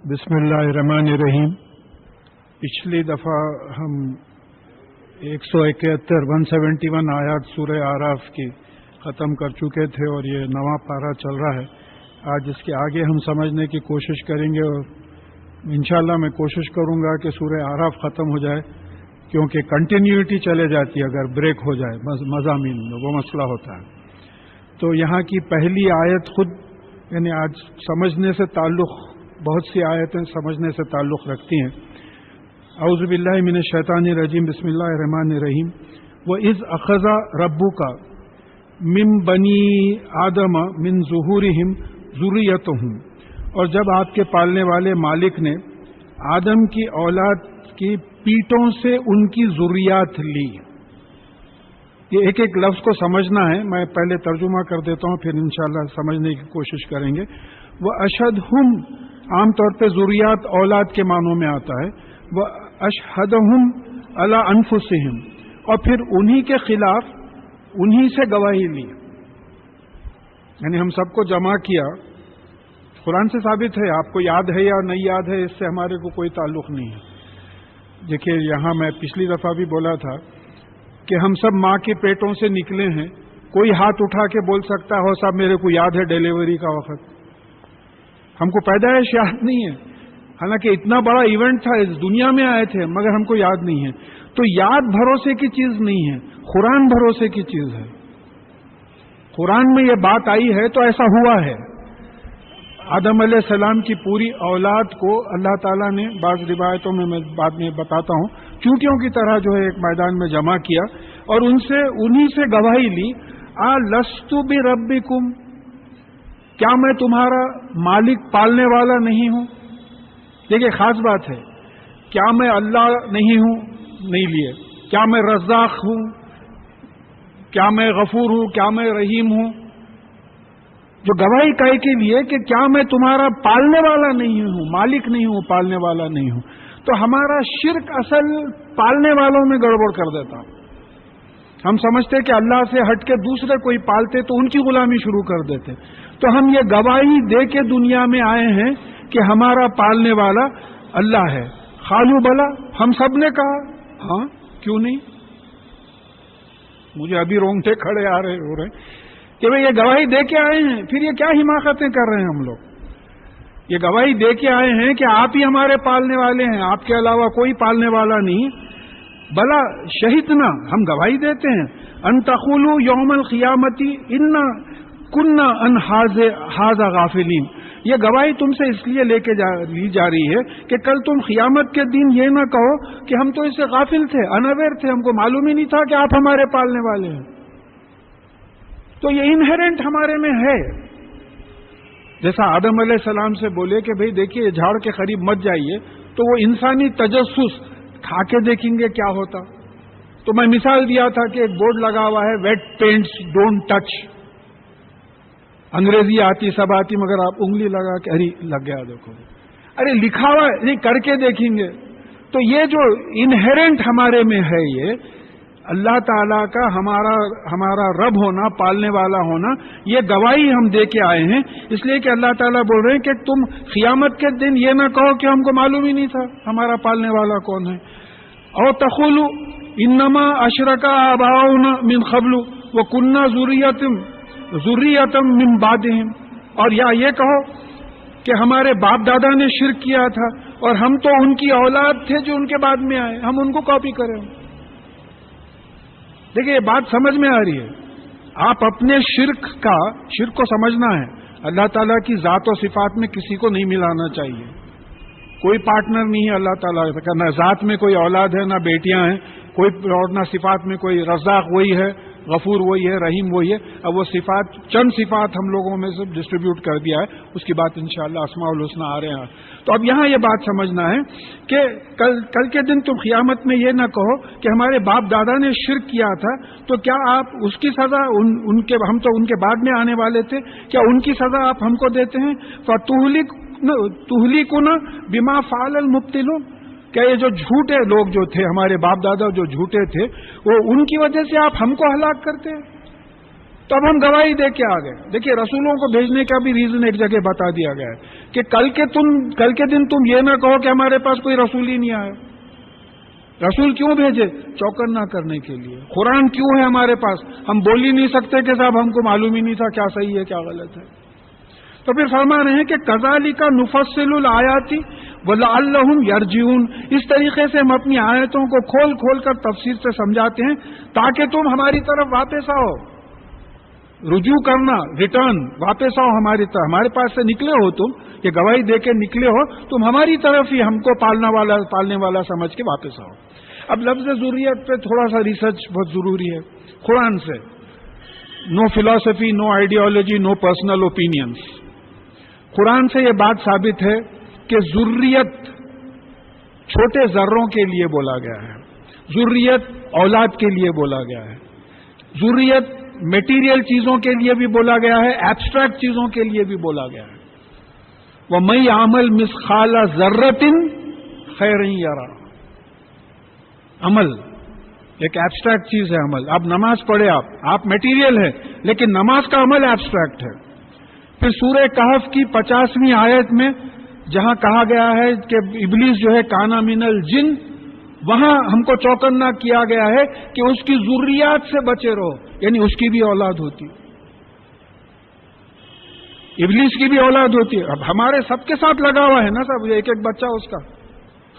بسم اللہ الرحمن الرحیم۔ پچھلی دفعہ ہم 171 آیات سورہ اعراف کی ختم کر چکے تھے اور یہ نواں پارہ چل رہا ہے۔ آج اس کے آگے ہم سمجھنے کی کوشش کریں گے اور انشاءاللہ میں کوشش کروں گا کہ سورہ اعراف ختم ہو جائے، کیونکہ کنٹینیوٹی چلے جاتی ہے، اگر بریک ہو جائے مضامین میں وہ مسئلہ ہوتا ہے۔ تو یہاں کی پہلی آیت خود یعنی آج سمجھنے سے تعلق، بہت سی آیتیں سمجھنے سے تعلق رکھتی ہیں۔ اعوذ باللہ من الشیطان الرجیم، بسم اللہ الرحمن الرحیم۔ وَإِذْ أَخَذَ رَبُّكَ مِن بَنِي آدَمَ مِن ظُهُورِهِمْ ذُرِّيَّتَهُمْ، اور جب آپ کے پالنے والے مالک نے آدم کی اولاد کی پیٹوں سے ان کی ذریات لی۔ یہ ایک ایک لفظ کو سمجھنا ہے، میں پہلے ترجمہ کر دیتا ہوں، پھر انشاءاللہ سمجھنے کی کوشش کریں گے۔ وَأَشْهَدْهُمْ عام طور پہ ذریات اولاد کے معنوں میں آتا ہے۔ وَأَشْهَدَهُمْ عَلَىٰ أَنفُسِهِمْ، اور پھر انہی کے خلاف انہی سے گواہی لی، یعنی ہم سب کو جمع کیا۔ قرآن سے ثابت ہے، آپ کو یاد ہے یا نہیں یاد ہے اس سے ہمارے کو کوئی تعلق نہیں ہے۔ دیکھیے یہاں میں پچھلی دفعہ بھی بولا تھا کہ ہم سب ماں کے پیٹوں سے نکلے ہیں۔ کوئی ہاتھ اٹھا کے بول سکتا ہو صاحب میرے کو یاد ہے ڈیلیوری کا وقت؟ ہم کو پیدائش یاد نہیں ہے، حالانکہ اتنا بڑا ایونٹ تھا، اس دنیا میں آئے تھے، مگر ہم کو یاد نہیں ہے۔ تو یاد بھروسے کی چیز نہیں ہے، قرآن بھروسے کی چیز ہے۔ قرآن میں یہ بات آئی ہے تو ایسا ہوا ہے۔ آدم علیہ السلام کی پوری اولاد کو اللہ تعالیٰ نے بعض روایتوں میں بعد میں بتاتا ہوں چونٹیوں کی طرح جو ہے ایک میدان میں جمع کیا اور انہی سے گواہی لی، لست بربکم، کیا میں تمہارا مالک پالنے والا نہیں ہوں؟ دیکھیے خاص بات ہے، کیا میں اللہ نہیں ہوں؟ نہیں لیے۔ کیا میں رزاق ہوں؟ کیا میں غفور ہوں؟ کیا میں رحیم ہوں؟ جو گواہی کہے کے لیے کہ کیا میں تمہارا پالنے والا نہیں ہوں، مالک نہیں ہوں، پالنے والا نہیں ہوں، تو ہمارا شرک اصل پالنے والوں میں گڑبڑ کر دیتا۔ ہم سمجھتے کہ اللہ سے ہٹ کے دوسرے کوئی پالتے تو ان کی غلامی شروع کر دیتے۔ تو ہم یہ گواہی دے کے دنیا میں آئے ہیں کہ ہمارا پالنے والا اللہ ہے۔ خالو بلا، ہم سب نے کہا ہاں، کیوں نہیں؟ مجھے ابھی رونگٹے کھڑے ہو رہے کہ بھئی یہ گواہی دے کے آئے ہیں، پھر یہ کیا حماقتیں کر رہے ہیں ہم لوگ؟ یہ گواہی دے کے آئے ہیں کہ آپ ہی ہمارے پالنے والے ہیں، آپ کے علاوہ کوئی پالنے والا نہیں۔ بلا شہدنا، ہم گواہی دیتے ہیں، ان تقولوا یوم القیامتی انا کننا ان ھذا غافلین، یہ گواہی تم سے اس لیے لی جا رہی ہے کہ کل تم قیامت کے دن یہ نہ کہو کہ ہم تو اس سے غافل تھے، انویئر تھے، ہم کو معلوم ہی نہیں تھا کہ آپ ہمارے پالنے والے ہیں۔ تو یہ انہیرنٹ ہمارے میں ہے۔ جیسا آدم علیہ السلام سے بولے کہ بھئی دیکھیے جھاڑ کے قریب مت جائیے، تو وہ انسانی تجسس کھا کے دیکھیں گے کیا ہوتا۔ تو میں مثال دیا تھا کہ ایک بورڈ لگا ہوا ہے، ویٹ پینٹس ڈونٹ ٹچ، انگریزی آتی سب آتی، مگر آپ انگلی لگا کے ارے لگ گیا دیکھو، ارے لکھا ہوا ہے نہیں، کر کے دیکھیں گے۔ تو یہ جو انہیرنٹ ہمارے میں ہے، یہ اللہ تعالیٰ کا ہمارا رب ہونا، پالنے والا ہونا، یہ گواہی ہم دے کے آئے ہیں، اس لیے کہ اللہ تعالیٰ بول رہے ہیں کہ تم قیامت کے دن یہ نہ کہو کہ ہم کو معلوم ہی نہیں تھا ہمارا پالنے والا کون ہے۔ او تقولوا انما اشرک آباؤنا من قبل وکنا ذریۃ من بعدہم، اور یا یہ کہو کہ ہمارے باپ دادا نے شرک کیا تھا اور ہم تو ان کی اولاد تھے جو ان کے بعد میں آئے، ہم ان کو کاپی کریں۔ دیکھیے یہ بات سمجھ میں آ رہی ہے۔ آپ اپنے شرک کو سمجھنا ہے۔ اللہ تعالیٰ کی ذات و صفات میں کسی کو نہیں ملانا چاہیے، کوئی پارٹنر نہیں ہے اللہ تعالیٰ کا، نہ ذات میں کوئی اولاد ہے، نہ بیٹیاں ہیں کوئی، اور نہ صفات میں کوئی۔ رزاق وہی ہے، غفور وہی ہے، رحیم وہی ہے۔ اب وہ صفات، چند صفات ہم لوگوں میں سے ڈسٹریبیوٹ کر دیا ہے، اس کی بات انشاءاللہ اسماء الحسنی آ رہے ہیں۔ تو اب یہاں یہ بات سمجھنا ہے کہ کل کے دن تم قیامت میں یہ نہ کہو کہ ہمارے باپ دادا نے شرک کیا تھا، تو کیا آپ اس کی سزا ہم تو ان کے بعد میں آنے والے تھے، کیا ان کی سزا آپ ہم کو دیتے ہیں؟ فَتُهْلِكُنَا بِمَا فَعَلَ الْمُبْطِلُونَ، کیا یہ جو جھوٹے لوگ جو تھے، ہمارے باپ دادا جو جھوٹے تھے، وہ ان کی وجہ سے آپ ہم کو ہلاک کرتے ہیں؟ تو اب ہم گواہی دے کے آ گئے. دیکھیے رسولوں کو بھیجنے کا بھی ریزن ایک جگہ بتا دیا گیا ہے کہ کل کے دن تم یہ نہ کہو کہ ہمارے پاس کوئی رسول ہی نہیں آیا. رسول کیوں بھیجے؟ چوکن نہ کرنے کے لیے. قرآن کیوں ہے ہمارے پاس؟ ہم بول ہی نہیں سکتے کہ صاحب ہم کو معلوم ہی نہیں تھا کیا صحیح ہے کیا غلط ہے. تو پھر فرما رہے ہیں کہ کذالک نفصل الآیات ولعلہم یرجعون. اس طریقے سے ہم اپنی آیتوں کو کھول کھول کر تفصیل سے سمجھاتے ہیں تاکہ تم ہماری طرف واپس آؤ. رجوع کرنا، ریٹرن، واپس آؤ ہماری طرف. ہمارے پاس سے نکلے ہو تم، یہ گواہی دے کے نکلے ہو، تم ہماری طرف ہی ہم کو پالنے والا سمجھ کے واپس آؤ. اب لفظ ضروریت پہ تھوڑا سا ریسرچ بہت ضروری ہے. قرآن سے نو فلاسفی، نو آئیڈیالوجی، نو پرسنل اوپینینس. قرآن سے یہ بات ثابت ہے کہ ذریت چھوٹے ذروں کے لیے بولا گیا ہے، ذریت اولاد کے لیے بولا گیا ہے، ذریت میٹیریل چیزوں کے لیے بھی بولا گیا ہے، ایبسٹریکٹ چیزوں کے لیے بھی بولا گیا ہے. وَمَن يَعْمَلْ مِثْقَالَ ذَرَّةٍ خَيْرًا يَرَهُ. عمل ایک ایبسٹریکٹ چیز ہے. عمل، اب نماز پڑھے آپ میٹیریل ہے لیکن نماز کا عمل ایبسٹریکٹ ہے. پھر سورہ کہف کی 50ویں آیت میں جہاں کہا گیا ہے کہ ابلیس جو ہے کانا من الجن، وہاں ہم کو چوکنا کیا گیا ہے کہ اس کی ذریات سے بچے رہو، یعنی اس کی بھی اولاد ہوتی، ابلیس کی بھی اولاد ہوتی ہے. اب ہمارے سب کے ساتھ لگا ہوا ہے نا سب، ایک ایک بچہ اس کا،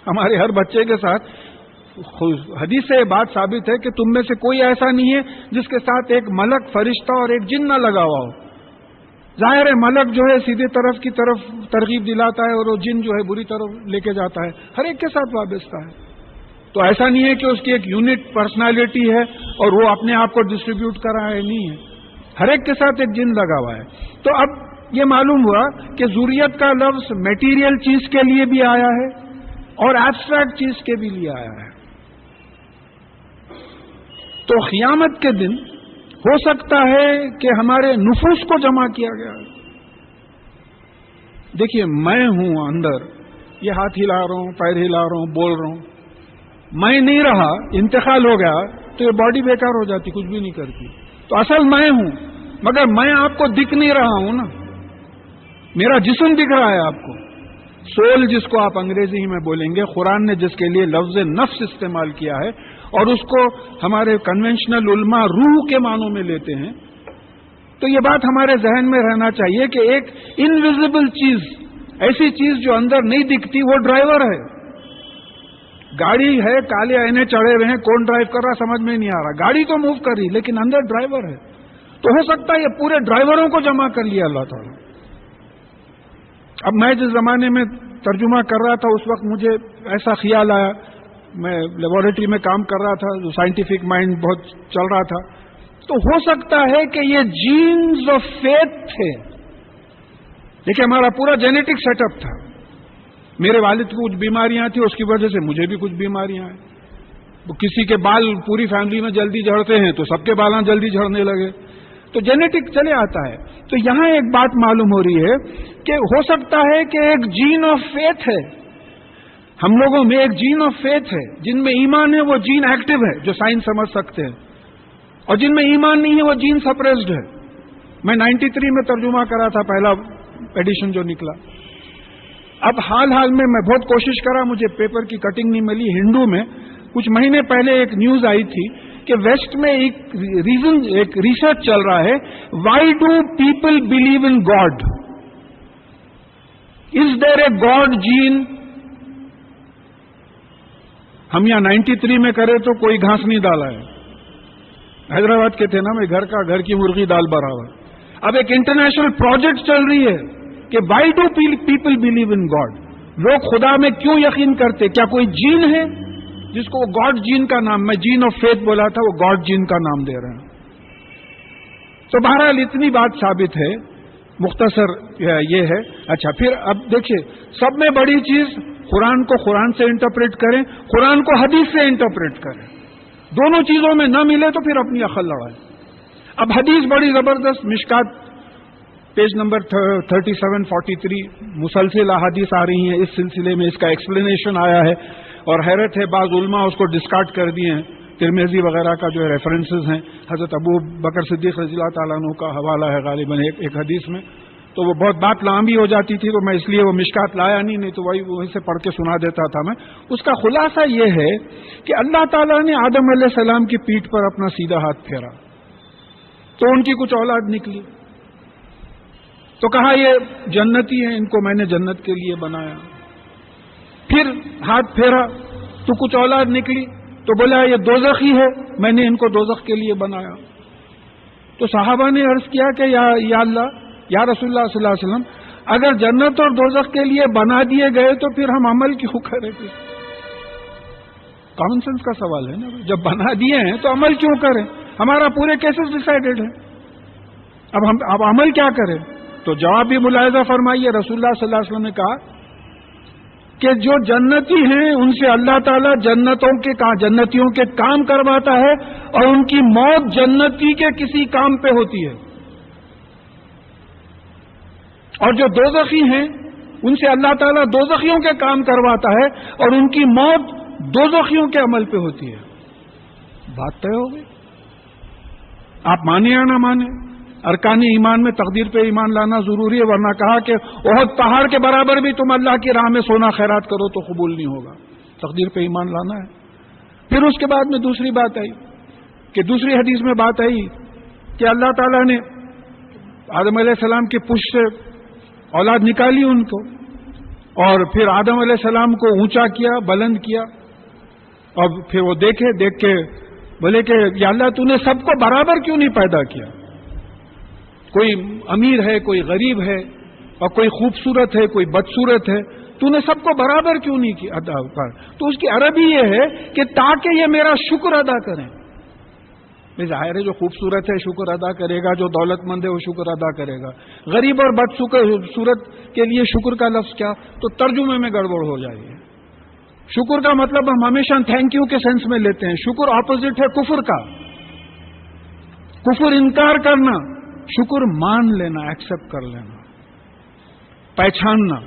ہمارے ہر بچے کے ساتھ. حدیث سے یہ بات ثابت ہے کہ تم میں سے کوئی ایسا نہیں ہے جس کے ساتھ ایک ملک، فرشتہ اور ایک جن نہ لگا ہوا ہو. ظاہر ہے ملک جو ہے سیدھے طرف کی طرف ترغیب دلاتا ہے اور وہ جن جو ہے بری طرف لے کے جاتا ہے. ہر ایک کے ساتھ وابستہ ہے. تو ایسا نہیں ہے کہ اس کی ایک یونٹ پرسنالٹی ہے اور وہ اپنے آپ کو ڈسٹریبیوٹ کر رہا ہے، نہیں ہے. ہر ایک کے ساتھ ایک جن لگا ہوا ہے. تو اب یہ معلوم ہوا کہ ذریت کا لفظ میٹیریل چیز کے لیے بھی آیا ہے اور ایبسٹریکٹ چیز کے بھی لیے آیا ہے. تو قیامت کے دن ہو سکتا ہے کہ ہمارے نفوس کو جمع کیا گیا ہے. دیکھیے میں ہوں اندر، یہ ہاتھ ہلا رہا ہوں، پیر ہلا رہا ہوں، بول رہا ہوں. میں نہیں رہا، انتقال ہو گیا تو یہ باڈی بیکار ہو جاتی، کچھ بھی نہیں کرتی. تو اصل میں ہوں، مگر میں آپ کو دکھ نہیں رہا ہوں نا، میرا جسم دکھ رہا ہے آپ کو. سول جس کو آپ انگریزی میں بولیں گے، قرآن نے جس کے لیے لفظ نفس استعمال کیا ہے اور اس کو ہمارے کنونشنل علماء روح کے معنوں میں لیتے ہیں. تو یہ بات ہمارے ذہن میں رہنا چاہیے کہ ایک انویزیبل چیز، ایسی چیز جو اندر نہیں دکھتی، وہ ڈرائیور ہے. گاڑی ہے، کالے آئینے چڑھے ہوئے ہیں، کون ڈرائیو کر رہا سمجھ میں نہیں آ رہا. گاڑی تو موو کر رہی لیکن اندر ڈرائیور ہے. تو ہو سکتا ہے یہ پورے ڈرائیوروں کو جمع کر لیا اللہ تعالیٰ. اب میں جس زمانے میں ترجمہ کر رہا تھا اس وقت مجھے ایسا خیال آیا، میں لیبارٹری میں کام کر رہا تھا، سائنٹیفک مائنڈ بہت چل رہا تھا. تو ہو سکتا ہے کہ یہ جینز آف فیتھ تھے. دیکھیں ہمارا پورا جینیٹک سیٹ اپ تھا. میرے والد کو کچھ بیماریاں تھیں، اس کی وجہ سے مجھے بھی کچھ بیماریاں ہیں. کسی کے بال پوری فیملی میں جلدی جھڑتے ہیں تو سب کے بالاں جلدی جھڑنے لگے. تو جینیٹک چلے آتا ہے. تو یہاں ایک بات معلوم ہو رہی ہے کہ ہو سکتا ہے کہ ایک جین آف فیتھ ہے، ہم لوگوں میں ایک جین آف فیتھ ہے. جن میں ایمان ہے وہ جین ایکٹیو ہے جو سائنس سمجھ سکتے ہیں، اور جن میں ایمان نہیں ہے وہ جین سپریسڈ ہے. میں 93 میں ترجمہ کرا تھا، پہلا ایڈیشن جو نکلا. اب حال میں میں بہت کوشش کرا، مجھے پیپر کی کٹنگ نہیں ملی. ہندو میں کچھ مہینے پہلے ایک نیوز آئی تھی کہ ویسٹ میں ایک ریسرچ چل رہا ہے، why do people believe in God, is there a God gene. ہم یہاں 93 میں کرے تو کوئی گھاس نہیں ڈالا ہے. حیدرآباد کے تھے نا، میں گھر کی مرغی دال برابر. اب ایک انٹرنیشنل پروجیکٹ چل رہی ہے کہ Y do people believe in God. لوگ خدا میں کیوں یقین کرتے؟ کیا کوئی جین ہے جس کو وہ گاڈ جین کا نام، میں جین آف فیتھ بولا تھا، وہ گاڈ جین کا نام دے رہے ہیں. تو بہرحال اتنی بات ثابت ہے، مختصر یہ ہے. اچھا پھر اب دیکھیے، سب میں بڑی چیز قرآن کو قرآن سے انٹرپریٹ کریں، قرآن کو حدیث سے انٹرپریٹ کریں. دونوں چیزوں میں نہ ملے تو پھر اپنی عقل لڑائیں. اب حدیث بڑی زبردست، مشکات پیج نمبر 3743 مسلسل احادیث آ رہی ہیں. اس سلسلے میں اس کا ایکسپلینیشن آیا ہے اور حیرت ہے بعض علماء اس کو ڈسکارڈ کر دیے ہیں. ترمذی وغیرہ کا جو ریفرنسز ہیں، حضرت ابو بکر صدیق رضی اللہ تعالیٰ عنہ کا حوالہ ہے غالباً ایک حدیث میں، تو وہ بہت بات لمبی ہو جاتی تھی، تو میں اس لیے وہ مشکات لایا نہیں تو وہی سے پڑھ کے سنا دیتا تھا میں۔ اس کا خلاصہ یہ ہے کہ اللہ تعالیٰ نے آدم علیہ السلام کی پیٹھ پر اپنا سیدھا ہاتھ پھیرا تو ان کی کچھ اولاد نکلی، تو کہا یہ جنتی ہیں، ان کو میں نے جنت کے لیے بنایا۔ پھر ہاتھ پھیرا تو کچھ اولاد نکلی، تو بولا یہ دوزخی ہے، میں نے ان کو دوزخ کے لیے بنایا۔ تو صحابہ نے عرض کیا کہ یا اللہ، یا رسول اللہ صلی اللہ علیہ وسلم، اگر جنت اور دوزخ کے لیے بنا دیے گئے تو پھر ہم عمل کیوں کریں گے؟ کامن سینس کا سوال ہے نا، جب بنا دیے ہیں تو عمل کیوں کریں؟ ہمارا پورے کیسز ڈیسائیڈڈ ہے، اب عمل کیا کریں؟ تو جواب بھی ملاحظہ فرمائیے، رسول اللہ صلی اللہ علیہ وسلم نے کہا کہ جو جنتی ہیں ان سے اللہ تعالیٰ جنتیوں کے کام کرواتا ہے، اور ان کی موت جنتی کے کسی کام پہ ہوتی ہے، اور جو دوزخی ہیں ان سے اللہ تعالیٰ دوزخیوں کے کام کرواتا ہے، اور ان کی موت دوزخیوں کے عمل پہ ہوتی ہے۔ بات طے ہو گئی، آپ مانیں یا نہ مانیں، ارکان ایمان میں تقدیر پہ ایمان لانا ضروری ہے، ورنہ کہا کہ احد پہاڑ کے برابر بھی تم اللہ کی راہ میں سونا خیرات کرو تو قبول نہیں ہوگا، تقدیر پہ ایمان لانا ہے۔ پھر اس کے بعد میں دوسری بات آئی کہ دوسری حدیث میں بات آئی کہ اللہ تعالیٰ نے آدم علیہ السلام کی پشت سے اولاد نکالی ان کو، اور پھر آدم علیہ السلام کو اونچا کیا، بلند کیا، اور پھر وہ دیکھ کے بولے کہ یا اللہ تو نے سب کو برابر کیوں نہیں پیدا کیا؟ کوئی امیر ہے، کوئی غریب ہے، اور کوئی خوبصورت ہے، کوئی بدصورت ہے، تو نے سب کو برابر کیوں نہیں کیا؟ تو اس کی عربی یہ ہے کہ تاکہ یہ میرا شکر ادا کریں۔ ظاہر ہے جو خوبصورت ہے شکر ادا کرے گا، جو دولت مند ہے وہ شکر ادا کرے گا، غریب اور بدصورت کے لیے شکر کا لفظ کیا؟ تو ترجمے میں گڑبڑ ہو جائے گی۔ شکر کا مطلب ہم ہمیشہ تھینک یو کے سینس میں لیتے ہیں، شکر اپوزٹ ہے کفر کا۔ کفر انکار کرنا، شکر مان لینا، ایکسپٹ کر لینا، پہچاننا،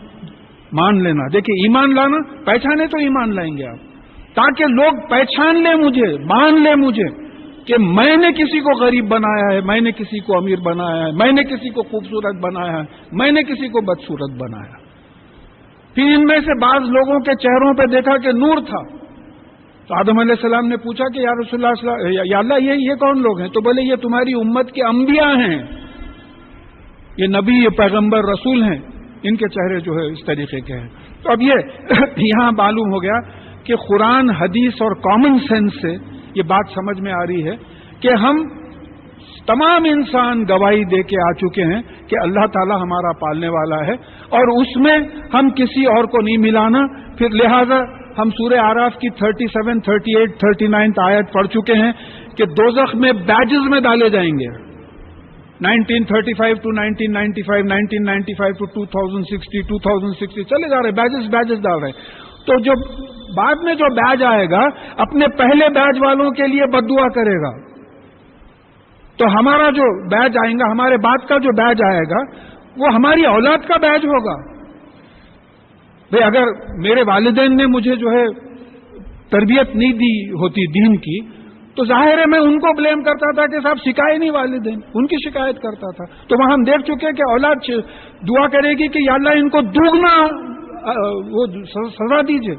مان لینا۔ دیکھیں ایمان لانا، پہچانے تو ایمان لائیں گے آپ، تاکہ لوگ پہچان لیں مجھے، مان لیں مجھے کہ میں نے کسی کو غریب بنایا ہے، میں نے کسی کو امیر بنایا ہے، میں نے کسی کو خوبصورت بنایا ہے، میں نے کسی کو بدصورت بنایا۔ پھر ان میں سے بعض لوگوں کے چہروں پہ دیکھا کہ نور تھا، تو آدم علیہ السلام نے پوچھا کہ یا رسول اللہ یا اللہ یہ کون لوگ ہیں؟ تو بولے یہ تمہاری امت کے انبیاء ہیں، یہ نبی، یہ پیغمبر، رسول ہیں، ان کے چہرے جو ہے اس طریقے کے ہیں۔ تو اب یہ یہاں معلوم ہو گیا کہ قرآن، حدیث اور کامن سینس سے یہ بات سمجھ میں آ رہی ہے کہ ہم تمام انسان گواہی دے کے آ چکے ہیں کہ اللہ تعالیٰ ہمارا پالنے والا ہے، اور اس میں ہم کسی اور کو نہیں ملانا۔ پھر لہذا ہم سورہ اعراف کی 37، 38، 39 آیت پڑھ چکے ہیں کہ دوزخ میں بیجز میں ڈالے جائیں گے، 1935 to 1995، 1995 to 2060، 2060 چلے جا رہے، بیجز ڈال رہے ہیں۔ تو جو بعد میں جو بیج آئے گا اپنے پہلے بیج والوں کے لیے بددعا کرے گا، تو ہمارا جو بیج آئے گا، ہمارے بعد کا جو بیج آئے گا وہ ہماری اولاد کا بیج ہوگا۔ بھئی اگر میرے والدین نے مجھے جو ہے تربیت نہیں دی ہوتی دین کی، تو ظاہر ہے میں ان کو بلیم کرتا تھا کہ صاحب سکھائے نہیں والدین، ان کی شکایت کرتا تھا۔ تو وہاں ہم دیکھ چکے کہ اولاد دعا کرے گی کہ یا اللہ ان کو دوگنا وہ سزا دیجئے،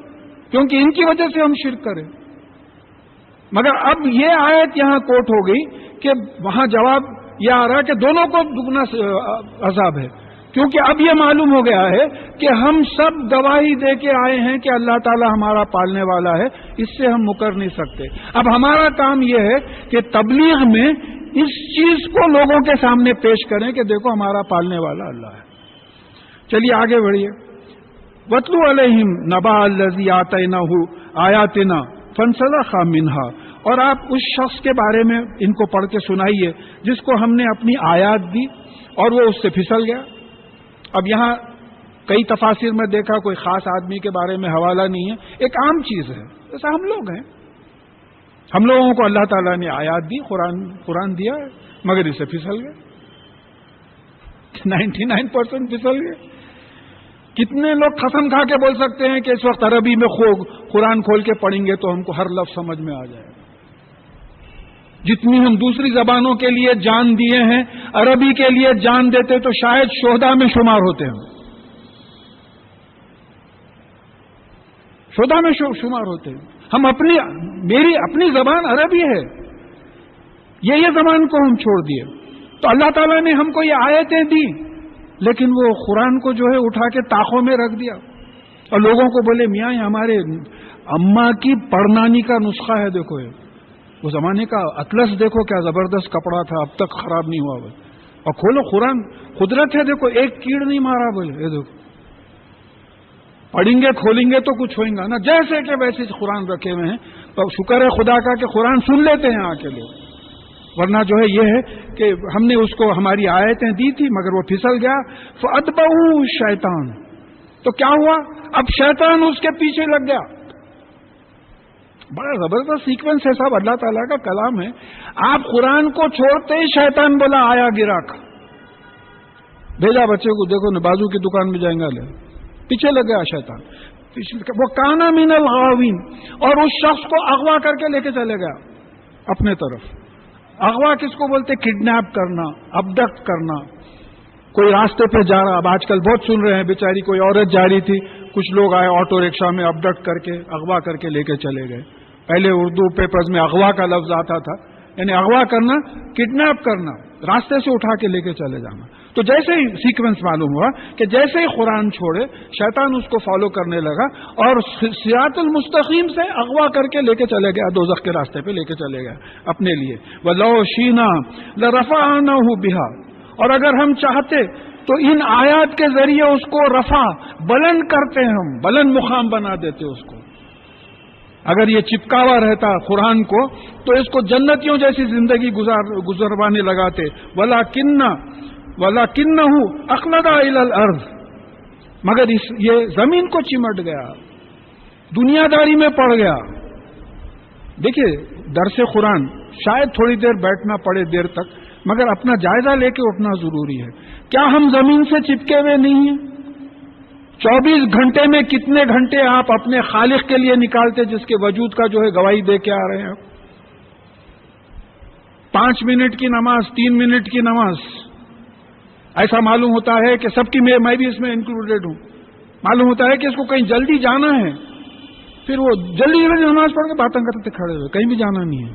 کیونکہ ان کی وجہ سے ہم شرک کریں۔ مگر اب یہ آیت یہاں کوٹ ہو گئی کہ وہاں جواب یہ آ رہا کہ دونوں کو دگنا عذاب ہے، کیونکہ اب یہ معلوم ہو گیا ہے کہ ہم سب گواہی دے کے آئے ہیں کہ اللہ تعالیٰ ہمارا پالنے والا ہے، اس سے ہم مکر نہیں سکتے۔ اب ہمارا کام یہ ہے کہ تبلیغ میں اس چیز کو لوگوں کے سامنے پیش کریں کہ دیکھو ہمارا پالنے والا اللہ ہے۔ چلیے آگے بڑھیے۔ وَاتْلُ عَلَيْهِمْ نَبَأَ الَّذِي آتَيْنَاهُ آيَاتِنَا فَانْسَلَخَ مِنْهَا، اور آپ اس شخص کے بارے میں ان کو پڑھ کے سنائیے جس کو ہم نے اپنی آیات دی اور وہ اس سے پھسل گیا۔ اب یہاں کئی تفاسیر میں دیکھا، کوئی خاص آدمی کے بارے میں حوالہ نہیں ہے، ایک عام چیز ہے، جیسا ہم لوگ ہیں، ہم لوگوں کو اللہ تعالیٰ نے آیات دی، قرآن دیا ہے، مگر اسے پھسل گئے، 99% پھسل گئے۔ کتنے لوگ قسم کھا کے بول سکتے ہیں کہ اس وقت عربی میں قرآن کھول کے پڑھیں گے تو ہم کو ہر لفظ سمجھ میں آ جائے گا؟ جتنی ہم دوسری زبانوں کے لیے جان دیے ہیں، عربی کے لیے جان دیتے تو شاید شہداء میں شمار ہوتے ہیں، شہداء میں شمار ہوتے ہیں۔ ہم میری اپنی زبان عربی ہے، یہ زبان کو ہم چھوڑ دیے۔ تو اللہ تعالیٰ نے ہم کو یہ آیتیں دی، لیکن وہ قرآن کو جو ہے اٹھا کے طاقوں میں رکھ دیا اور لوگوں کو بولے میاں یہ ہمارے اماں کی پڑنانی کا نسخہ ہے، دیکھو یہ وہ زمانے کا اطلس دیکھو کیا زبردست کپڑا تھا، اب تک خراب نہیں ہوا بولے، اور کھولو قرآن قدرت ہے، دیکھو ایک کیڑ نہیں مارا بولے، یہ دیکھو پڑھیں گے کھولیں گے تو کچھ ہوئیں گا نا، جیسے کہ ویسے قرآن رکھے ہوئے ہیں۔ تو شکر ہے خدا کا کہ قرآن سن لیتے ہیں آ کے لوگ، ورنہ جو ہے یہ ہے کہ ہم نے اس کو ہماری آیتیں دی تھی مگر وہ پھسل گیا۔ فَأَتْبَعُهُ الشَّيْطَانُ، تو کیا ہوا؟ اب شیطان اس کے پیچھے لگ گیا۔ بڑا زبردست سیکوینس ہے صاحب، اللہ تعالیٰ کا کلام ہے۔ آپ قرآن کو چھوڑتے ہی شیطان بولا آیا گراک، بھیجا بچے کو، دیکھو نا بازو کی دکان میں جائیں گا لے، پیچھے لگ گیا شیطان۔ وہ کانا من الغاوین، اور اس شخص کو اغوا کر کے لے کے چلے گیا اپنے طرف۔ اغوا کس کو بولتے؟ کڈنیپ کرنا، ابڈکٹ کرنا۔ کوئی راستے پہ جا رہا، اب آج کل بہت سن رہے ہیں، بیچاری کوئی عورت جا رہی تھی، کچھ لوگ آئے آٹو رکشا میں ابڈکٹ کر کے اغوا کر کے لے کے چلے گئے۔ پہلے اردو پیپرز میں اغوا کا لفظ آتا تھا، یعنی اغوا کرنا، کڈنیپ کرنا، راستے سے اٹھا کے لے کے چلے جانا۔ تو جیسے ہی سیکوینس معلوم ہوا کہ جیسے ہی قرآن چھوڑے شیطان اس کو فالو کرنے لگا اور صراط المستقیم سے اغوا کر کے لے کے چلے گیا، دوزخ کے راستے پہ لے کے چلے گیا اپنے لیے۔ وَلَوْ شِئْنَا لَرَفَعْنَاهُ بِهَا، اور اگر ہم چاہتے تو ان آیات کے ذریعے اس کو رفع بلند کرتے، ہم بلند مقام بنا دیتے اس کو۔ اگر یہ چپکاوا رہتا قرآن کو تو اس کو جنتیوں جیسی زندگی گزروانے لگاتے۔ وَلَكِنَّهُ أَخْلَدَ إِلَى الْأَرْضِ، مگر یہ زمین کو چمٹ گیا، دنیا داری میں پڑ گیا۔ دیکھیے درس قرآن شاید تھوڑی دیر بیٹھنا پڑے دیر تک، مگر اپنا جائزہ لے کے اٹھنا ضروری ہے۔ کیا ہم زمین سے چپکے ہوئے نہیں ہیں؟ 24 گھنٹے میں کتنے گھنٹے آپ اپنے خالق کے لیے نکالتے جس کے وجود کا جو ہے گواہی دے کے آ رہے ہیں؟ 5 منٹ کی نماز، 3 منٹ کی نماز، ایسا معلوم ہوتا ہے کہ سب کی، میں بھی اس میں انکلوڈیڈ ہوں، معلوم ہوتا ہے کہ اس کو کہیں جلدی جانا ہے، پھر وہ جلدی نماز پڑھ کے باتیں کرتے کھڑے ہوئے، کہیں بھی جانا نہیں ہے۔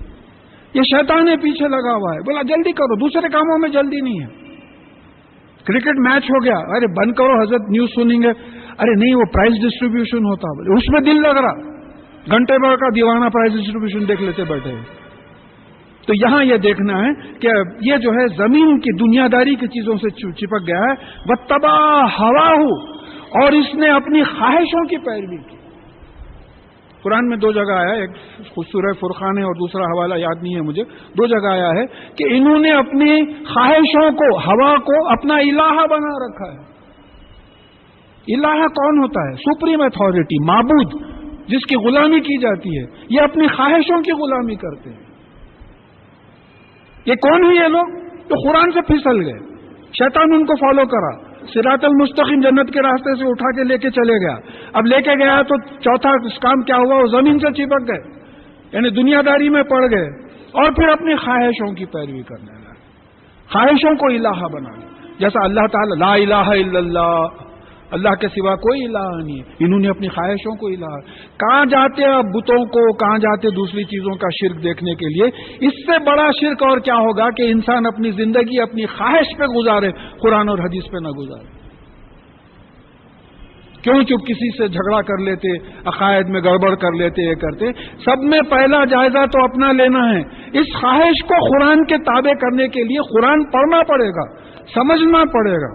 یہ شیطان ہے پیچھے لگا ہوا ہے، بولا جلدی کرو، دوسرے کاموں میں جلدی نہیں ہے۔ کرکٹ میچ ہو گیا، ارے بند کرو حضرت نیوز سنیں گے، ارے نہیں وہ پرائز ڈسٹریبیوشن ہوتا، اس میں دل لگ رہا، گھنٹے بھر کا دیوانہ پرائز ڈسٹریبیوشن دیکھ لیتے بیٹھے۔ تو یہاں یہ دیکھنا ہے کہ یہ جو ہے زمین کی دنیا داری کی چیزوں سے چپک گیا ہے۔ وَاتَّبَعَ هَوَاهُ، اور اس نے اپنی خواہشوں کی پیروی کی۔ قرآن میں 2 جگہ آیا ہے، ایک سورہ فرقان ہے اور دوسرا حوالہ یاد نہیں ہے مجھے، 2 جگہ آیا ہے کہ انہوں نے اپنی خواہشوں کو، ہوا کو اپنا الہ بنا رکھا ہے۔ الہ کون ہوتا ہے؟ سپریم اتھارٹی، معبود جس کی غلامی کی جاتی ہے، یہ اپنی خواہشوں کی غلامی کرتے ہیں۔ یہ کون ہوئے لوگ؟ تو قرآن سے پھسل گئے، شیطان ان کو فالو کرا، صراط المستقیم جنت کے راستے سے اٹھا کے لے کے چلے گیا۔ اب لے کے گیا تو چوتھا کام کیا ہوا؟ وہ زمین سے چپک گئے، یعنی دنیا داری میں پڑ گئے، اور پھر اپنی خواہشوں کی پیروی کرنے لگے، خواہشوں کو الہ بنا لیا۔ جیسا اللہ تعالیٰ لا الہ الا اللہ، اللہ کے سوا کوئی الہ نہیں ہے، انہوں نے اپنی خواہشوں کو الہ۔ کہاں جاتے اب بتوں کو، کہاں جاتے دوسری چیزوں کا شرک دیکھنے کے لیے؟ اس سے بڑا شرک اور کیا ہوگا کہ انسان اپنی زندگی اپنی خواہش پہ گزارے، قرآن اور حدیث پہ نہ گزارے۔ کیوں چپ کسی سے جھگڑا کر لیتے، عقائد میں گڑبڑ کر لیتے، یہ کرتے؟ سب میں پہلا جائزہ تو اپنا لینا ہے۔ اس خواہش کو قرآن کے تابع کرنے کے لیے قرآن پڑھنا پڑے گا، سمجھنا پڑے گا۔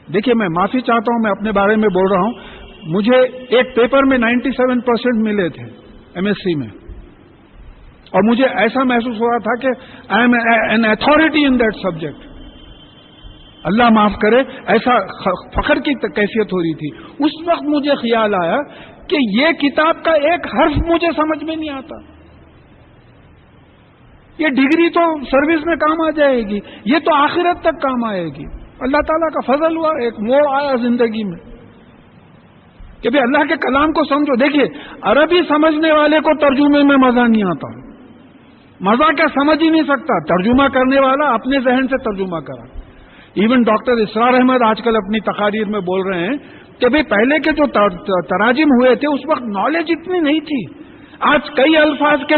دیکھیے میں معافی چاہتا ہوں، میں اپنے بارے میں بول رہا ہوں، مجھے ایک پیپر میں 97% ملے تھے MSc میں، اور مجھے ایسا محسوس ہو رہا تھا کہ I am an authority in that subject. اللہ معاف کرے، ایسا فخر کی کیفیت ہو رہی تھی۔ اس وقت مجھے خیال آیا کہ یہ کتاب کا ایک حرف مجھے سمجھ میں نہیں آتا، یہ ڈگری تو سروس میں کام آ جائے گی، یہ تو آخرت تک کام آئے گی۔ اللہ تعالیٰ کا فضل ہوا، ایک موڑ آیا زندگی میں کہ بھی اللہ کے کلام کو سمجھو۔ دیکھیے عربی سمجھنے والے کو ترجمے میں مزہ نہیں آتا، مزہ کیا سمجھ ہی نہیں سکتا. ترجمہ کرنے والا اپنے ذہن سے ترجمہ کرا. ایون ڈاکٹر اسرار احمد آج کل اپنی تقاریر میں بول رہے ہیں کہ بھئی پہلے کے جو تراجم ہوئے تھے اس وقت نالج اتنی نہیں تھی. آج کئی الفاظ کے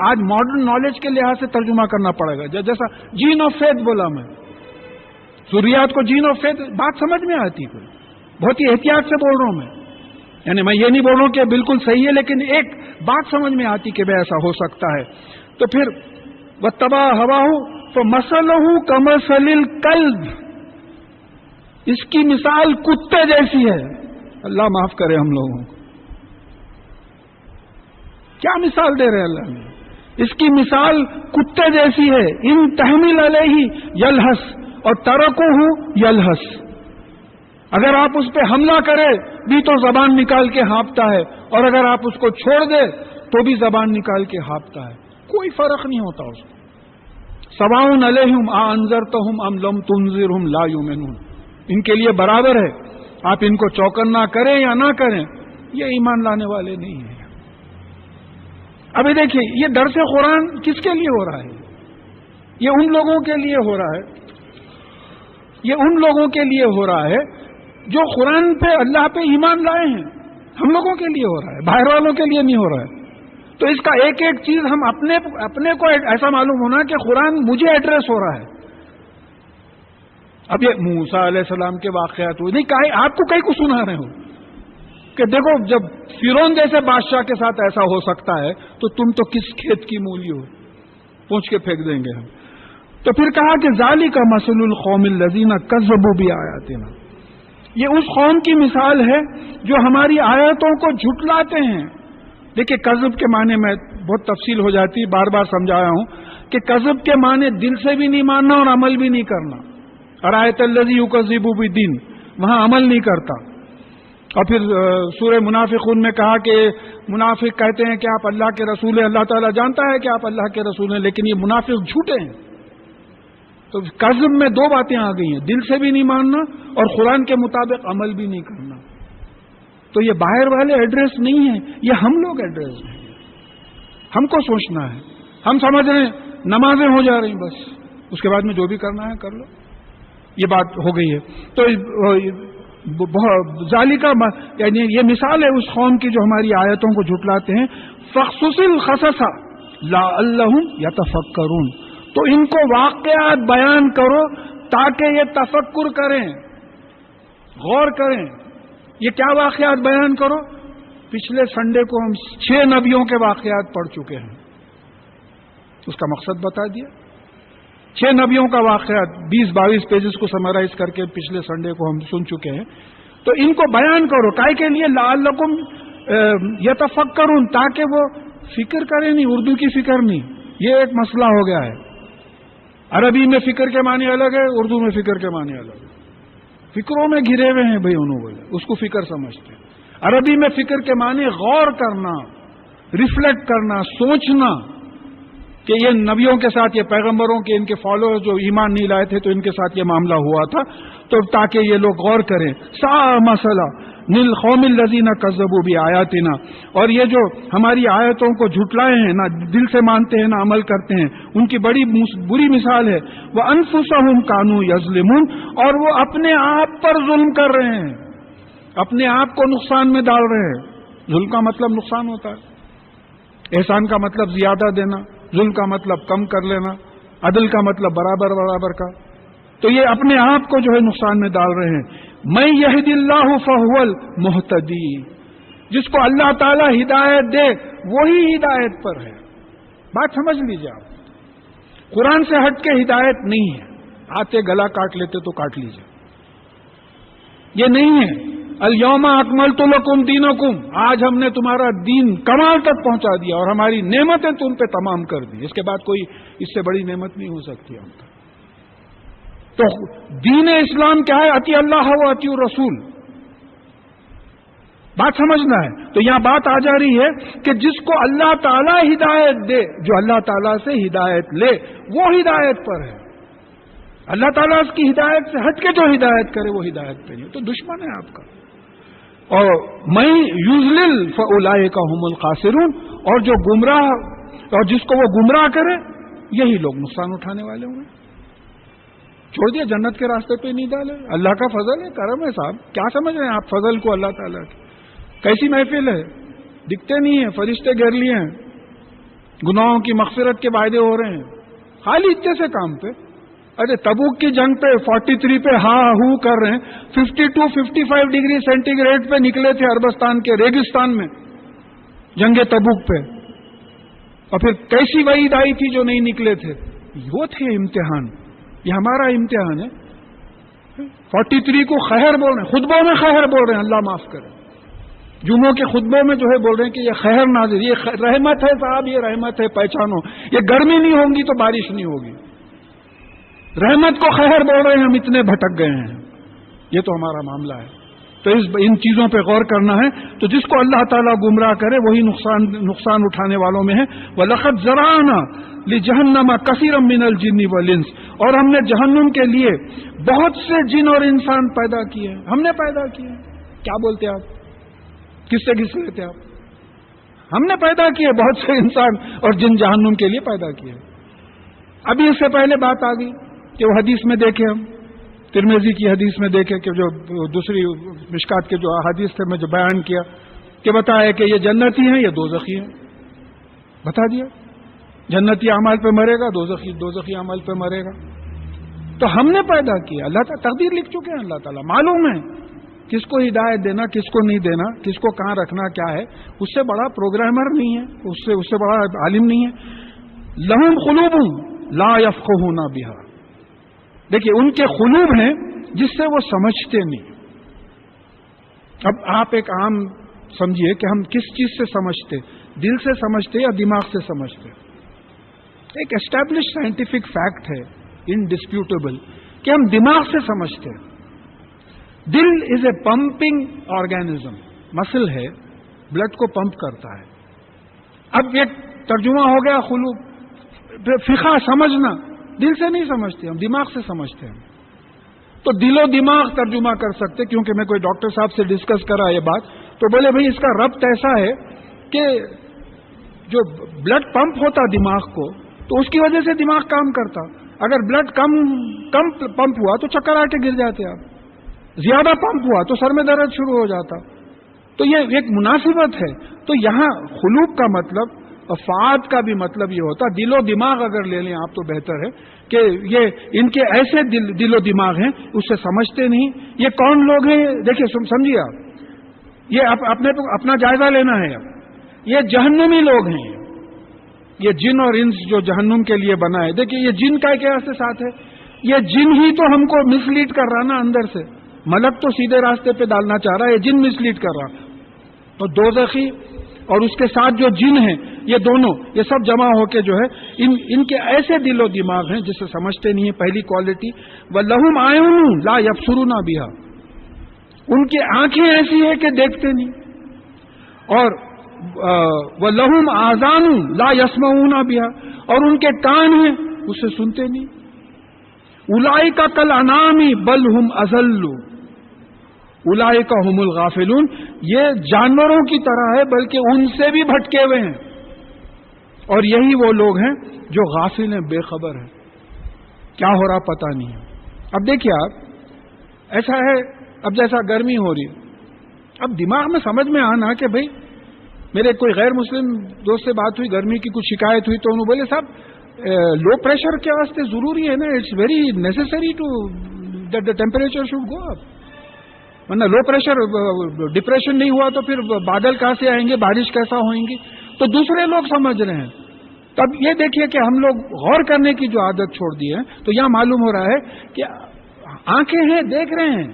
آج ماڈرن نالج کے لحاظ سے ترجمہ کرنا پڑے گا. جیسا جین آف فیتھ بولا میں, ذریات کو جین آف فیتھ, بات سمجھ میں آتی کوئی, بہت ہی احتیاط سے بول رہا ہوں میں. یعنی میں یہ نہیں بول رہا ہوں کہ بالکل صحیح ہے, لیکن ایک بات سمجھ میں آتی کہ بھئی ایسا ہو سکتا ہے. تو پھر وَاتَّبَعَ هَوَاهُ فَمَثَلُهُ كَمَثَلِ الْكَلْبِ, اس کی مثال کتے جیسی ہے. اللہ معاف کرے ہم لوگوں کو. کیا مثال دے رہے ہیں اللہ نے؟ اس کی مثال کتے جیسی ہے. ان تحمل علیہ یلہس اور ترکوہ یلہس, اگر آپ اس پہ حملہ کرے بھی تو زبان نکال کے ہانپتا ہے, اور اگر آپ اس کو چھوڑ دے تو بھی زبان نکال کے ہانپتا ہے. کوئی فرق نہیں ہوتا اس کو. سواء علیہم اانذرتہم ام لم تنذرہم لا یؤمنون, ان کے لیے برابر ہے آپ ان کو چوکنا کریں یا نہ کریں, یہ ایمان لانے والے نہیں ہیں. ابھی دیکھیے یہ درس قرآن کس کے لیے ہو رہا ہے؟ یہ ان لوگوں کے لیے ہو رہا ہے, یہ ان لوگوں کے لیے ہو رہا ہے جو قرآن پہ اللہ پہ ایمان لائے ہیں. ہم لوگوں کے لیے ہو رہا ہے, باہر والوں کے لیے نہیں ہو رہا ہے. تو اس کا ایک ایک چیز ہم اپنے کو ایسا معلوم ہونا کہ قرآن مجھے ایڈریس ہو رہا ہے. اب یہ موسیٰ علیہ السلام کے واقعات ہوئے, نہیں آپ کو کہیں کو سنا رہے ہو کہ دیکھو جب فرعون جیسے بادشاہ کے ساتھ ایسا ہو سکتا ہے تو تم تو کس کھیت کی مولی ہو, پوچھ کے پھینک دیں گے ہم. تو پھر کہا کہ ذالک مثل القوم الذین کذبوا بآیاتنا, یہ اس قوم کی مثال ہے جو ہماری آیتوں کو جھٹلاتے ہیں. دیکھیے کذب کے معنی میں بہت تفصیل ہو جاتی, بار بار سمجھایا ہوں کہ کذب کے معنی دل سے بھی نہیں ماننا اور عمل بھی نہیں کرنا. ارایت الذی یکذب بالدین, وہاں عمل نہیں کرتا. اور پھر سورہ منافقون میں کہا کہ منافق کہتے ہیں کہ آپ اللہ کے رسول ہیں, اللہ تعالیٰ جانتا ہے کہ آپ اللہ کے رسول ہیں, لیکن یہ منافق جھوٹے ہیں. تو کذب میں دو باتیں آ گئی ہیں, دل سے بھی نہیں ماننا اور قرآن کے مطابق عمل بھی نہیں کرنا. تو یہ باہر والے ایڈریس نہیں ہیں, یہ ہم لوگ ایڈریس ہیں. ہم کو سوچنا ہے. ہم سمجھ رہے ہیں نمازیں ہو جا رہی ہیں, بس اس کے بعد میں جو بھی کرنا ہے کر لو, یہ بات ہو گئی ہے. تو ذالکہ یعنی یہ مثال ہے اس قوم کی جو ہماری آیتوں کو جھٹلاتے ہیں. فاقصص القصص لعلہم یتفکرون, تو ان کو واقعات بیان کرو تاکہ یہ تفکر کریں, غور کریں. یہ کیا واقعات بیان کرو؟ پچھلے سنڈے کو ہم 6 نبیوں کے واقعات پڑھ چکے ہیں, اس کا مقصد بتا دیا. 6 نبیوں کا واقعات 20-22 پیجز کو سمرائز کر کے پچھلے سنڈے کو ہم سن چکے ہیں. تو ان کو بیان کرو کائے کے لیے؟ لعلکم یتفکرون, تاکہ وہ فکر کریں. نہیں, اردو کی فکر نہیں, یہ ایک مسئلہ ہو گیا ہے. عربی میں فکر کے معنی الگ ہے, اردو میں فکر کے معنی الگ ہے. فکروں میں گھرے ہوئے ہیں بھائی, انہوں بولے اس کو فکر سمجھتے ہیں. عربی میں فکر کے معنی غور کرنا, ریفلیکٹ کرنا, سوچنا کہ یہ نبیوں کے ساتھ, یہ پیغمبروں کے, ان کے فالوورز جو ایمان نہیں لائے تھے تو ان کے ساتھ یہ معاملہ ہوا تھا, تو تاکہ یہ لوگ غور کریں. ساء مثلا للقوم الذین کذبوا بآیاتنا, اور یہ جو ہماری آیتوں کو جھٹلائے ہیں, نہ دل سے مانتے ہیں نہ عمل کرتے ہیں, ان کی بڑی بری مثال ہے. وانفسہم کانوا یظلمون, اور وہ اپنے آپ پر ظلم کر رہے ہیں, اپنے آپ کو نقصان میں ڈال رہے ہیں. ظلم کا مطلب نقصان ہوتا ہے, احسان کا مطلب زیادہ دینا, ظلم کا مطلب کم کر لینا, عدل کا مطلب برابر برابر کا. تو یہ اپنے آپ کو جو ہے نقصان میں ڈال رہے ہیں. من یہد اللہ فہو المہتدی, جس کو اللہ تعالی ہدایت دے وہی ہدایت پر ہے. بات سمجھ لیجیے آپ, قرآن سے ہٹ کے ہدایت نہیں ہے. آتے گلا کاٹ لیتے تو کاٹ لیجیے, یہ نہیں ہے. الیوم اکملت لکم دینکم, آج ہم نے تمہارا دین کمال تک پہنچا دیا اور ہماری نعمتیں تم پہ تمام کر دی. اس کے بعد کوئی اس سے بڑی نعمت نہیں ہو سکتی ہم تک. تو دین اسلام کیا ہے؟ اطیع اللہ و اطیع الرسول. بات سمجھنا ہے. تو یہاں بات آ جا رہی ہے کہ جس کو اللہ تعالیٰ ہدایت دے, جو اللہ تعالیٰ سے ہدایت لے وہ ہدایت پر ہے. اللہ تعالیٰ اس کی ہدایت سے ہٹ کے جو ہدایت کرے وہ ہدایت پہ نہیں, تو دشمن ہے آپ کا. اور میں یضلل فاولئک هم الخاسرون, اور جو گمراہ اور جس کو وہ گمراہ کرے یہی لوگ نقصان اٹھانے والے ہوں گے. چھوڑ دیا جنت کے راستے پہ نہیں ڈالے. اللہ کا فضل ہے، کرم ہے صاحب. کیا سمجھ رہے ہیں آپ فضل کو اللہ تعالیٰ کی؟ کیسی محفل ہے، دکھتے نہیں ہیں، فرشتے گھیر لیے ہیں، گناہوں کی مغفرت کے وعدے ہو رہے ہیں خالی اتنے سے کام پہ. ارے تبوک کی جنگ پہ 43 پہ ہاں ہو کر رہے ہیں، 52-55 ڈگری سینٹی گریڈ پہ نکلے تھے عربستان کے ریگستان میں جنگ تبوک پہ، اور پھر کیسی وعید آئی تھی جو نہیں نکلے تھے. وہ تھے امتحان، یہ ہمارا امتحان ہے. 43 کو خیر بول رہے ہیں، خطبوں میں خیر بول رہے ہیں، اللہ معاف کرے. جمعوں کے خطبوں میں جو ہے بول رہے ہیں کہ یہ خیر نازل، یہ رحمت ہے صاحب، یہ رحمت ہے، پہچانو. یہ گرمی نہیں ہوگی تو بارش نہیں ہوگی. رحمت کو خیر بول رہے ہیں، ہم اتنے بھٹک گئے ہیں. یہ تو ہمارا معاملہ ہے. تو ان چیزوں پہ غور کرنا ہے. تو جس کو اللہ تعالیٰ گمراہ کرے وہی نقصان اٹھانے والوں میں ہے. وَلَقَدْ زَرَعْنَا لِجَهَنَّمَ كَثِيرًا مِنَ الْجِنِّ وَالْإِنسِ، اور ہم نے جہنم کے لیے بہت سے جن اور انسان پیدا کیے ہیں. ہم نے پیدا کیے. کیا بولتے آپ؟ کس سے گھس لیتے آپ؟ ہم نے پیدا کیے بہت سے انسان اور جن جہنم کے لیے پیدا کیے. ابھی اس سے پہلے بات آ گئی کہ وہ حدیث میں دیکھیں، ہم ترمذی کی حدیث میں دیکھیں کہ جو دوسری مشکات کے جو احادیث تھے میں جو بیان کیا کہ بتایا کہ یہ جنتی ہیں، یہ دوزخی ہیں. بتا دیا جنتی اعمال پہ مرے گا، دوزخی اعمال پہ مرے گا. تو ہم نے پیدا کیا. اللہ تعالیٰ تقدیر لکھ چکے ہیں. اللہ تعالیٰ معلوم ہے کس کو ہدایت دینا، کس کو نہیں دینا، کس کو کہاں رکھنا کیا ہے. اس سے بڑا پروگرامر نہیں ہے، اس سے بڑا عالم نہیں ہے. لہم قلوب لا یفقہون بہا. دیکھیے ان کے قلوب ہیں جس سے وہ سمجھتے نہیں. اب آپ ایک عام سمجھیے کہ ہم کس چیز سے سمجھتے، دل سے سمجھتے یا دماغ سے سمجھتے. ایک اسٹیبلش سائنٹیفک فیکٹ ہے، انڈسپیوٹیبل، کہ ہم دماغ سے سمجھتے ہیں. دل از اے پمپنگ آرگینزم، مسل ہے، بلڈ کو پمپ کرتا ہے. اب ایک ترجمہ ہو گیا قلوب، فقہ سمجھنا. دل سے نہیں سمجھتے ہم، دماغ سے سمجھتے ہیں. تو دل و دماغ ترجمہ کر سکتے. کیونکہ میں کوئی ڈاکٹر صاحب سے ڈسکس کرا یہ بات، تو بولے بھائی اس کا ربط ایسا ہے کہ جو بلڈ پمپ ہوتا دماغ کو تو اس کی وجہ سے دماغ کام کرتا. اگر بلڈ کم پمپ ہوا تو چکر آ کے گر جاتے آپ، زیادہ پمپ ہوا تو سر میں درد شروع ہو جاتا. تو یہ ایک مناسبت ہے. تو یہاں قلوب کا مطلب، افعاد کا بھی مطلب یہ ہوتا. دل و دماغ اگر لے لیں آپ تو بہتر ہے کہ یہ ان کے ایسے دل و دماغ ہیں اس سے سمجھتے نہیں. یہ کون لوگ ہیں؟ دیکھیے سمجھیے آپ، یہ اپنا جائزہ لینا ہے. یہ جہنمی لوگ ہیں، یہ جن اور انس جو جہنم کے لیے بنا ہے. دیکھیے یہ جن کا کیا سے ساتھ ہے، یہ جن ہی تو ہم کو مس لیڈ کر رہا نا اندر سے. ملک تو سیدھے راستے پہ ڈالنا چاہ رہا ہے، یہ جن مس لیڈ کر رہا. تو دوزخی اور اس کے ساتھ جو جن ہیں یہ دونوں، یہ سب جمع ہو کے جو ہے ان کے ایسے دل و دماغ ہیں جسے سمجھتے نہیں ہیں. پہلی کوالٹی. وَلَهُمْ أَعْيُنٌ لَا يَبْصِرُونَ بِهَا، ان کی آنکھیں ایسی ہیں کہ دیکھتے نہیں. اور وَلَهُمْ آذَانٌ لَا يَسْمَعُونَ بِهَا، اور ان کے کان ہیں اسے سنتے نہیں. أُولَئِكَ كَالْأَنْعَامِ بَلْ هُمْ أَضَلُّ اولئک هم الغافلون، یہ جانوروں کی طرح ہے بلکہ ان سے بھی بھٹکے ہوئے ہیں. اور یہی وہ لوگ ہیں جو غافل ہیں، بے خبر ہیں، کیا ہو رہا پتہ نہیں ہے. اب دیکھیے آپ، ایسا ہے اب جیسا گرمی ہو رہی ہے، اب دماغ میں سمجھ میں آنا کہ بھئی میرے کوئی غیر مسلم دوست سے بات ہوئی، گرمی کی کچھ شکایت ہوئی، تو انہوں بولے صاحب لو پریشر کے واسطے ضروری ہے نا، it's very necessary to that the temperature should go up. ورنہ لو پریشر ڈپریشن نہیں ہوا تو پھر بادل کہاں سے آئیں گے، بارش کیسا ہوئیں گی. تو دوسرے لوگ سمجھ رہے ہیں. تب یہ دیکھیے کہ ہم لوگ غور کرنے کی جو عادت چھوڑ دی ہے، تو یہاں معلوم ہو رہا ہے کہ آنکھیں ہیں، دیکھ رہے ہیں،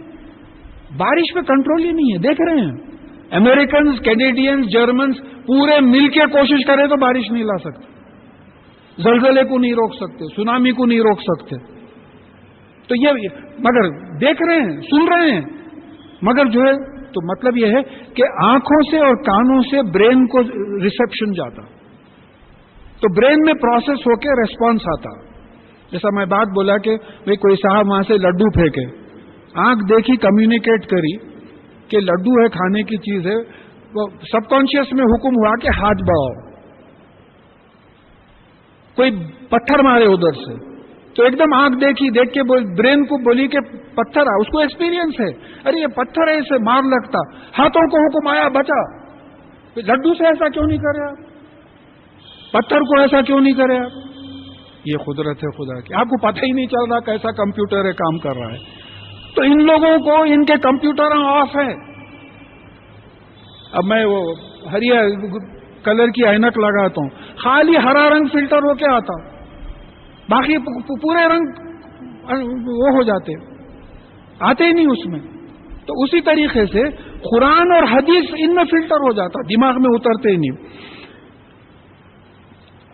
بارش پہ کنٹرول ہی نہیں ہے، دیکھ رہے ہیں. امریکنز، کینیڈینز، جرمنز پورے مل کے کوشش کریں تو بارش نہیں لا سکتے، زلزلے کو نہیں روک سکتے، سونامی کو نہیں روک سکتے. تو یہ مگر دیکھ رہے ہیں، سن رہے ہیں، مگر جو ہے تو مطلب یہ ہے کہ آنکھوں سے اور کانوں سے برین کو ریسپشن جاتا، تو برین میں پروسیس ہو کے ریسپانس آتا. جیسا میں بات بولا کہ بھئی کوئی صاحب وہاں سے لڈو پھینکے، آنکھ دیکھی، کمیونیکیٹ کری کہ لڈو ہے، کھانے کی چیز ہے، وہ سب کانشیس میں حکم ہوا کہ ہاتھ بڑھاؤ. کوئی پتھر مارے ادھر سے تو ایک دم آنکھ دیکھ کے برین کو بولی کہ پتھر اس کو ایکسپیرینس ہے، ارے یہ پتھر ہے اسے مار لگتا، ہاتھوں کو حکم آیا بچا، لڈو سے ایسا کیوں نہیں کرے آپ، پتھر کو ایسا کیوں نہیں کرے آپ؟ یہ قدرت ہے خدا کی، آپ کو پتہ ہی نہیں چل رہا کیسا کمپیوٹر ہے کام کر رہا ہے۔ تو ان لوگوں کو ان کے کمپیوٹر آف ہے۔ اب میں وہ ہری کلر کی اینک لگاتا ہوں، خالی ہرا رنگ فلٹر ہو کے آتا، باقی پورے رنگ وہ ہو جاتے، آتے ہی نہیں اس میں۔ تو اسی طریقے سے قرآن اور حدیث ان میں فلٹر ہو جاتا، دماغ میں اترتے ہی نہیں۔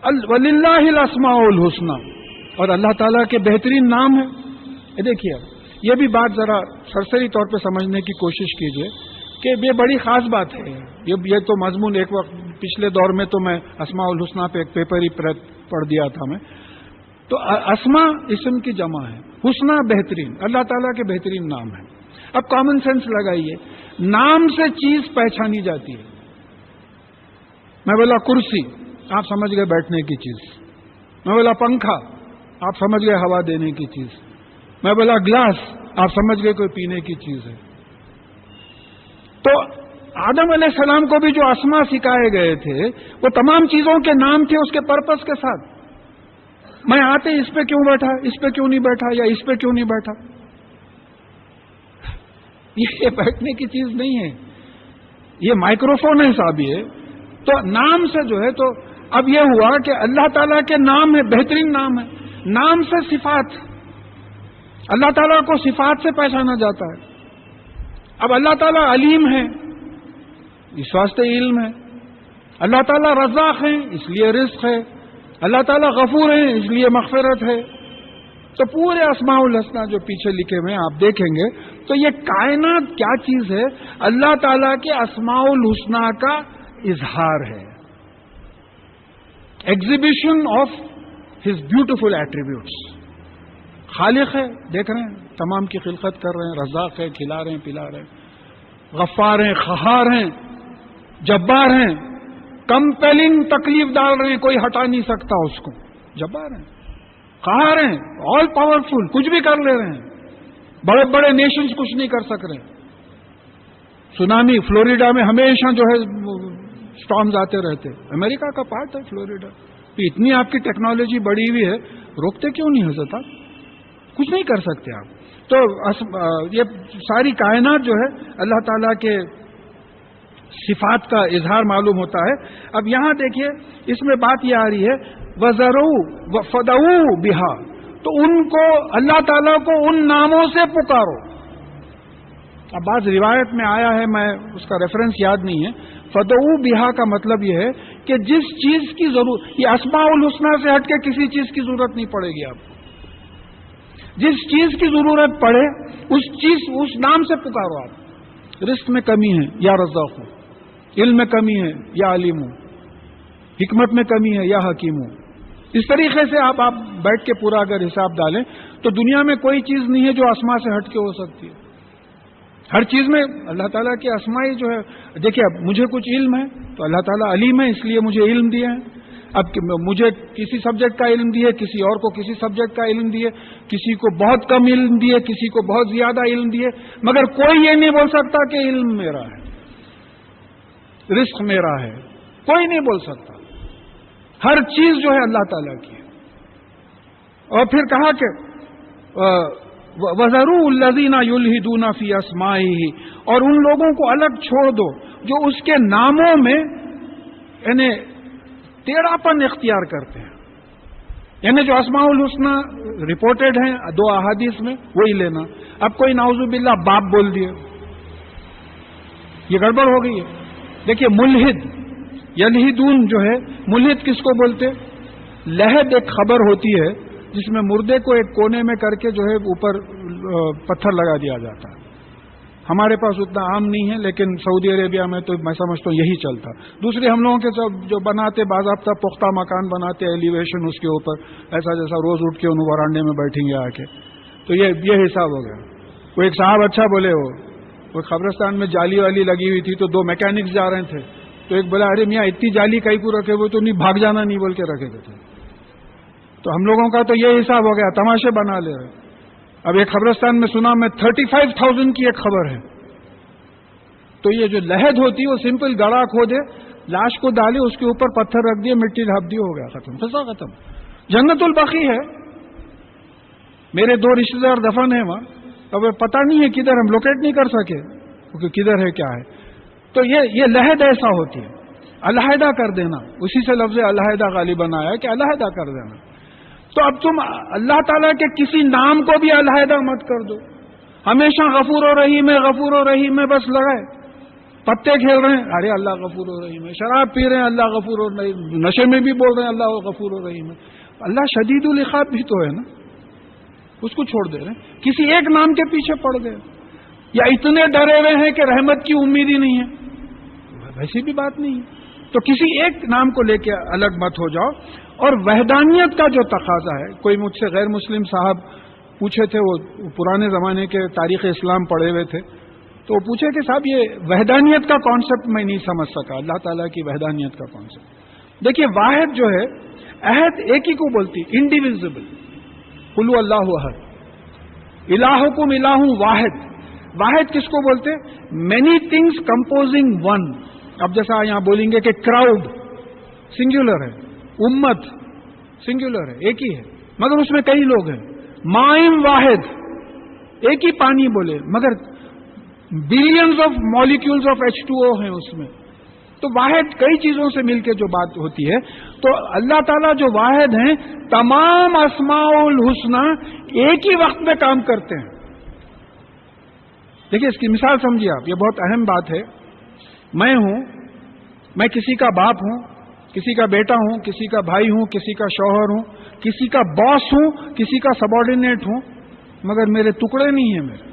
وَلِلَّهِ الْأَسْمَاءُ الْحُسْنَى، اور اللہ تعالیٰ کے بہترین نام ہے۔ دیکھیے یہ بھی بات ذرا سرسری طور پہ سمجھنے کی کوشش کیجئے کہ یہ بڑی خاص بات ہے۔ یہ تو مضمون ایک وقت پچھلے دور میں تو میں اسماء الحسنہ پہ ایک پیپر ہی پڑھ دیا تھا میں۔ تو اسماء اسم کی جمع ہے، حسنہ بہترین، اللہ تعالیٰ کے بہترین نام ہے۔ اب کامن سینس لگائیے، نام سے چیز پہچانی جاتی ہے۔ میں بولا کرسی، آپ سمجھ گئے بیٹھنے کی چیز۔ میں بولا پنکھا، آپ سمجھ گئے ہوا دینے کی چیز۔ میں بولا گلاس، آپ سمجھ گئے کوئی پینے کی چیز ہے۔ تو آدم علیہ السلام کو بھی جو اسماء سکھائے گئے تھے وہ تمام چیزوں کے نام تھے اس کے پرپس کے ساتھ۔ میں آتے اس پہ کیوں بیٹھا، اس پہ کیوں نہیں بیٹھا، یا اس پہ کیوں نہیں بیٹھا، یہ بیٹھنے کی چیز نہیں ہے، یہ مائکروفون ہے صاحب۔ یہ تو نام سے جو ہے، تو اب یہ ہوا کہ اللہ تعالیٰ کے نام ہے، بہترین نام ہے۔ نام سے صفات، اللہ تعالیٰ کو صفات سے پہچانا جاتا ہے۔ اب اللہ تعالیٰ علیم ہے، اس واسطے علم ہے۔ اللہ تعالیٰ رزاق ہے، اس لیے رزق ہے۔ اللہ تعالیٰ غفور ہے، اس لیے مغفرت ہے۔ تو پورے اسماء الحسنہ جو پیچھے لکھے ہوئے ہیں آپ دیکھیں گے تو یہ کائنات کیا چیز ہے، اللہ تعالیٰ کے اسماء الحسنہ کا اظہار ہے، exhibition of his beautiful attributes. خالق ہے، دیکھ رہے ہیں تمام کی خلقت کر رہے ہیں، رزاق ہے، کھلا رہے ہیں پلا رہے ہیں، غفار ہیں، قہار ہیں، جبار ہیں، کمپیلنگ تکلیف ڈال رہے ہیں، کوئی ہٹا نہیں سکتا اس کو، جبار ہیں، قہار ہیں، آل پاورفل، کچھ بھی کر لے رہے ہیں، بڑے بڑے نیشنز کچھ نہیں کر سک رہے۔ سونامی فلوریڈا میں ہمیشہ جو ہے سٹارمز آتے رہتے، امریکہ کا پارٹ ہے فلوریڈا، اتنی آپ کی ٹیکنالوجی بڑی ہوئی ہے، روکتے کیوں نہیں حضرت؟ آپ کچھ نہیں کر سکتے آپ۔ تو یہ ساری کائنات جو ہے اللہ تعالیٰ کے صفات کا اظہار معلوم ہوتا ہے۔ اب یہاں دیکھیے اس میں بات یہ آ رہی ہے وَذَرُوا وَفَدَعُوا بِهَا، تو ان کو اللہ تعالیٰ کو ان ناموں سے پکارو۔ اب بعض روایت میں آیا ہے، میں اس کا ریفرنس یاد نہیں ہے، فَدَعُوا بِهَا کا مطلب یہ ہے کہ جس چیز کی ضرورت، یہ اسماء الحسنہ سے ہٹ کے کسی چیز کی ضرورت نہیں پڑے گی آپ کو، جس چیز کی ضرورت پڑے اس نام سے پکارو آپ۔ رزق میں کمی ہے یا رزاق ہو، علم میں کمی ہے یا علیم ہو، حکمت میں کمی ہے یا حکیم ہو، اس طریقے سے آپ بیٹھ کے پورا اگر حساب ڈالیں تو دنیا میں کوئی چیز نہیں ہے جو اسماء سے ہٹ کے ہو سکتی ہے۔ ہر چیز میں اللہ تعالیٰ کے اسماء جو ہے، دیکھیے اب مجھے کچھ علم ہے تو اللہ تعالیٰ علیم ہے، اس لیے مجھے علم دیا ہے۔ اب مجھے کسی سبجیکٹ کا علم دیے، کسی اور کو کسی سبجیکٹ کا علم دیے، کسی کو بہت کم علم دیے، کسی کو بہت زیادہ علم دیے، مگر کوئی یہ نہیں بول سکتا کہ علم میرا ہے، رزق میرا ہے، کوئی نہیں بول سکتا۔ ہر چیز جو ہے اللہ تعالیٰ کی ہے۔ اور پھر کہا کہ وَذَرُوا الَّذِينَ يُلْحِدُونَ فِي أَسْمَائِهِ، اور ان لوگوں کو الگ چھوڑ دو جو اس کے ناموں میں یعنی ٹیڑھاپن اختیار کرتے ہیں، یعنی جو اسماء الحسنہ رپورٹڈ ہیں 2 احادیث میں وہی لینا۔ اب کوئی نعوذ باللہ باپ بول دیا، یہ گڑبڑ ہو گئی ہے۔ دیکھیے ملحد، یلحدون جو ہے، ملحد کس کو بولتے؟ لحد ایک خبر ہوتی ہے جس میں مردے کو ایک کونے میں کر کے جو ہے اوپر پتھر لگا دیا جاتا ہے۔ ہمارے پاس اتنا عام نہیں ہے لیکن سعودی عربیہ میں تو میں سمجھتا ہوں یہی چلتا۔ دوسرے ہم لوگوں کے سب جو بناتے باضابطہ پختہ مکان بناتے، ایلیویشن اس کے اوپر ایسا جیسا روز اٹھ کے ان ورانڈے میں بیٹھیں گے آ کے، تو یہ حساب ہو گیا۔ وہ ایک صاحب اچھا بولے، وہ قبرستان میں جالی والی لگی ہوئی تھی تو 2 میکینکس جا رہے تھے، تو ایک بولا ارے میاں اتنی جالی کہیں کو رکھے ہوئے تو نہیں بھاگ جانا نہیں بول کے رکھے تھے۔ تو ہم لوگوں کا تو یہ حساب ہو گیا، تماشے بنا لے رہے۔ اب ایک قبرستان میں سنا میں 35,000 کی ایک خبر ہے۔ تو یہ جو لحد ہوتی ہے وہ سمپل گڑھا کھودے، لاش کو ڈالے، اس کے اوپر پتھر رکھ دیے، مٹی ڈھانپ دی، ہو گیا، ختم، قصہ ختم۔ جنت البقیع ہے، میرے 2 رشتے دار دفن ہیں وہاں، اب پتہ نہیں ہے کدھر، ہم لوکیٹ نہیں کر سکے کیونکہ کدھر ہے کیا ہے۔ تو یہ لحد ایسا ہوتی ہے، علیحدہ کر دینا، اسی سے لفظ علیحدہ غالباً آیا کہ علیحدہ کر دینا۔ تو اب تم اللہ تعالیٰ کے کسی نام کو بھی علیحدہ مت کر دو، ہمیشہ غفور و رحیم ہے، غفور و رحیم ہے، بس لگائے پتے کھیل رہے ہیں، ارے اللہ غفور و رحیم ہے، شراب پی رہے ہیں اللہ غفور و رحیم، نشے میں بھی بول رہے ہیں اللہ غفور و رحیم ہے، اللہ شدید العقاب بھی تو ہے نا، اس کو چھوڑ دے رہے ہیں، کسی ایک نام کے پیچھے پڑ گئے، یا اتنے ڈرے ہوئے ہیں کہ رحمت کی امید ہی نہیں ہے، ویسی بھی بات نہیں ہے۔ تو کسی ایک نام کو لے کے الگ مت ہو جاؤ، اور وحدانیت کا جو تقاضا ہے، کوئی مجھ سے غیر مسلم صاحب پوچھے تھے، وہ پرانے زمانے کے تاریخ اسلام پڑھے ہوئے تھے، تو وہ پوچھے کہ صاحب یہ وحدانیت کا کانسیپٹ میں نہیں سمجھ سکا، اللہ تعالیٰ کی وحدانیت کا کانسیپٹ۔ دیکھیے واحد جو ہے، عہد ایک ہی کو بولتی، انڈیویزبل، قل اللہ احد، الہکم الہ واحد۔ واحد کس کو بولتے؟ Many things composing one. اب جیسا یہاں بولیں گے کہ کراؤڈ سنگولر ہے، امت سنگولر ہے، ایک ہی ہے، مگر اس میں کئی لوگ ہیں۔ مائم واحد، ایک ہی پانی بولے مگر billions of molecules of H2O ہیں اس میں۔ تو واحد کئی چیزوں سے مل کے جو بات ہوتی ہے، تو اللہ تعالیٰ جو واحد ہیں، تمام اسماء الحسنی ایک ہی وقت میں کام کرتے ہیں۔ دیکھیے اس کی مثال سمجھیے آپ، یہ بہت اہم بات ہے۔ میں ہوں، میں کسی کا باپ ہوں، کسی کا بیٹا ہوں، کسی کا بھائی ہوں، کسی کا شوہر ہوں، کسی کا باس ہوں، کسی کا سبارڈینیٹ ہوں، مگر میرے ٹکڑے نہیں ہیں میرے،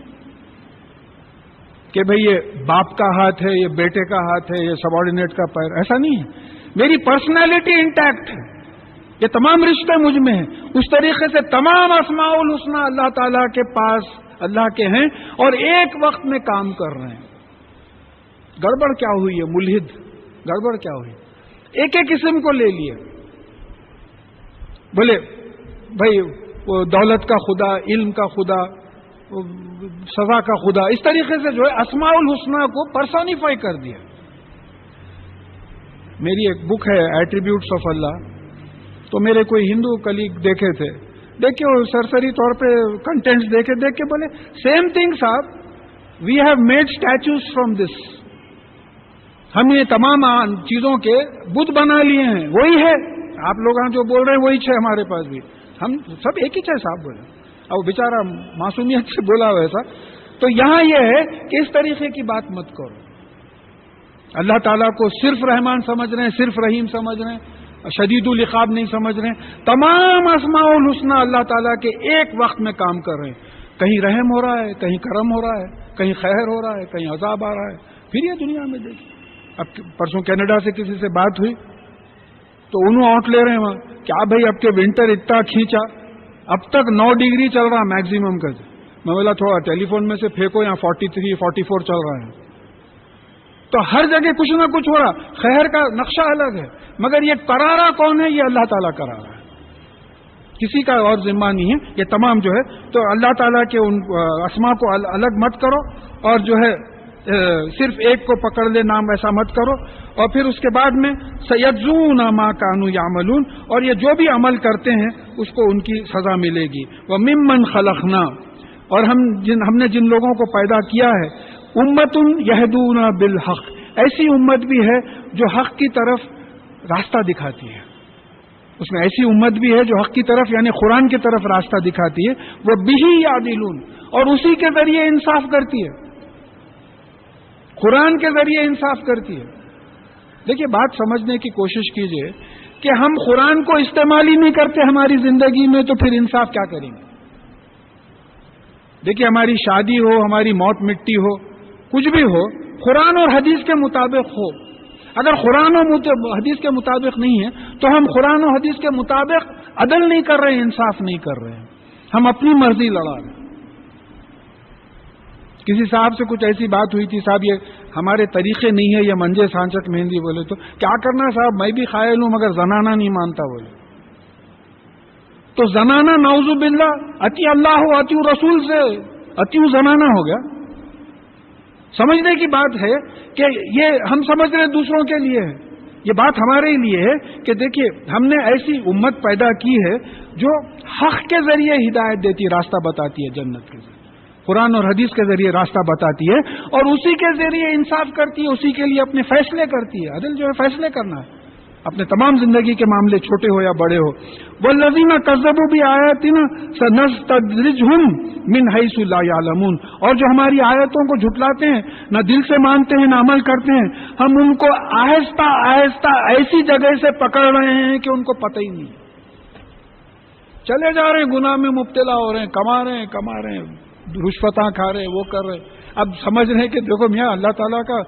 کہ بھئی یہ باپ کا ہاتھ ہے، یہ بیٹے کا ہاتھ ہے، یہ سبارڈینیٹ کا پیر، ایسا نہیں ہے۔ میری پرسنالٹی انٹیکٹ ہے، یہ تمام رشتے مجھ میں ہیں۔ اس طریقے سے تمام اسماء الحسنی اللہ تعالیٰ کے پاس اللہ کے ہیں، اور ایک وقت میں کام کر رہے ہیں۔ گڑبڑ کیا ہوئی ہے؟ ملحد، گڑبڑ کیا ہوئی؟ ایک ایک قسم کو لے لیے، بولے بھائی وہ دولت کا خدا، علم کا خدا، سزا کا خدا، اس طریقے سے جو ہے اسماء الحسنی کو پرسونیفائی کر دیا۔ میری ایک بک ہے ایٹریبیوٹس آف اللہ، تو میرے کوئی ہندو کلیگ دیکھے تھے، دیکھے وہ سرسری طور پہ کنٹینٹس دیکھ کے بولے سیم تھنگ صاحب، we have made statues from this, ہم یہ تمام چیزوں کے بت بنا لیے ہیں، وہی ہے آپ لوگ جو بول رہے ہیں وہی ہے ہمارے پاس بھی، ہم سب ایک ہی ہے صاحب بولے۔ اب بیچارہ معصومیت سے بولا ویسا۔ تو یہاں یہ ہے کہ اس طریقے کی بات مت کرو، اللہ تعالیٰ کو صرف رحمان سمجھ رہے ہیں، صرف رحیم سمجھ رہے ہیں، شدید العقاب نہیں سمجھ رہے ہیں، تمام اسماء الحسنی اللہ تعالیٰ کے ایک وقت میں کام کر رہے ہیں، کہیں رحم ہو رہا ہے، کہیں کرم ہو رہا ہے، کہیں خیر ہو رہا ہے، کہیں عذاب آ رہا ہے۔ پھر یہ دنیا میں دیکھیں، اب پرسوں کینیڈا سے کسی سے بات ہوئی تو انہوں آؤٹ لے رہے ہیں وہاں، کیا بھائی اب کے ونٹر اتنا کھینچا، اب تک 9 ڈگری چل رہا میکسیمم کا۔ میں بولا تھوڑا ٹیلی فون میں سے پھینکو، یہاں 43 44 چل رہا ہے۔ تو ہر جگہ کچھ نہ کچھ ہو رہا، خیر کا نقشہ الگ ہے، مگر یہ کرارا کون ہے؟ یہ اللہ تعالیٰ کرا رہا ہے، کسی کا اور ذمہ نہیں ہے یہ تمام جو ہے۔ تو اللہ تعالیٰ کے ان اسماء کو الگ مت کرو، اور جو ہے صرف ایک کو پکڑ لے نام، ایسا مت کرو۔ اور پھر اس کے بعد میں سیجزون ما کانوا یعملون، اور یہ جو بھی عمل کرتے ہیں اس کو ان کی سزا ملے گی۔ وممن خلقنا، اور ہم نے جن لوگوں کو پیدا کیا ہے، امت یہدون بالحق، ایسی امت بھی ہے جو حق کی طرف راستہ دکھاتی ہے، اس میں ایسی امت بھی ہے جو حق کی طرف یعنی قرآن کی طرف راستہ دکھاتی ہے۔ وہ بہی یعدلون، اور اسی کے ذریعے انصاف کرتی ہے، قرآن کے ذریعے انصاف کرتی ہے۔ دیکھیے بات سمجھنے کی کوشش کیجئے کہ ہم قرآن کو استعمال ہی نہیں کرتے ہماری زندگی میں، تو پھر انصاف کیا کریں گے؟ دیکھیے ہماری شادی ہو، ہماری موت مٹی ہو، کچھ بھی ہو، قرآن اور حدیث کے مطابق ہو۔ اگر قرآن و حدیث کے مطابق نہیں ہے تو ہم قرآن و حدیث کے مطابق عدل نہیں کر رہے ہیں، انصاف نہیں کر رہے ہیں، ہم اپنی مرضی لڑا رہے ہیں۔ کسی صاحب سے کچھ ایسی بات ہوئی تھی، صاحب یہ ہمارے طریقے نہیں ہے، یہ منجے سانچک مہندی، بولے تو کیا کرنا صاحب، میں بھی قائل ہوں مگر زنانہ نہیں مانتا، بولے تو زنانہ نعوذ باللہ اتی اللہ و اتی رسول سے اتی زنانہ ہو گیا. سمجھنے کی بات ہے کہ یہ ہم سمجھ رہے ہیں دوسروں کے لیے ہے، یہ بات ہمارے لیے ہے کہ دیکھیے ہم نے ایسی امت پیدا کی ہے جو حق کے ذریعے ہدایت دیتی ہے، راستہ بتاتی ہے جنت کے ذریعے، قرآن اور حدیث کے ذریعے راستہ بتاتی ہے، اور اسی کے ذریعے انصاف کرتی ہے، اسی کے لیے اپنے فیصلے کرتی ہے. عدل جو ہے فیصلے کرنا ہے اپنے تمام زندگی کے معاملے چھوٹے ہو یا بڑے ہو. والذین کذبوا بآیاتنا سنستدرجہم من حیث لا یعلمون، اور جو ہماری آیتوں کو جھٹلاتے ہیں، نہ دل سے مانتے ہیں نہ عمل کرتے ہیں، ہم ان کو آہستہ آہستہ ایسی جگہ سے پکڑ رہے ہیں کہ ان کو پتہ ہی نہیں. چلے جا رہے ہیں، گناہ میں مبتلا ہو رہے ہیں، کما رہے ہیں، رشوتاں کھا رہے ہیں، وہ کر رہے ہیں. اب سمجھ رہے ہیں کہ دیکھو میاں اللہ تعالیٰ کا،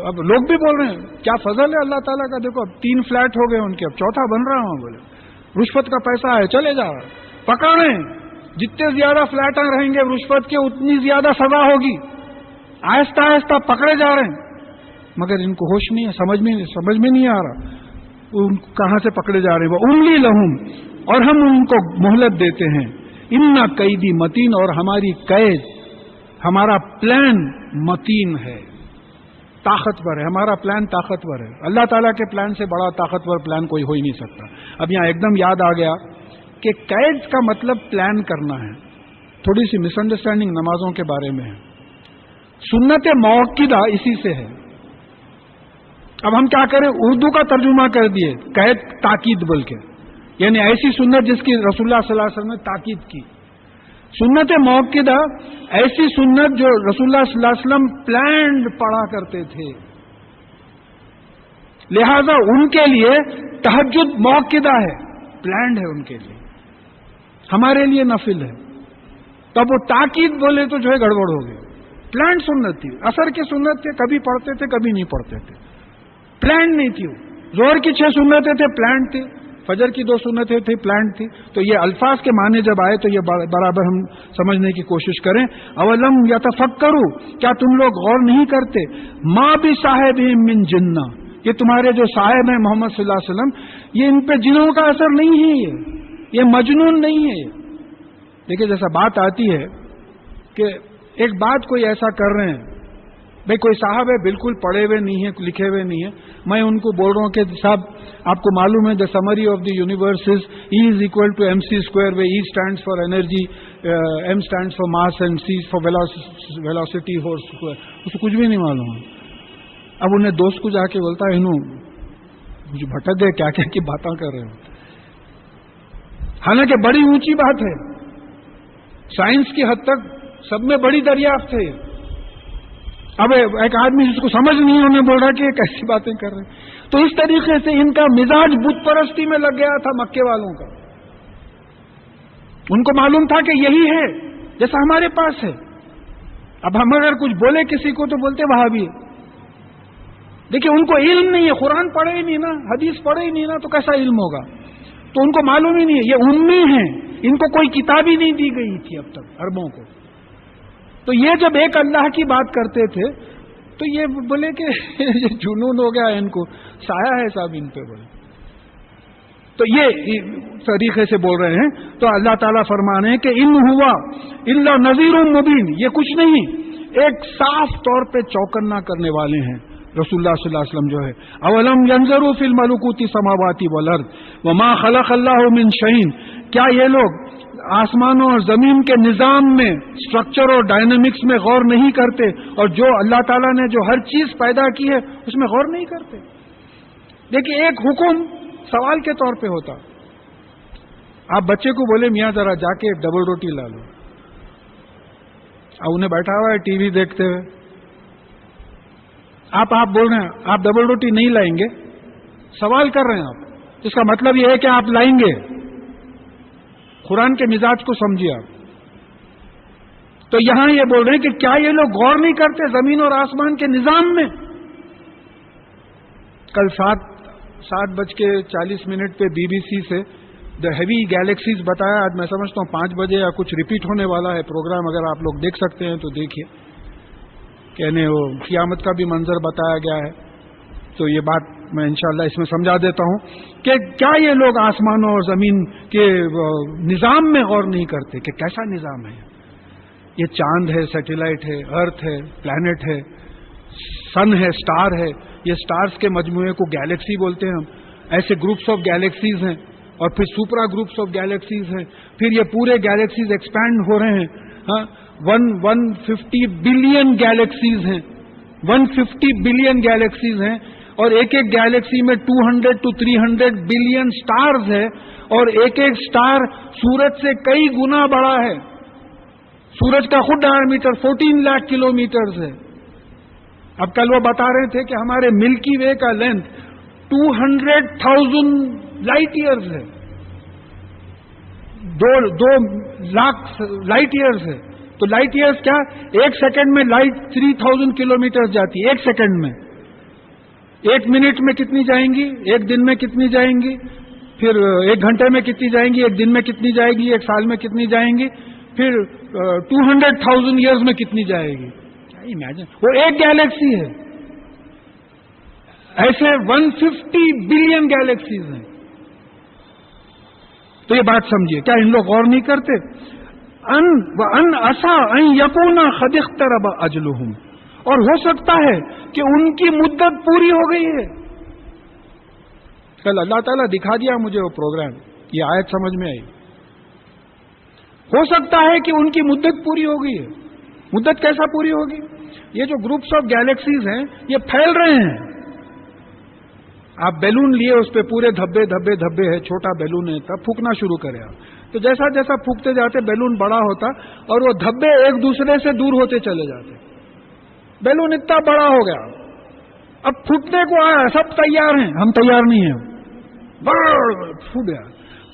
اب لوگ بھی بول رہے ہیں کیا فضل ہے اللہ تعالیٰ کا، دیکھو اب 3 فلیٹ ہو گئے ان کے، اب 4تھا بن رہا ہوں. بولے رشوت کا پیسہ ہے، چلے جا رہا ہے، پکڑ رہے ہیں. جتنے زیادہ فلیٹاں رہیں گے رشوت کے اتنی زیادہ سزا ہوگی. آہستہ آہستہ پکڑے جا رہے ہیں، مگر ان کو ہوش نہیں ہے، سمجھ میں نہیں آ رہا کہاں سے پکڑے جا رہے ہیں. وہ املی لہم، اور ہم ان کو مہلت دیتے ہیں. ان قیدی متین، اور ہماری قید، ہمارا پلان متین ہے، طاقتور ہے. ہمارا پلان طاقتور ہے. اللہ تعالیٰ کے پلان سے بڑا طاقتور پلان کوئی ہو ہی نہیں سکتا. اب یہاں ایک دم یاد آ گیا کہ قید کا مطلب پلان کرنا ہے. تھوڑی سی مس انڈرسٹینڈنگ نمازوں کے بارے میں ہے. سنت موقدہ اسی سے ہے. اب ہم کیا کریں، اردو کا ترجمہ کر دیے قید تاکید بول کے، یعنی ایسی سنت جس کی رسول اللہ صلی اللہ علیہ وسلم نے تاکید کی. سنت موقدہ ایسی سنت جو رسول اللہ صلی اللہ علیہ وسلم پلانڈ پڑھا کرتے تھے، لہذا ان کے لیے تہجد موقدہ ہے، پلانڈ ہے ان کے لیے، ہمارے لیے نفل ہے. تب وہ تاکید بولے تو جو ہے گڑبڑ ہو گئی. پلانڈ سنت تھی، اثر کی سنت تھے، کبھی پڑھتے تھے کبھی نہیں پڑھتے تھے، پلانڈ نہیں تھی. زہر کی 6 سنتیں تھے، پلانڈ تھی. فجر کی 2 سنتیں تھی، پلانڈ تھی. تو یہ الفاظ کے معنی جب آئے تو یہ برابر ہم سمجھنے کی کوشش کریں. اولم یتفکروا، کیا تم لوگ غور نہیں کرتے، ما بصاحبہم من جنہ، یہ تمہارے جو صاحب ہیں محمد صلی اللہ علیہ وسلم، یہ ان پہ جنوں کا اثر نہیں ہے، یہ مجنون نہیں ہے. دیکھیں جیسا بات آتی ہے کہ ایک بات کوئی ایسا کر رہے ہیں، بھائی کوئی صاحب ہے بالکل پڑھے ہوئے نہیں ہیں، لکھے ہوئے نہیں ہیں، میں ان کو بول رہا ہوں کہ صاحب آپ کو معلوم ہے the summary of the universe is E is equal to mc square، where E stands for energy, M stands for mass and C for velocity horse square. اس کو کچھ بھی نہیں معلوم ہے. اب انہیں دوست کو جا کے بولتا ہے انہوں مجھے بھٹک گئے، کیا کی باتیں کر رہے ہو. حالانکہ بڑی اونچی بات ہے، سائنس کی حد تک سب میں بڑی دریافت ہے. اب ایک آدمی جس کو سمجھ نہیں انہیں بول رہا کہ یہ کیسی باتیں کر رہے ہیں. تو اس طریقے سے ان کا مزاج بت پرستی میں لگ گیا تھا مکے والوں کا. ان کو معلوم تھا کہ یہی ہے جیسا ہمارے پاس ہے. اب ہم اگر کچھ بولے کسی کو تو بولتے وہابی ہے. دیکھیں ان کو علم نہیں ہے، قرآن پڑھے ہی نہیں نا، حدیث پڑھے ہی نہیں نا، تو کیسا علم ہوگا. تو ان کو معلوم ہی نہیں ہے، یہ امی ہیں، ان کو کوئی کتاب ہی نہیں دی گئی تھی اب تک عربوں کو. تو یہ جب ایک اللہ کی بات کرتے تھے تو یہ بولے کہ یہ جنون ہو گیا ان کو، سایہ ہے صاحب ان پہ. بولے تو یہ طریقے سے بول رہے ہیں. تو اللہ تعالیٰ فرما رہے ہیں کہ ان ہوا الا نذیر مبین، یہ کچھ نہیں، ایک صاف طور پہ چوکنا کرنے والے ہیں رسول اللہ صلی اللہ علیہ وسلم جو ہے. اولم ینظروا فی الملکوت السماوات والارض وما خلق اللہ من شیء، کیا یہ لوگ آسمانوں اور زمین کے نظام میں، اسٹرکچر اور ڈائنامکس میں غور نہیں کرتے، اور جو اللہ تعالیٰ نے جو ہر چیز پیدا کی ہے اس میں غور نہیں کرتے. دیکھیے ایک حکم سوال کے طور پہ ہوتا، آپ بچے کو بولے میاں ذرا جا کے ڈبل روٹی لا لو، اب انہیں بیٹھا ہوا ہے ٹی وی دیکھتے ہوئے، آپ بول رہے ہیں آپ ڈبل روٹی نہیں لائیں گے، سوال کر رہے ہیں آپ، اس کا مطلب یہ ہے کہ آپ لائیں گے. قرآن کے مزاج کو سمجھیے آپ. تو یہاں یہ بول رہے ہیں کہ کیا یہ لوگ غور نہیں کرتے زمین اور آسمان کے نظام میں. کل 7:40 پہ BBC سے دا ہیوی گیلیکسیز بتایا. آج میں سمجھتا ہوں 5 بجے یا کچھ ریپیٹ ہونے والا ہے پروگرام، اگر آپ لوگ دیکھ سکتے ہیں تو دیکھیے. کہنے وہ قیامت کا بھی منظر بتایا گیا ہے. تو یہ بات میں انشاءاللہ اس میں سمجھا دیتا ہوں کہ کیا یہ لوگ آسمان اور زمین کے نظام میں غور نہیں کرتے کہ کیسا نظام ہے. یہ چاند ہے، سیٹلائٹ ہے، ارتھ ہے، پلانٹ ہے، سن ہے، سٹار ہے. یہ سٹارز کے مجموعے کو گیلیکسی بولتے ہیں ہم. ایسے گروپس آف گیلیکسیز ہیں اور پھر سپرا گروپس آف گیلیکسیز ہیں. پھر یہ پورے گیلیکسیز ایکسپینڈ ہو رہے ہیں. ہاں 150 بلین گیلیکسیز ہیں. 150 بلین گیلیکسیز ہیں اور ایک ایک گیلیکسی میں 200 to 300 بلین سٹارز ہے اور ایک ایک سٹار سورج سے کئی گنا بڑا ہے. سورج کا خود ڈائیمیٹر 14 لاکھ کلومیٹرز ہے. اب کل وہ بتا رہے تھے کہ ہمارے ملکی وے کا لینتھ 200,000 لائٹ ایئرز ہے. 2 لاکھ لائٹ ایئرز ہے. تو لائٹ ایئرز کیا؟ ایک سیکنڈ میں لائٹ 3000 کلومیٹر جاتی ہے. ایک سیکنڈ میں. ایک منٹ میں کتنی جائیں گی؟ ایک دن میں کتنی جائیں گی؟ پھر ایک گھنٹے میں کتنی جائیں گی؟ ایک دن میں کتنی جائے گی؟ ایک سال میں کتنی جائیں گی؟ پھر 200,000 ایئرز میں کتنی جائے گی؟ امیجن. وہ ایک گیلیکسی ہے. ایسے 150 بلین گیلیکسیز ہیں. تو یہ بات سمجھیے. کیا ان لوگ غور نہیں کرتے؟ ان عسى ان يكون قد اقترب اجلهم. اور ہو سکتا ہے کہ ان کی مدت پوری ہو گئی ہے. کل اللہ تعالیٰ دکھا دیا مجھے وہ پروگرام. یہ آیت سمجھ میں آئی. ہو سکتا ہے کہ ان کی مدت پوری ہو گئی ہے. مدت کیسا پوری ہوگی؟ یہ جو گروپس آف گیلیکسیز ہیں یہ پھیل رہے ہیں. آپ بیلون لیے، اس پہ پورے دھبے دھبے دھبے ہے، چھوٹا بیلون ہے، تب پھونکنا شروع کرے آپ. تو جیسا جیسا پھونکتے جاتے بیلون بڑا ہوتا اور وہ دھبے ایک دوسرے سے دور ہوتے چلے جاتے. بیلون اتنا بڑا ہو گیا، اب پھوٹنے کو آیا. سب تیار ہیں، ہم تیار نہیں ہیں. پھوٹ گیا.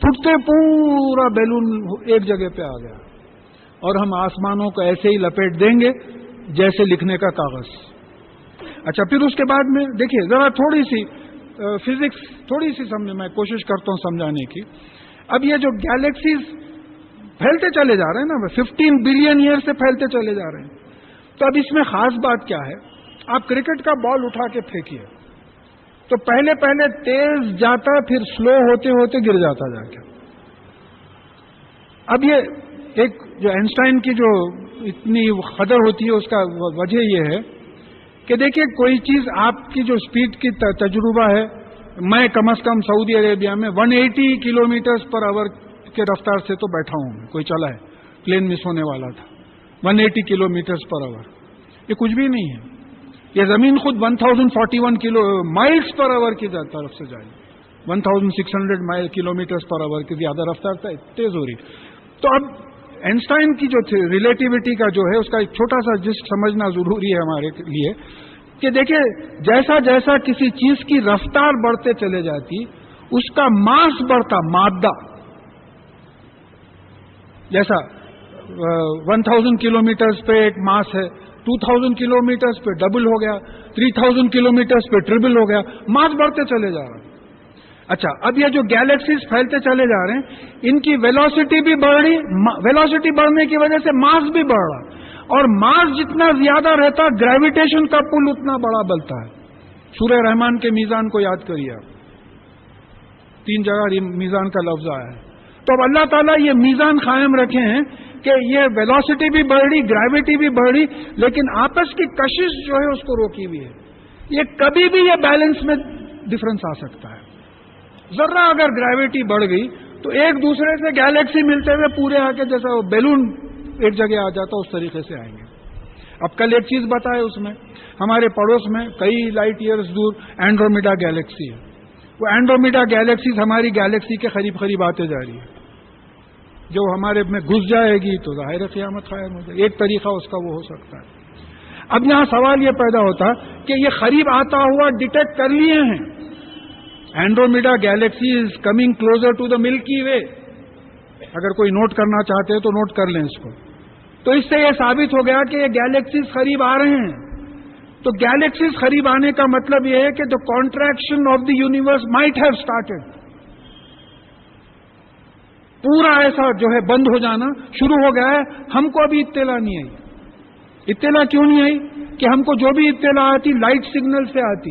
پھوٹتے پورا بیلون ایک جگہ پہ آ گیا اور ہم آسمانوں کو ایسے ہی لپیٹ دیں گے جیسے لکھنے کا کاغذ. اچھا پھر اس کے بعد میں دیکھیے ذرا تھوڑی سی فزکس تھوڑی سی سمجھے، میں کوشش کرتا ہوں سمجھانے کی. اب یہ جو گیلیکسیز پھیلتے چلے جا رہے ہیں نا، 15 بلین ایئر سے پھیلتے چلے جا رہے ہیں. تو اب اس میں خاص بات کیا ہے؟ آپ کرکٹ کا بال اٹھا کے پھینکیے تو پہلے تیز جاتا، پھر سلو ہوتے ہوتے گر جاتا جا کے. اب یہ ایک جو آئنسٹائن کی جو اتنی قدر ہوتی ہے اس کا وجہ یہ ہے کہ دیکھیے کوئی چیز آپ کی جو اسپیڈ کی تجربہ ہے، میں کم از کم سعودی عربیہ میں 180 کلومیٹرز پر آور کے رفتار سے تو بیٹھا ہوں. کوئی چلا ہے، پلین مس ہونے والا تھا. 180 کلومیٹرز پر آور یہ کچھ بھی نہیں ہے. یہ زمین خود 1041 مائلز پر آور کی طرف سے جائے. 1600 کلومیٹرز پر آور کی زیادہ رفتار تھا، تیز ہو رہی. تو اب آئنسٹائن کی جو ریلیٹیوٹی کا جو ہے اس کا ایک چھوٹا سا جسٹ سمجھنا ضروری ہے ہمارے لیے کہ دیکھیں جیسا جیسا کسی چیز کی رفتار بڑھتے چلے جاتی اس کا ماس بڑھتا، مادہ. جیسا 1000 کلومیٹرز پہ ایک ماس ہے، 2000 کلومیٹرز پہ ڈبل ہو گیا، 3000 کلومیٹرز پہ ٹریبل ہو گیا، ماس بڑھتے چلے جا رہا ہے. اچھا اب یہ جو گیلیکسیز پھیلتے چلے جا رہے ہیں ان کی ویلوسٹی بھی بڑھ رہی. ویلوسٹی بڑھنے کی وجہ سے ماس بھی بڑھ رہا اور ماس جتنا زیادہ رہتا گریویٹیشن کا پل اتنا بڑا بنتا ہے. سورہ رحمان کے میزان کو یاد کریے آپ، 3 جگہ میزان کا لفظ آیا ہے. تو اب اللہ تعالیٰ یہ میزان قائم رکھے ہیں کہ یہ ویلوسٹی بھی بڑھ رہی، گریویٹی بھی بڑھ رہی، لیکن آپس کی کشش جو ہے اس کو روکی ہوئی ہے. یہ کبھی بھی یہ بیلنس میں ڈفرنس آ سکتا ہے. ذرا اگر گریویٹی بڑھ گئی تو ایک دوسرے سے گیلیکسی ملتے ہوئے پورے آ کے جیسا وہ بیلون ایک جگہ آ جاتا اس طریقے سے آئیں گے. اب کل ایک چیز بتائے اس میں ہمارے پڑوس میں کئی لائٹ ایئرز دور اینڈرومیڈا گیلیکسی ہے. وہ اینڈرومیڈا گیلیکسیز ہماری گیلیکسی کے قریب قریب آتے جا رہی ہے. جو ہمارے میں گھس جائے گی تو ظاہر قیامت قائم ہو جائے. ایک طریقہ اس کا وہ ہو سکتا ہے. اب یہاں سوال یہ پیدا ہوتا کہ یہ قریب آتا ہوا ڈیٹیکٹ کر لیے ہیں. Andromeda galaxy is coming closer to the Milky Way. اگر کوئی نوٹ کرنا چاہتے ہیں تو نوٹ کر لیں اس کو. تو اس سے یہ ثابت ہو گیا کہ یہ گیلیکسیز قریب آ رہے ہیں. تو گیلیکسیز قریب آنے کا مطلب یہ ہے کہ the contraction of the universe might have started. پورا ایسا جو ہے بند ہو جانا شروع ہو گیا ہے. ہم کو ابھی اطلاع نہیں آئی. اطلاع کیوں نہیں آئی؟ کہ ہم کو جو بھی اطلاع آتی لائٹ سگنل سے آتی.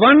1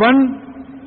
1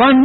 1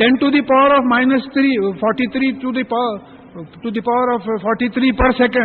10 to the power of -3 43 to the power of 43 per second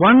1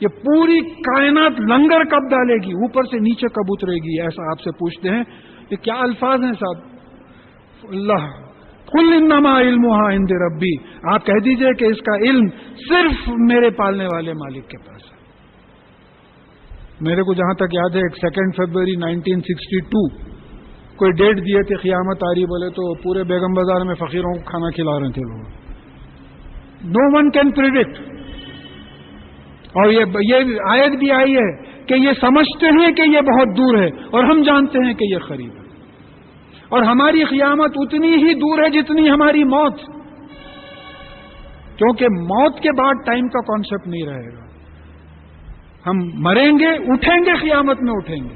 یہ پوری کائنات لنگر کب ڈالے گی، اوپر سے نیچے کب اترے گی، ایسا آپ سے پوچھتے ہیں. یہ کیا الفاظ ہیں صاحب؟ اللہ قل انما علمها عند ربی، آپ کہہ دیجئے کہ اس کا علم صرف میرے پالنے والے مالک کے پاس ہے. میرے کو جہاں تک یاد ہے 2 فروری 1962 کوئی ڈیٹ دیے تھے قیامت آ رہی، بولے تو پورے بیگم بازار میں فقیروں کو کھانا کھلا رہے تھے لوگ. نو ون کین پریڈکٹ. اور یہ آیت بھی آئی ہے کہ یہ سمجھتے ہیں کہ یہ بہت دور ہے اور ہم جانتے ہیں کہ یہ قریب ہے. اور ہماری قیامت اتنی ہی دور ہے جتنی ہماری موت، کیونکہ موت کے بعد ٹائم کا کانسیپٹ نہیں رہے گا. ہم مریں گے، اٹھیں گے، قیامت میں اٹھیں گے.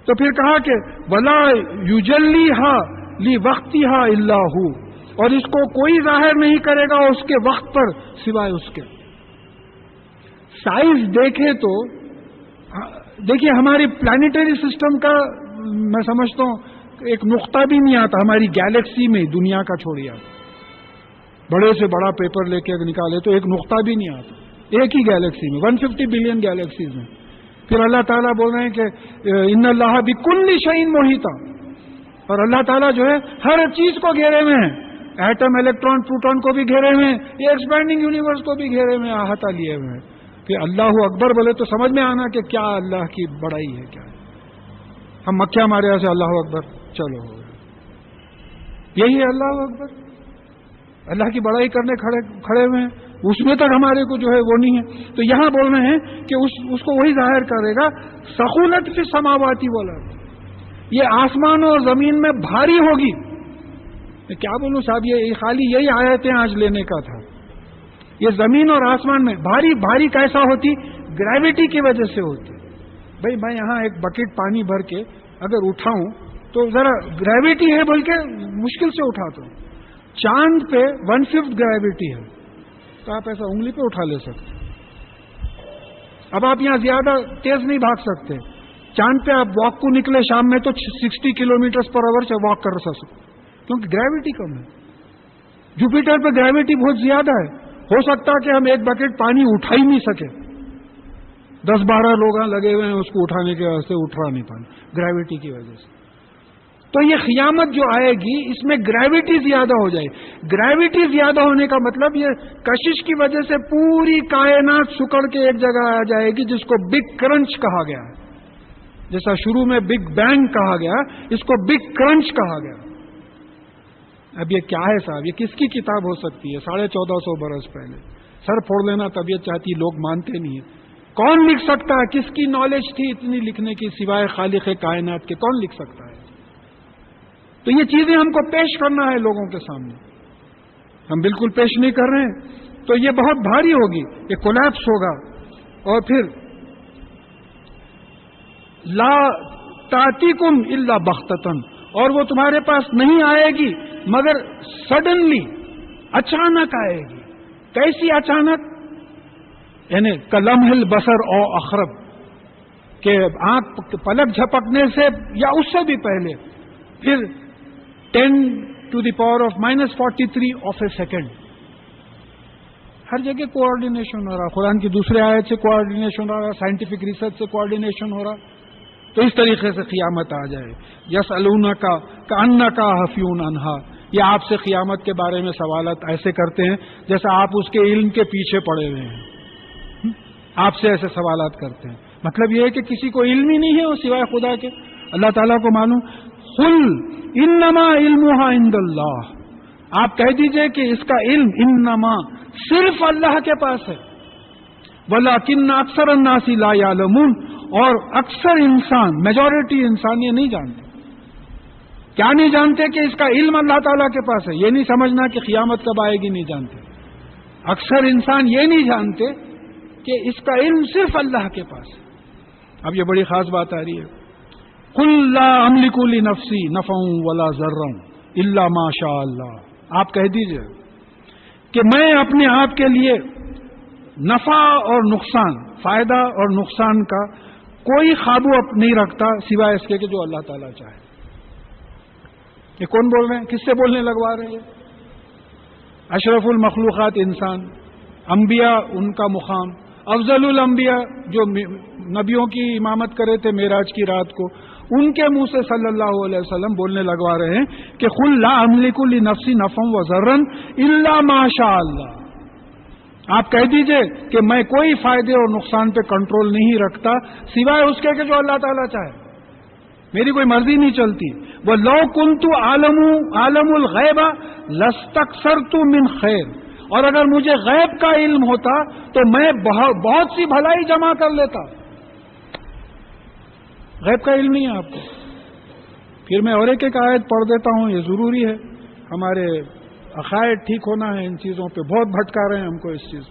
تو پھر کہا کہ ولا یجلیھا لوقتھا الا ہو، اور اس کو کوئی ظاہر نہیں کرے گا اس کے وقت پر سوائے اس کے. سائز دیکھے تو دیکھیے ہماری پلانیٹری سسٹم کا میں سمجھتا ہوں ایک نقطہ بھی نہیں آتا ہماری گیلیکسی میں، دنیا کا چھوڑیے، بڑے سے بڑا پیپر لے کے نکالے تو ایک نقطہ بھی نہیں آتا ایک ہی گیلیکسی میں، 150 بلین گیلیکسیز میں. پھر اللہ تعالیٰ بول رہے ہیں کہ ان اللہ بکل شیء محیط، اور اللہ تعالیٰ جو ہے ہر چیز کو گھیرے میں ہے، ایٹم، الیکٹران، پروٹون کو بھی گھیرے میں، یہ ایکسپینڈنگ یونیورس کو بھی گھیرے میں احاطہ لیے ہوئے ہیں. پھر اللہ اکبر بولے تو سمجھ میں آنا کہ کیا اللہ کی بڑائی ہے. کیا ہم مکہ مارے ایسے اللہ اکبر چلو ہو گیا، یہی ہے اللہ اکبر. اللہ کی بڑائی کرنے کھڑے ہوئے ہیں، اس میں تک ہمارے کو جو ہے وہ نہیں ہے. تو یہاں بول رہے ہیں کہ اس کو وہی ظاہر کرے گا. ثقولت فی السماوات والارض، یہ آسمان اور زمین میں بھاری ہوگی. میں کیا بولوں صاحب، یہ خالی یہی آیتیں آج لینے کا تھا. یہ زمین اور آسمان میں بھاری کیسا ہوتی؟ گریوٹی کی وجہ سے ہوتی. بھائی میں یہاں ایک بکٹ پانی بھر کے اگر اٹھاؤں تو ذرا گریوٹی ہے بلکہ مشکل سے اٹھاتا ہوں. چاند پہ 1/5 گریوٹی ہے تو آپ ایسا انگلی پہ اٹھا لے سکتے. اب آپ یہاں زیادہ تیز نہیں بھاگ سکتے. چاند پہ آپ واک کو نکلے شام میں تو 60 km/h سے واک کر سکتے کیونکہ گریوٹی کم ہے. جوپیٹر پہ گریوٹی بہت زیادہ ہے، ہو سکتا کہ ہم ایک بکٹ پانی اٹھا ہی نہیں سکے. 10-12 لوگ لگے ہوئے ہیں اس کو اٹھانے کے واسطے، اٹھا نہیں پائیں گریوٹی کی وجہ سے. تو یہ قیامت جو آئے گی اس میں گریوٹی زیادہ ہو جائے. گریوٹی زیادہ ہونے کا مطلب یہ کشش کی وجہ سے پوری کائنات سکڑ کے ایک جگہ آ جائے گی جس کو بگ کرنچ کہا گیا ہے. جیسا شروع میں بگ بینگ کہا گیا، اس کو بگ کرنچ کہا گیا. اب یہ کیا ہے صاحب؟ یہ کس کی کتاب ہو سکتی ہے 1450 برس پہلے؟ سر پھوڑ لینا طبیعت چاہتی، لوگ مانتے نہیں ہیں. کون لکھ سکتا ہے؟ کس کی نالج تھی اتنی لکھنے کی سوائے خالق کائنات کے؟ کون لکھ سکتا ہے؟ تو یہ چیزیں ہم کو پیش کرنا ہے لوگوں کے سامنے، ہم بالکل پیش نہیں کر رہے ہیں. تو یہ بہت بھاری ہوگی، یہ کولیپس ہوگا. اور پھر لا تاتیکم الا بغتۃ، اور وہ تمہارے پاس نہیں آئے گی مگر سڈنلی، اچانک آئے گی. کیسی اچانک؟ یعنی کلمح البصر او اقرب، کہ آنکھ پلک جھپکنے سے یا اس سے بھی پہلے. پھر 10⁻⁻43 آف اے سیکنڈ. ہر جگہ کوآرڈینیشن ہو رہا، قرآن کی دوسرے آیت سے کوآرڈینیشن ہو رہا، سائنٹیفک ریسرچ سے کوآرڈینیشن ہو رہا. تو اس طریقے سے قیامت آ جائے. یسألونک کأنک حفی عنہا، یہ آپ سے قیامت کے بارے میں سوالات ایسے کرتے ہیں جیسا آپ اس کے علم کے پیچھے پڑے ہوئے ہیں. آپ سے ایسے سوالات کرتے ہیں. مطلب یہ ہے کہ کسی کو علم ہی نہیں ہے وہ سوائے خدا کے. اللہ تعالیٰ کو معلوم. قل انما علمها عند اللہ، آپ کہہ دیجئے کہ اس کا علم انما صرف اللہ کے پاس ہے. ولکن اکثر الناس لا یعلمون، اور اکثر انسان، میجورٹی انسان یہ نہیں جانتے. کیا نہیں جانتے؟ کہ اس کا علم اللہ تعالیٰ کے پاس ہے. یہ نہیں سمجھنا کہ قیامت کب آئے گی، نہیں جانتے. اکثر انسان یہ نہیں جانتے کہ اس کا علم صرف اللہ کے پاس ہے. اب یہ بڑی خاص بات آ رہی ہے. قل لا املک لنفسی نفعا ولا ضرا الا ما شاء اللہ، آپ کہہ دیجئے کہ میں اپنے آپ کے لیے نفع اور نقصان، فائدہ اور نقصان کا کوئی قابو نہیں رکھتا سوائے اس کے کہ جو اللہ تعالیٰ چاہے. یہ کون بول رہے ہیں؟ کس سے بولنے لگوا رہے ہیں؟ اشرف المخلوقات انسان، انبیاء ان کا مقام، افضل الانبیاء جو نبیوں کی امامت کرے تھے معراج کی رات کو، ان کے منہ سے صلی اللہ علیہ وسلم بولنے لگوا رہے ہیں کہ قل لا املک لنفسی نفعا وضرا الا ما شاء اللہ، آپ کہہ دیجئے کہ میں کوئی فائدے اور نقصان پہ کنٹرول نہیں رکھتا سوائے اس کے کہ جو اللہ تعالیٰ چاہے، میری کوئی مرضی نہیں چلتی. وَلَوْ كُنْتُ عَالَمُ الْغَيْبَ لَاسْتَكْثَرْتُ مِنْ خَيْرٍ، اور اگر مجھے غیب کا علم ہوتا تو میں بہت سی بھلائی جمع کر لیتا. غیب کا علم نہیں ہے آپ کو. پھر میں اور ایک آیت پڑھ دیتا ہوں، یہ ضروری ہے، ہمارے عقائد ٹھیک ہونا ہے، ان چیزوں پہ بہت بھٹکا رہے ہیں ہم کو اس چیز.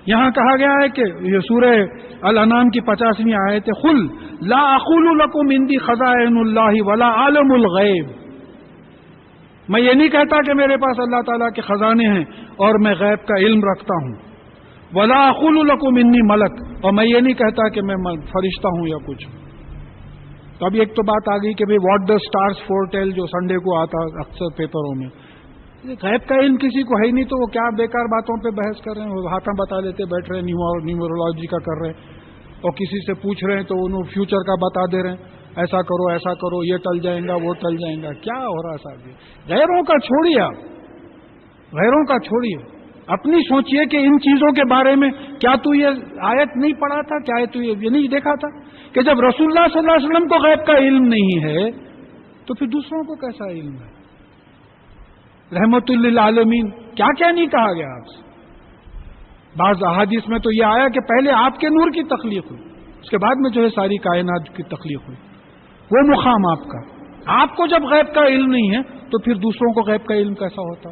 یہاں کہا گیا ہے کہ یہ سورہ الانعام کی 50ویں آیت ہے، قل لا اقول لکم عندی خزائن اللہ ولا عالم الغیب، میں یہ نہیں کہتا کہ میرے پاس اللہ تعالیٰ کے خزانے ہیں اور میں غیب کا علم رکھتا ہوں. ولا اقول لکم انی ملک، اور میں یہ نہیں کہتا کہ میں فرشتہ ہوں یا کچھ. تو اب ایک تو بات آ گئی کہ بھئی واٹ دا اسٹارز فورٹیل، جو سنڈے کو آتا اکثر پیپروں میں. غیب کا علم کسی کو ہے ہی نہیں تو وہ کیا بیکار باتوں پہ بحث کر رہے ہیں، وہ ہاتھاں بتا لیتے بیٹھ رہے ہیں، نیورولوجی کا کر رہے ہیں، اور کسی سے پوچھ رہے ہیں تو انہوں فیوچر کا بتا دے رہے ہیں، ایسا کرو ایسا کرو، یہ ٹل جائے گا وہ ٹل جائے گا. کیا ہو رہا صاحب؟ غیروں کا چھوڑیے، آپ غیروں کا چھوڑیے، اپنی سوچئے کہ ان چیزوں کے بارے میں کیا تو یہ آیت نہیں پڑھا تھا، کیا تو یہ نہیں دیکھا تھا کہ جب رسول اللہ صلی اللہ علیہ وسلم کو غیب کا علم نہیں ہے تو پھر دوسروں کو کیسا علم ہے؟ رحمت للعالمین کیا کیا نہیں کہا گیا آپ سے. بعض احادیث میں تو یہ آیا کہ پہلے آپ کے نور کی تخلیق ہوئی، اس کے بعد میں جو ہے ساری کائنات کی تخلیق ہوئی. وہ مقام آپ کا، آپ کو جب غیب کا علم نہیں ہے تو پھر دوسروں کو غیب کا علم کیسا ہوتا؟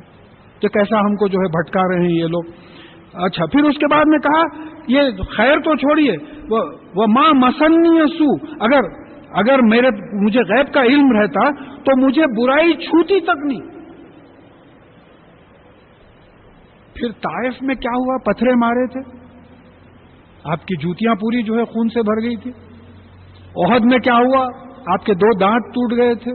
تو کیسا ہم کو جو ہے بھٹکا رہے ہیں یہ لوگ. اچھا، پھر اس کے بعد میں کہا یہ خیر تو چھوڑیے، وہ ماں مسنی سو، اگر مجھے غیب کا علم رہتا تو مجھے برائی چھوتی تک نہیں. پھر طائف میں کیا ہوا؟ پتھرے مارے تھے، آپ کی جوتیاں پوری جو ہے خون سے بھر گئی تھی. احد میں کیا ہوا؟ آپ کے 2 دانت ٹوٹ گئے تھے.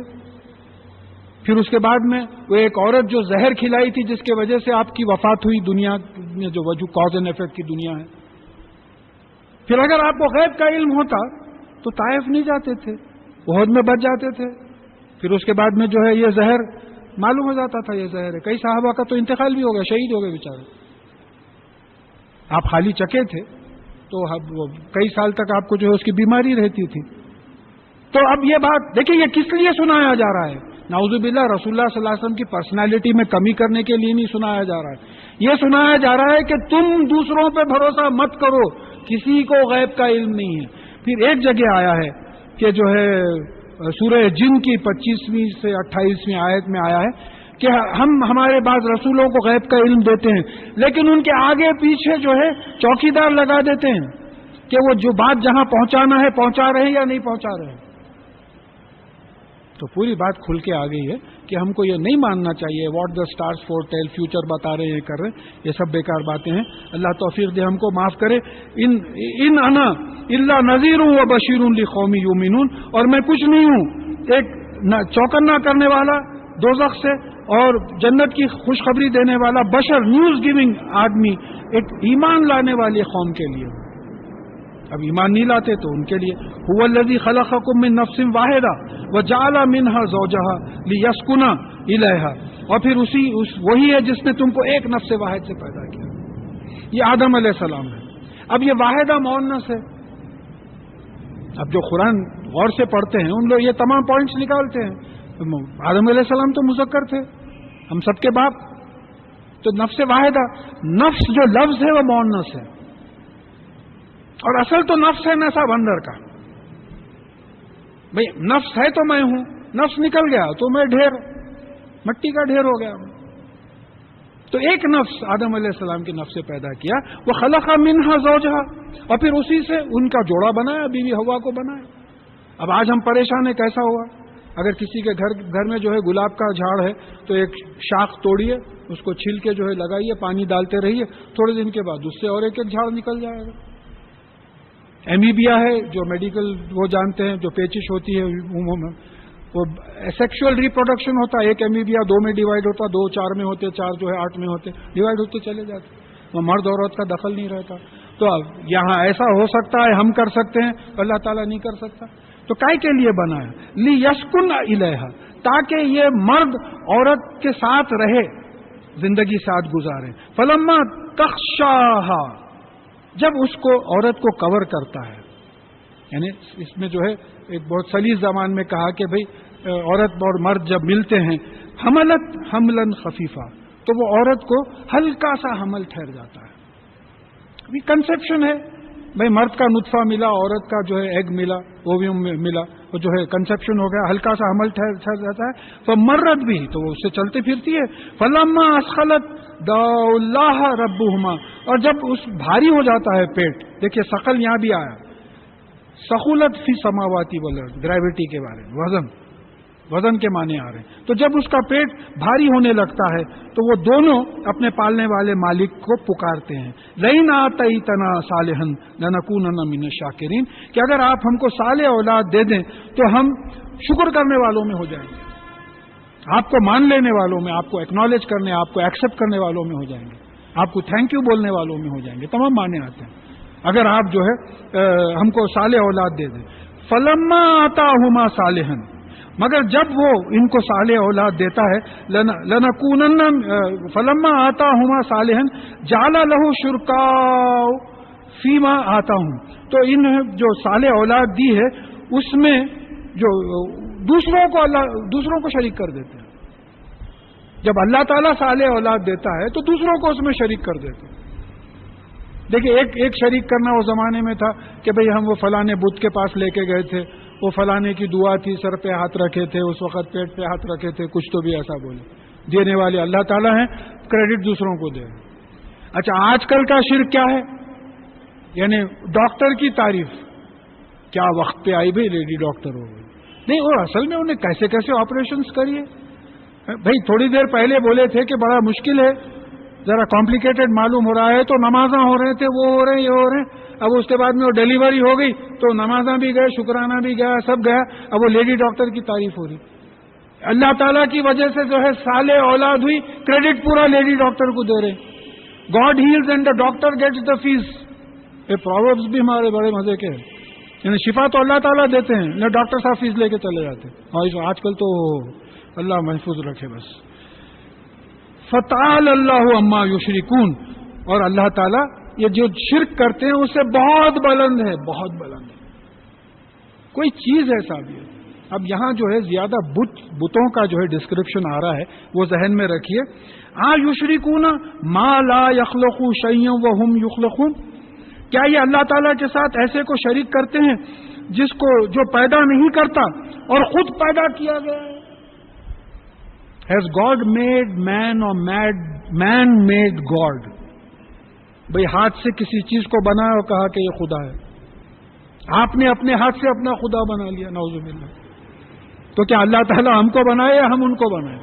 پھر اس کے بعد میں وہ ایک عورت جو زہر کھلائی تھی جس کی وجہ سے آپ کی وفات ہوئی، دنیا میں جو وجہ کاز اینڈ ایفیکٹ کی دنیا ہے. پھر اگر آپ کو غیب کا علم ہوتا تو طائف نہیں جاتے تھے، احد میں بچ جاتے تھے. پھر اس کے بعد میں جو ہے یہ زہر معلوم ہو جاتا تھا یہ زہر ہے. کئی صحابہ کا تو انتقال بھی ہو گیا، شہید ہو گئے بیچارے. آپ خالی چکے تھے تو کئی سال تک آپ کو جو ہے اس کی بیماری رہتی تھی. تو اب یہ بات دیکھیں، یہ کس لیے سنایا جا رہا ہے؟ نعوذ باللہ رسول اللہ صلی اللہ علیہ وسلم کی پرسنالٹی میں کمی کرنے کے لیے نہیں سنایا جا رہا ہے. یہ سنایا جا رہا ہے کہ تم دوسروں پہ بھروسہ مت کرو، کسی کو غیب کا علم نہیں ہے. پھر ایک جگہ آیا ہے کہ جو ہے سورہ جن کی 25ویں سے 28ویں آیت میں آیا ہے کہ ہم ہمارے بعض رسولوں کو غیب کا علم دیتے ہیں لیکن ان کے آگے پیچھے جو ہے چوکیدار لگا دیتے ہیں کہ وہ جو بات جہاں پہنچانا ہے پہنچا رہے ہیں یا نہیں پہنچا رہے ہیں. تو پوری بات کھل کے آ گئی ہے کہ ہم کو یہ نہیں ماننا چاہیے واٹ دا اسٹارز فورٹیل، فیوچر بتا رہے ہیں کر رہے ہیں، یہ سب بیکار باتیں ہیں. اللہ توفیق دے، ہم کو معاف کرے. ان انا الا نذیر و بشیر لقوم یؤمنون، اور میں کچھ نہیں ہوں ایک چوکنا کرنے والا دوزخ سے اور جنت کی خوشخبری دینے والا بشر، نیوز گیونگ آدمی، ایک ایمان لانے والی قوم کے لیے. اب ایمان نہیں لاتے تو ان کے لیے هو الذی خلقکم من نفس واحدہ وجعل منها زوجها لیسکن الیہا، اور پھر وہی ہے جس نے تم کو ایک نفس واحد سے پیدا کیا. یہ آدم علیہ السلام ہے. اب یہ واحدہ مؤنث ہے. اب جو قرآن غور سے پڑھتے ہیں ان لوگ یہ تمام پوائنٹس نکالتے ہیں. آدم علیہ السلام تو مذکر تھے، ہم سب کے باپ. تو نفس واحدہ، نفس جو لفظ ہے وہ مؤنث ہے، اور اصل تو نفس ہے نصب اندر کا. بھئی نفس ہے تو میں ہوں، نفس نکل گیا تو میں ڈھیر، مٹی کا ڈھیر ہو گیا. تو ایک نفس آدم علیہ السلام کے نفس سے پیدا کیا، وہ خلق منہا زوجہا، اور پھر اسی سے ان کا جوڑا بنایا، بیوی ہوا کو بنایا. اب آج ہم پریشان ہیں کیسا ہوا؟ اگر کسی کے گھر میں جو ہے گلاب کا جھاڑ ہے تو ایک شاخ توڑیے، اس کو چھیل کے جو ہے لگائیے، پانی ڈالتے رہیے، تھوڑے دن کے بعد اس سے اور ایک جھاڑ نکل جائے گا. ایمیبیا ہے جو میڈیکل وہ جانتے ہیں، جو پیچش ہوتی ہے عموماً، وہ سیکشل ریپروڈکشن ہوتا ہے, 1 امیبیا 2 میں ڈیوائڈ ہوتا, 2 4 میں ہوتے, 4 جو ہے 8 میں ہوتے, ڈیوائڈ ہوتے چلے جاتے, وہ مرد عورت کا دخل نہیں رہتا. تو یہاں ایسا ہو سکتا ہے, ہم کر سکتے ہیں, اللہ تعالیٰ نہیں کر سکتا. تو کائے کے لیے بنایا؟ لیسکن الیہا, تاکہ یہ مرد عورت کے ساتھ رہے, زندگی ساتھ گزارے. فلما تغشاہا, جب اس کو عورت کو کور کرتا ہے, یعنی اس میں جو ہے ایک بہت سلیس زبان میں کہا کہ بھئی عورت اور مرد جب ملتے ہیں, حملت حملا خفیفا, تو وہ عورت کو ہلکا سا حمل ٹھہر جاتا ہے. ابھی کنسیپشن ہے بھئی, مرد کا نطفہ ملا, عورت کا جو ہے ایگ ملا, اوویوم ملا, وہ جو ہے کنسیپشن ہو گیا, ہلکا سا حمل ٹھہر جاتا ہے. تو مرد بھی تو وہ اس سے چلتی پھرتی ہے. فلما اسخلت دعوا اللہ ربہما, اور جب اس بھاری ہو جاتا ہے پیٹ, دیکھیے ثقل یہاں بھی آیا, ثقلت فی سماواتی والارض, گریوٹی کے بارے میں, وزن کے معنی آ رہے ہیں. تو جب اس کا پیٹ بھاری ہونے لگتا ہے تو وہ دونوں اپنے پالنے والے مالک کو پکارتے ہیں, لئن آتیتنا صالحا لنکونن من الشاکرین, کہ اگر آپ ہم کو صالح اولاد دے دیں تو ہم شکر کرنے والوں میں ہو جائیں گے, آپ کو مان لینے والوں میں, آپ کو ایکنالج کرنے, آپ کو ایکسپٹ کرنے والوں میں ہو جائیں گے, آپ کو تھینک یو بولنے والوں میں ہو جائیں گے. تمام معنی آتے ہیں اگر آپ جو ہے ہم کو صالح اولاد دے دیں. فلما آتاہما صالحا, مگر جب وہ ان کو صالح اولاد دیتا ہے, لنکونن فلما آتاہما صالحا جعل لہ شرکاء فیما آتاہم, تو ان جو صالح اولاد دی ہے اس میں جو دوسروں کو شریک کر دیتے ہیں. جب اللہ تعالیٰ صالح اولاد دیتا ہے تو دوسروں کو اس میں شریک کر دیتے ہیں. دیکھیں ایک شریک کرنا وہ زمانے میں تھا کہ بھئی ہم وہ فلانے بت کے پاس لے کے گئے تھے, وہ فلانے کی دعا تھی, سر پہ ہاتھ رکھے تھے, اس وقت پیٹ پہ ہاتھ رکھے تھے, کچھ تو بھی ایسا بولے. دینے والے اللہ تعالیٰ ہیں, کریڈٹ دوسروں کو دے. اچھا آج کل کا شرک کیا ہے؟ یعنی ڈاکٹر کی تعریف, کیا وقت پہ آئی بھئی لیڈی ڈاکٹر ہو گئی. نہیں, اور اصل میں انہیں کیسے کیسے آپریشنز کریے. بھئی تھوڑی دیر پہلے بولے تھے کہ بڑا مشکل ہے, ذرا کمپلیکیٹڈ معلوم ہو رہا ہے, تو نمازاں ہو رہے تھے, وہ ہو رہے ہیں, یہ ہو رہے ہیں. اب اس کے بعد میں وہ ڈیلیوری ہو گئی تو نمازاں بھی گئے, شکرانہ بھی گیا, سب گیا. اب وہ لیڈی ڈاکٹر کی تعریف ہو رہی. اللہ تعالیٰ کی وجہ سے جو ہے صالح اولاد ہوئی, کریڈٹ پورا لیڈی ڈاکٹر کو دے رہے. God heals and the doctor gets the fees. یہ پرووربس بھی ہمارے بڑے مزے کے ہیں, یعنی شفا تو اللہ تعالیٰ دیتے ہیں, نہ ڈاکٹر صاحب فیس لے کے چلے جاتے ہیں. اور آج کل تو اللہ محفوظ رکھے بس. فتعال اللہ عما یشرکون, اور اللہ تعالیٰ یہ جو شرک کرتے ہیں اس سے بہت بلند ہے, بہت بلند ہے. کوئی چیز ایسا بھی ہے. اب یہاں جو ہے زیادہ بتوں کا جو ہے ڈسکرپشن آ رہا ہے, وہ ذہن میں رکھیے. یشرکون ما لا یخلق شیئا وهم یخلقون, کیا یہ اللہ تعالیٰ کے ساتھ ایسے کو شریک کرتے ہیں جس کو جو پیدا نہیں کرتا اور خود پیدا کیا گیا ہے. Has God made man or man made God? بھئی ہاتھ سے کسی چیز کو بنایا اور کہا کہ یہ خدا ہے. آپ نے اپنے ہاتھ سے اپنا خدا بنا لیا, نعوذ باللہ. تو کیا اللہ تعالیٰ ہم کو بنائے یا ہم ان کو بنائے؟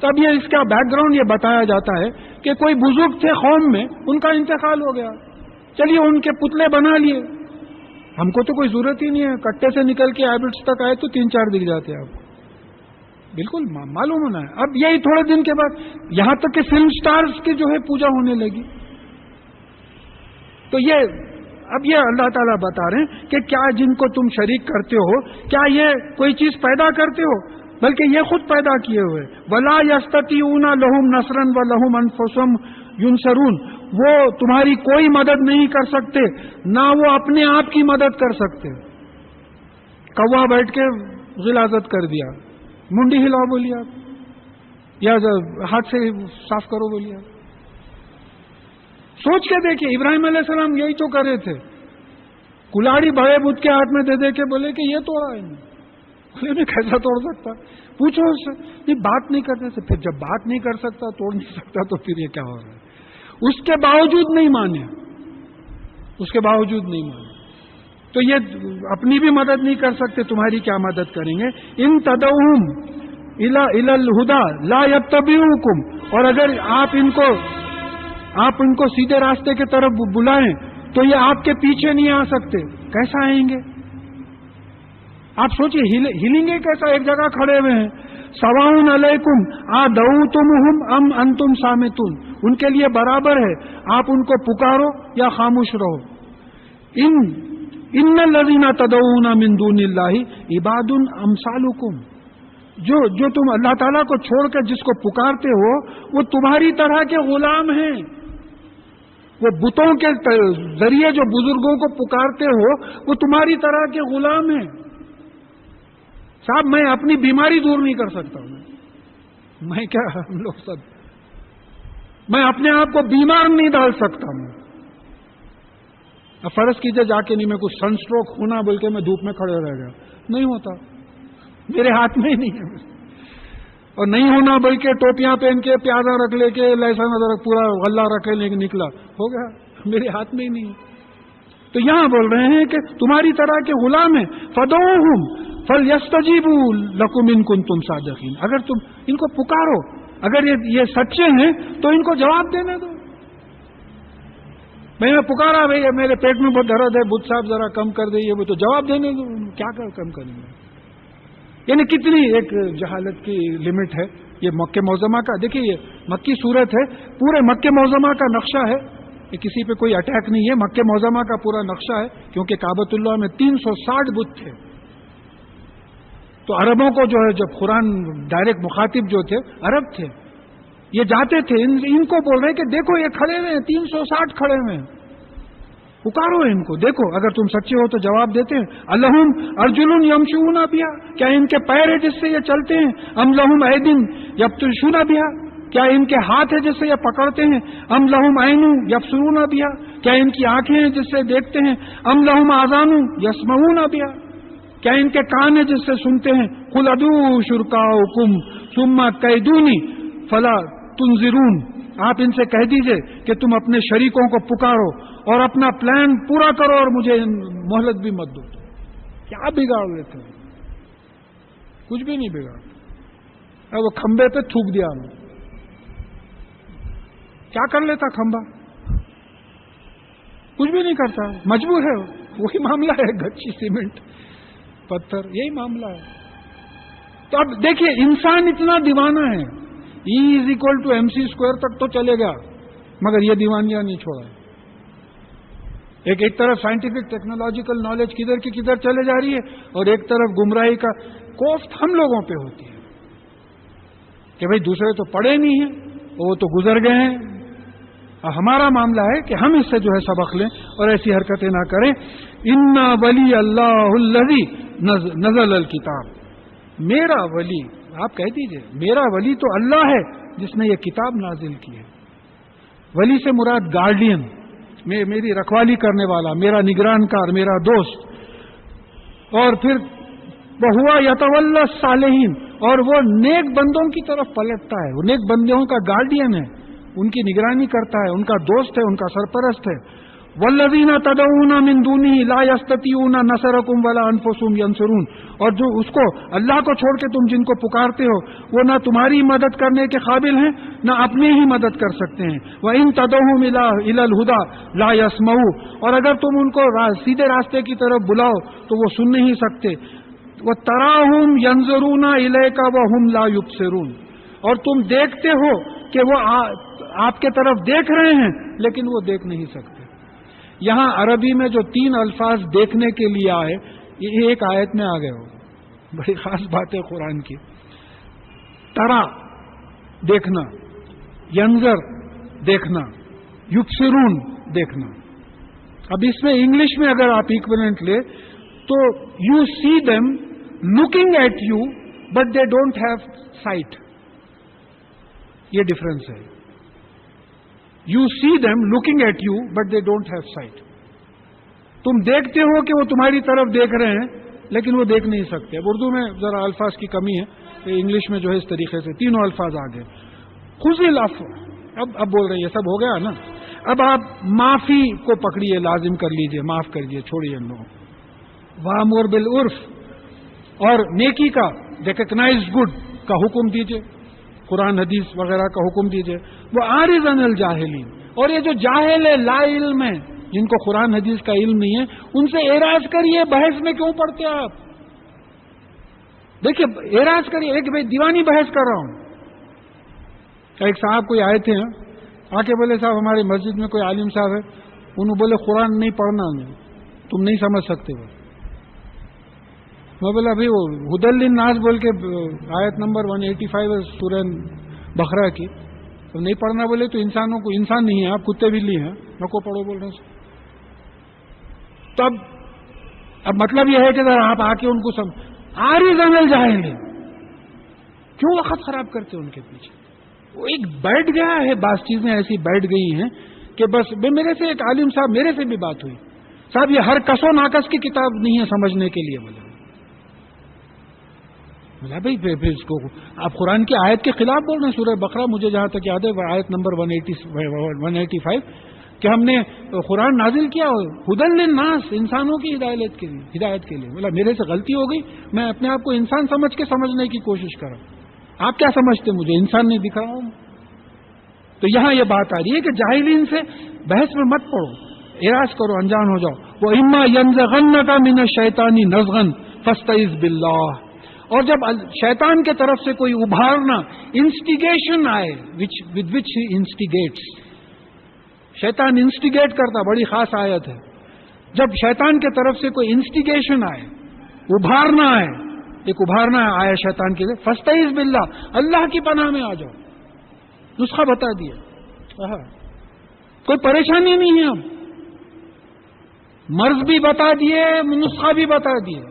تب یہ اس کا بیک گراؤنڈ یہ بتایا جاتا ہے کہ کوئی بزرگ تھے قوم میں, ان کا انتقال ہو گیا, چلیے ان کے پتلے بنا لیے. ہم کو تو کوئی ضرورت ہی نہیں ہے, کٹے سے نکل کے ہیبٹس تک آئے تو 3-4 دکھ جاتے ہیں آپ کو, بالکل معلوم ہونا ہے. اب یہی تھوڑے دن کے بعد یہاں تک کہ فلم سٹارز کی جو ہے پوجا ہونے لگی. تو اب یہ اللہ تعالیٰ بتا رہے ہیں کہ کیا جن کو تم شریک کرتے ہو, کیا یہ کوئی چیز پیدا کرتے ہو, بلکہ یہ خود پیدا کیے ہوئے. ولا یستطیعون لہم نصرا ولہم انفسہم ینصرون, وہ تمہاری کوئی مدد نہیں کر سکتے, نہ وہ اپنے آپ کی مدد کر سکتے. کوا بیٹھ کے غلاظت کر دیا, منڈی ہلاؤ بولیے آپ, یا ہاتھ سے صاف کرو بولیے آپ. سوچ کے دیکھیے, ابراہیم علیہ السلام یہی تو کر رہے تھے. کلاڑی بڑے بدھ کے ہاتھ میں دے دے کے بولے کہ یہ توڑا ہے, کیسا توڑ سکتا, پوچھو اس سے. نہیں, بات نہیں کرتے تھے. پھر جب بات نہیں کر سکتا, توڑ نہیں سکتا, تو پھر یہ کیا ہو رہا ہے. اس کے باوجود نہیں مانے, اس کے باوجود نہیں مانے. تو یہ اپنی بھی مدد نہیں کر سکتے, تمہاری کیا مدد کریں گے. ان تدعوہم الی الہدی لا یتبعوکم, اور اگر آپ ان کو سیدھے راستے کی طرف بلائیں تو یہ آپ کے پیچھے نہیں آ سکتے. کیسا آئیں گے؟ آپ سوچئے ہلیں گے کیسا؟ ایک جگہ کھڑے ہوئے ہیں. سواؤن علیکم ادعوتموہم ام انتم صامتون، ان کے لیے برابر ہے آپ ان کو پکارو یا خاموش رہو. ان الذین تدعون من دون اللہ عباد امثالکم، جو تم اللہ تعالیٰ کو چھوڑ کر جس کو پکارتے ہو وہ تمہاری طرح کے غلام ہیں. وہ بتوں کے ذریعے جو بزرگوں کو پکارتے ہو وہ تمہاری طرح کے غلام ہیں. صاحب میں اپنی بیماری دور نہیں کر سکتا ہوں، میں کیا ہم لوگ سب، میں اپنے آپ کو بیمار نہیں ڈال سکتا ہوں. اب فرض کیجئے جا کے نہیں میں کچھ سن اسٹروک ہونا بول کے میں دھوپ میں کھڑے رہ گیا، نہیں ہوتا، میرے ہاتھ میں ہی نہیں ہے. اور نہیں ہونا بلکہ ٹوپیاں پہن کے پیازا رکھ لے کے لہسن ادرک پورا غلہ رکھ لے کے نکلا، ہو گیا، میرے ہاتھ میں ہی نہیں ہے. تو یہاں بول رہے ہیں کہ تمہاری طرح کے غلام ہیں. فدعوہم فلیستجیبوا لکم ان کنتم صادقین، اگر تم ان کو پکارو، اگر یہ سچے ہیں تو ان کو جواب دینے دو. میں نے پکارا بھائی میرے پیٹ میں بہت درد ہے، بدھ صاحب ذرا کم کر دئیے، وہ تو جواب دینے دو، کیا کم کریں گے؟ یعنی کتنی ایک جہالت کی لمٹ ہے. یہ مکہ معظمہ کا دیکھیے، یہ مکی صورت ہے، پورے مکہ معظمہ کا نقشہ ہے، یہ کسی پہ کوئی اٹیک نہیں ہے، مکہ معظمہ کا پورا نقشہ ہے. کیونکہ کعبۃ اللہ میں 360 بت تھے، تو عربوں کو جو ہے جب قرآن ڈائریکٹ مخاطب جو تھے عرب تھے، یہ جاتے تھے ان کو بول رہے ہیں کہ دیکھو یہ کھڑے ہوئے ہیں، 360 کھڑے ہوئے ہیں، پکارو ان کو، دیکھو اگر تم سچے ہو تو جواب دیتے ہیں. الہم ارجل یمشون بہا، کیا ان کے پیر ہے جس سے یہ چلتے ہیں؟ ام لہم ایدن یبطشون بہا، کیا ان کے ہاتھ ہے جس سے یہ پکڑتے ہیں؟ ام لہم عین یبصرون بہا، کیا ان کی آنکھیں ہیں جس سے دیکھتے ہیں؟ ام لہم آذان یسمعون بہا، کیا ان کے کان ہیں جس سے سنتے ہیں؟ قل ادعوا شرکاءکم ثم کیدونی فلا تنظرون، آپ ان سے کہہ دیجئے کہ تم اپنے شریکوں کو پکارو اور اپنا پلان پورا کرو اور مجھے مہلت بھی مت دو. کیا بگاڑ لیتے ہیں؟ کچھ بھی نہیں بگاڑ. وہ کھمبے پہ تھوک دیا ہم، کیا کر لیتا کھمبا؟ کچھ بھی نہیں کرتا، مجبور ہے. وہی معاملہ ہے، گچی سیمنٹ پتھر، یہی معاملہ ہے. تو اب دیکھیے انسان اتنا دیوانہ ہے، E=mc² تک تو چلے گا، مگر یہ دیوانیاں نہیں چھوڑا. ایک طرف سائنٹیفک ٹیکنالوجیکل نالج کدھر کی کدھر چلے جا رہی ہے، اور ایک طرف گمراہی کا کوفت ہم لوگوں پہ ہوتی ہے کہ بھئی دوسرے تو پڑھے نہیں ہیں، وہ تو گزر گئے ہیں. ہمارا معاملہ ہے کہ ہم اس سے جو ہے سبق لیں اور ایسی حرکتیں نہ کریں. انا ولی اللہ الذی نزل الکتاب، میرا ولی، آپ کہہ دیجئے میرا ولی تو اللہ ہے جس نے یہ کتاب نازل کی ہے. ولی سے مراد گارڈین، میری رکھوالی کرنے والا، میرا نگران کار، میرا دوست. اور پھر وہوا یتولی الصالحین، اور وہ نیک بندوں کی طرف پلٹتا ہے، وہ نیک بندوں کا گارڈین ہے، ان کی نگرانی کرتا ہے، ان کا دوست ہے، ان کا سرپرست ہے. والذین تدعون من دونہ لا یستطیعون نصرکم ولا انفسهم ینصرون، اور جو اس کو اللہ کو چھوڑ کے تم جن کو پکارتے ہو وہ نہ تمہاری مدد کرنے کے قابل ہیں نہ اپنی ہی مدد کر سکتے ہیں. وَإِن تَدْعُوهُمْ إِلَى الْهُدَى لَا يَسْمَعُونَ، اور اگر تم ان کو سیدھے راستے کی طرف بلاؤ تو وہ سن نہیں سکتے. وَتَرَاهُمْ يَنظُرُونَ إِلَيْكَ وَهُمْ لَا يُبْصِرُونَ، اور تم دیکھتے ہو کہ وہ آپ کے طرف دیکھ رہے ہیں لیکن وہ دیکھ نہیں سکتے. یہاں عربی میں جو 3 الفاظ دیکھنے کے لیے آئے، یہ ایک آیت میں آ گئے ہو. بڑی خاص بات ہے قرآن کی. ترا دیکھنا، ینظر دیکھنا، یبصرون دیکھنا. اب اس میں انگلش میں اگر آپ ایکویلنٹ لے تو you see them looking at you but they don't have sight. یہ ڈفرنس ہے. You see them looking at you but they don't have sight. تم دیکھتے ہو کہ وہ تمہاری طرف دیکھ رہے ہیں لیکن وہ دیکھ نہیں سکتے. اب اردو میں ذرا الفاظ کی کمی ہے، انگلش میں جو ہے اس طریقے سے 3 الفاظ آ گئے. خذ العفو، اب بول رہے ہیں یہ سب ہو گیا نا. اب آپ معافی کو پکڑیے، لازم کر لیجئے، معاف کریے، چھوڑیے ان لوگوں. وامر بالعرف، اور نیکی کا ریکگنائز گڈ کا حکم دیجئے، قرآن حدیث وغیرہ کا حکم دیجئے. وہ عارض عن الجاہلین، اور یہ جو جاہل ہے، لا علم ہے، جن کو قرآن حدیث کا علم نہیں ہے، ان سے اعراض کریے. بحث میں کیوں پڑھتے آپ؟ دیکھیے اعراض کریے، ایک بھائی دیوانی بحث کر رہا ہوں. ایک صاحب کوئی آئے تھے، آ کے بولے صاحب ہماری مسجد میں کوئی عالم صاحب ہے، انہوں بولے قرآن نہیں پڑھنا، تم نہیں سمجھ سکتے ہو. میں بولا بھائی وہ ہدی للناس بول کے آیت نمبر 185 ہے سورہ بقرہ کی، تو نہیں پڑھنا بولے تو انسانوں کو انسان نہیں ہے آپ کتے بلی ہیں، نکو پڑھو بول رہے ہیں. تو اب مطلب یہ ہے کہ ذرا آپ آ کے ان کو آری زمل جائیں گے، کیوں وقت خراب کرتے ان کے پیچھے؟ وہ ایک بیٹھ گیا ہے، بعض چیزیں ایسی بیٹھ گئی ہیں کہ بس. میرے سے ایک عالم صاحب میرے سے بھی بات ہوئی، صاحب یہ ہر کس و ناقص کی کتاب نہیں ہے سمجھنے کے لیے. بولا بھائی پھر اس کو آپ قرآن کی آیت کے خلاف بول رہے ہیں. سورہ بقرہ مجھے جہاں تک یاد ہے آیت نمبر 185 کہ ہم نے قرآن نازل کیا ہدی للناس، انسانوں کی ہدایت کے لیے. بولا میرے سے غلطی ہو گئی، میں اپنے آپ کو انسان سمجھ کے سمجھنے کی کوشش کر رہا ہوں. آپ کیا سمجھتے مجھے انسان نہیں دکھ رہا ہوں؟ تو یہاں یہ بات آ رہی ہے کہ جاہلین سے بحث میں مت پڑو، اعراض کرو، انجان ہو جاؤ. وہ اما ينزغنک من الشیطان نزغا فاستعذ باللہ. اور جب شیطان کے طرف سے کوئی ابھارنا، انسٹیگیشن آئے with which he instigates، شیطان انسٹیگیٹ کرتا، بڑی خاص آیت ہے. جب شیطان کے طرف سے کوئی انسٹیگیشن آئے، ابھارنا آئے، ایک ابھارنا آیا شیطان کے لیے، فاستعذ باللہ، اللہ کی پناہ میں آ جاؤ. نسخہ بتا دیا، کوئی پریشانی نہیں ہے. اب مرض بھی بتا دیے، نسخہ بھی بتا دیے،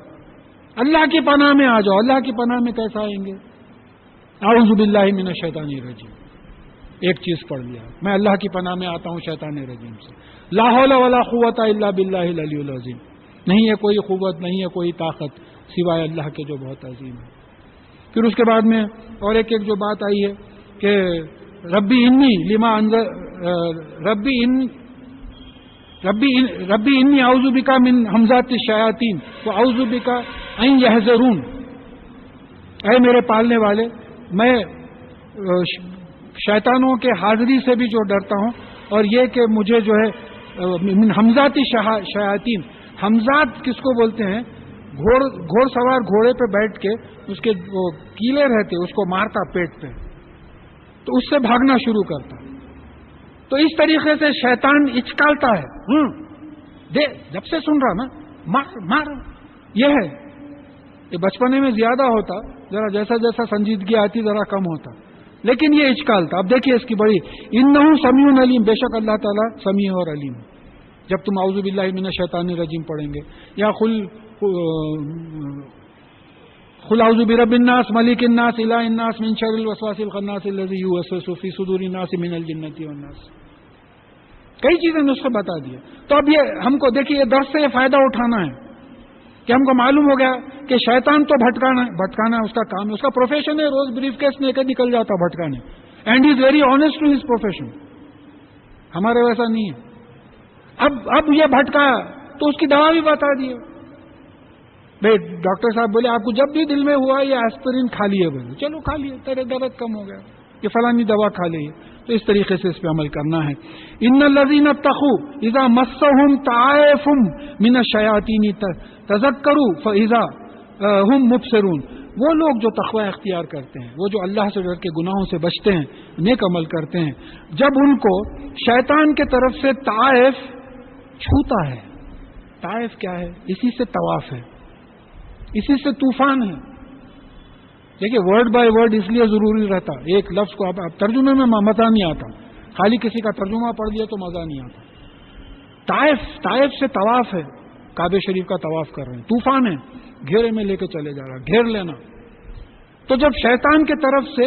اللہ کی پناہ میں آ جاؤ. اللہ کی پناہ میں کیسا آئیں گے؟ اعوذ باللہ من الشیطان الرجیم. ایک چیز پڑھ لیا، میں اللہ کی پناہ میں آتا ہوں شیطان رجیم سے. لا حول ولا قوت الا باللہ العلی العظیم. نہیں ہے کوئی قوت، نہیں ہے کوئی طاقت سوائے اللہ کے جو بہت عظیم ہے. پھر اس کے بعد میں اور ایک جو بات آئی ہے کہ ربی انی لما ربی انی اعوذ بکا من ہمزات الشیاطین واعوذ بکا ان یحضرون. اے میرے پالنے والے، میں شیطانوں کے حاضری سے بھی جو ڈرتا ہوں، اور یہ کہ مجھے جو ہے من ہمزات شیاطین. حمزات کس کو بولتے ہیں؟ گھوڑ سوار گھوڑے پہ بیٹھ کے اس کے وہ کیلے رہتے اس کو مارتا پیٹ پہ، تو اس سے بھاگنا شروع کرتا. تو اس طریقے سے شیطان اچکالتا ہے. جب سے سن رہا نا مار یہ ہے. یہ بچپنے میں زیادہ ہوتا، ذرا جیسا جیسا سنجیدگی آتی ذرا کم ہوتا، لیکن یہ اچکالتا. اب دیکھیے اس کی بڑی انہ سمیع علیم، بے شک اللہ تعالیٰ سمیع اور علیم. جب تم اعوذ باللہ من الشیطان الرجیم پڑھیں گے، یا قل اعوذ برب الناس ملک الناس الہ الناس من شر الوسواس الخناس الذی یوسوس فی صدور الناس من الجنۃ والناس، کئی چیزیں نسخے بتا دیے. تو اب یہ ہم کو دیکھیے یہ درس سے یہ فائدہ اٹھانا ہے کہ ہم کو معلوم ہو گیا کہ شیطان تو بھٹکانا اس کا کام ہے، اس کا پروفیشن ہے. روز بریف کیس لے کے نکل جاتا بھٹکانے، and is very honest to his profession. ہمارے ویسا نہیں ہے. اب یہ بھٹکایا تو اس کی دوا بھی بتا دیے. بھائی ڈاکٹر صاحب بولے آپ کو جب بھی دل میں ہوا یہ ایسپرین کھا لیے، بولے چلو کھا لیے، تیرے درد کم ہو گیا، یہ فلانی دوا کھا لیے. تو اس طریقے سے اس پہ عمل کرنا ہے. ان الذین اتقوا اذا مسهم طائف من الشیاطین تذکروا فاذا هم مبصرون. وہ لوگ جو تقوی اختیار کرتے ہیں، وہ جو اللہ سے ڈر کے گناہوں سے بچتے ہیں، نیک عمل کرتے ہیں، جب ان کو شیطان کے طرف سے طائف چھوتا ہے. طائف کیا ہے؟ اسی سے طواف ہے، اسی سے طوفان ہے. دیکھیے ورڈ بائی ورڈ اس لیے ضروری رہتا، ایک لفظ کو اب ترجمے میں مزہ نہیں آتا، خالی کسی کا ترجمہ پڑھ دیا تو مزہ نہیں آتا. طائف سے طواف ہے، کعبہ شریف کا طواف کر رہے ہیں، طوفان ہے، گھیرے میں لے کے چلے جا رہا، گھیر لینا. تو جب شیطان کی طرف سے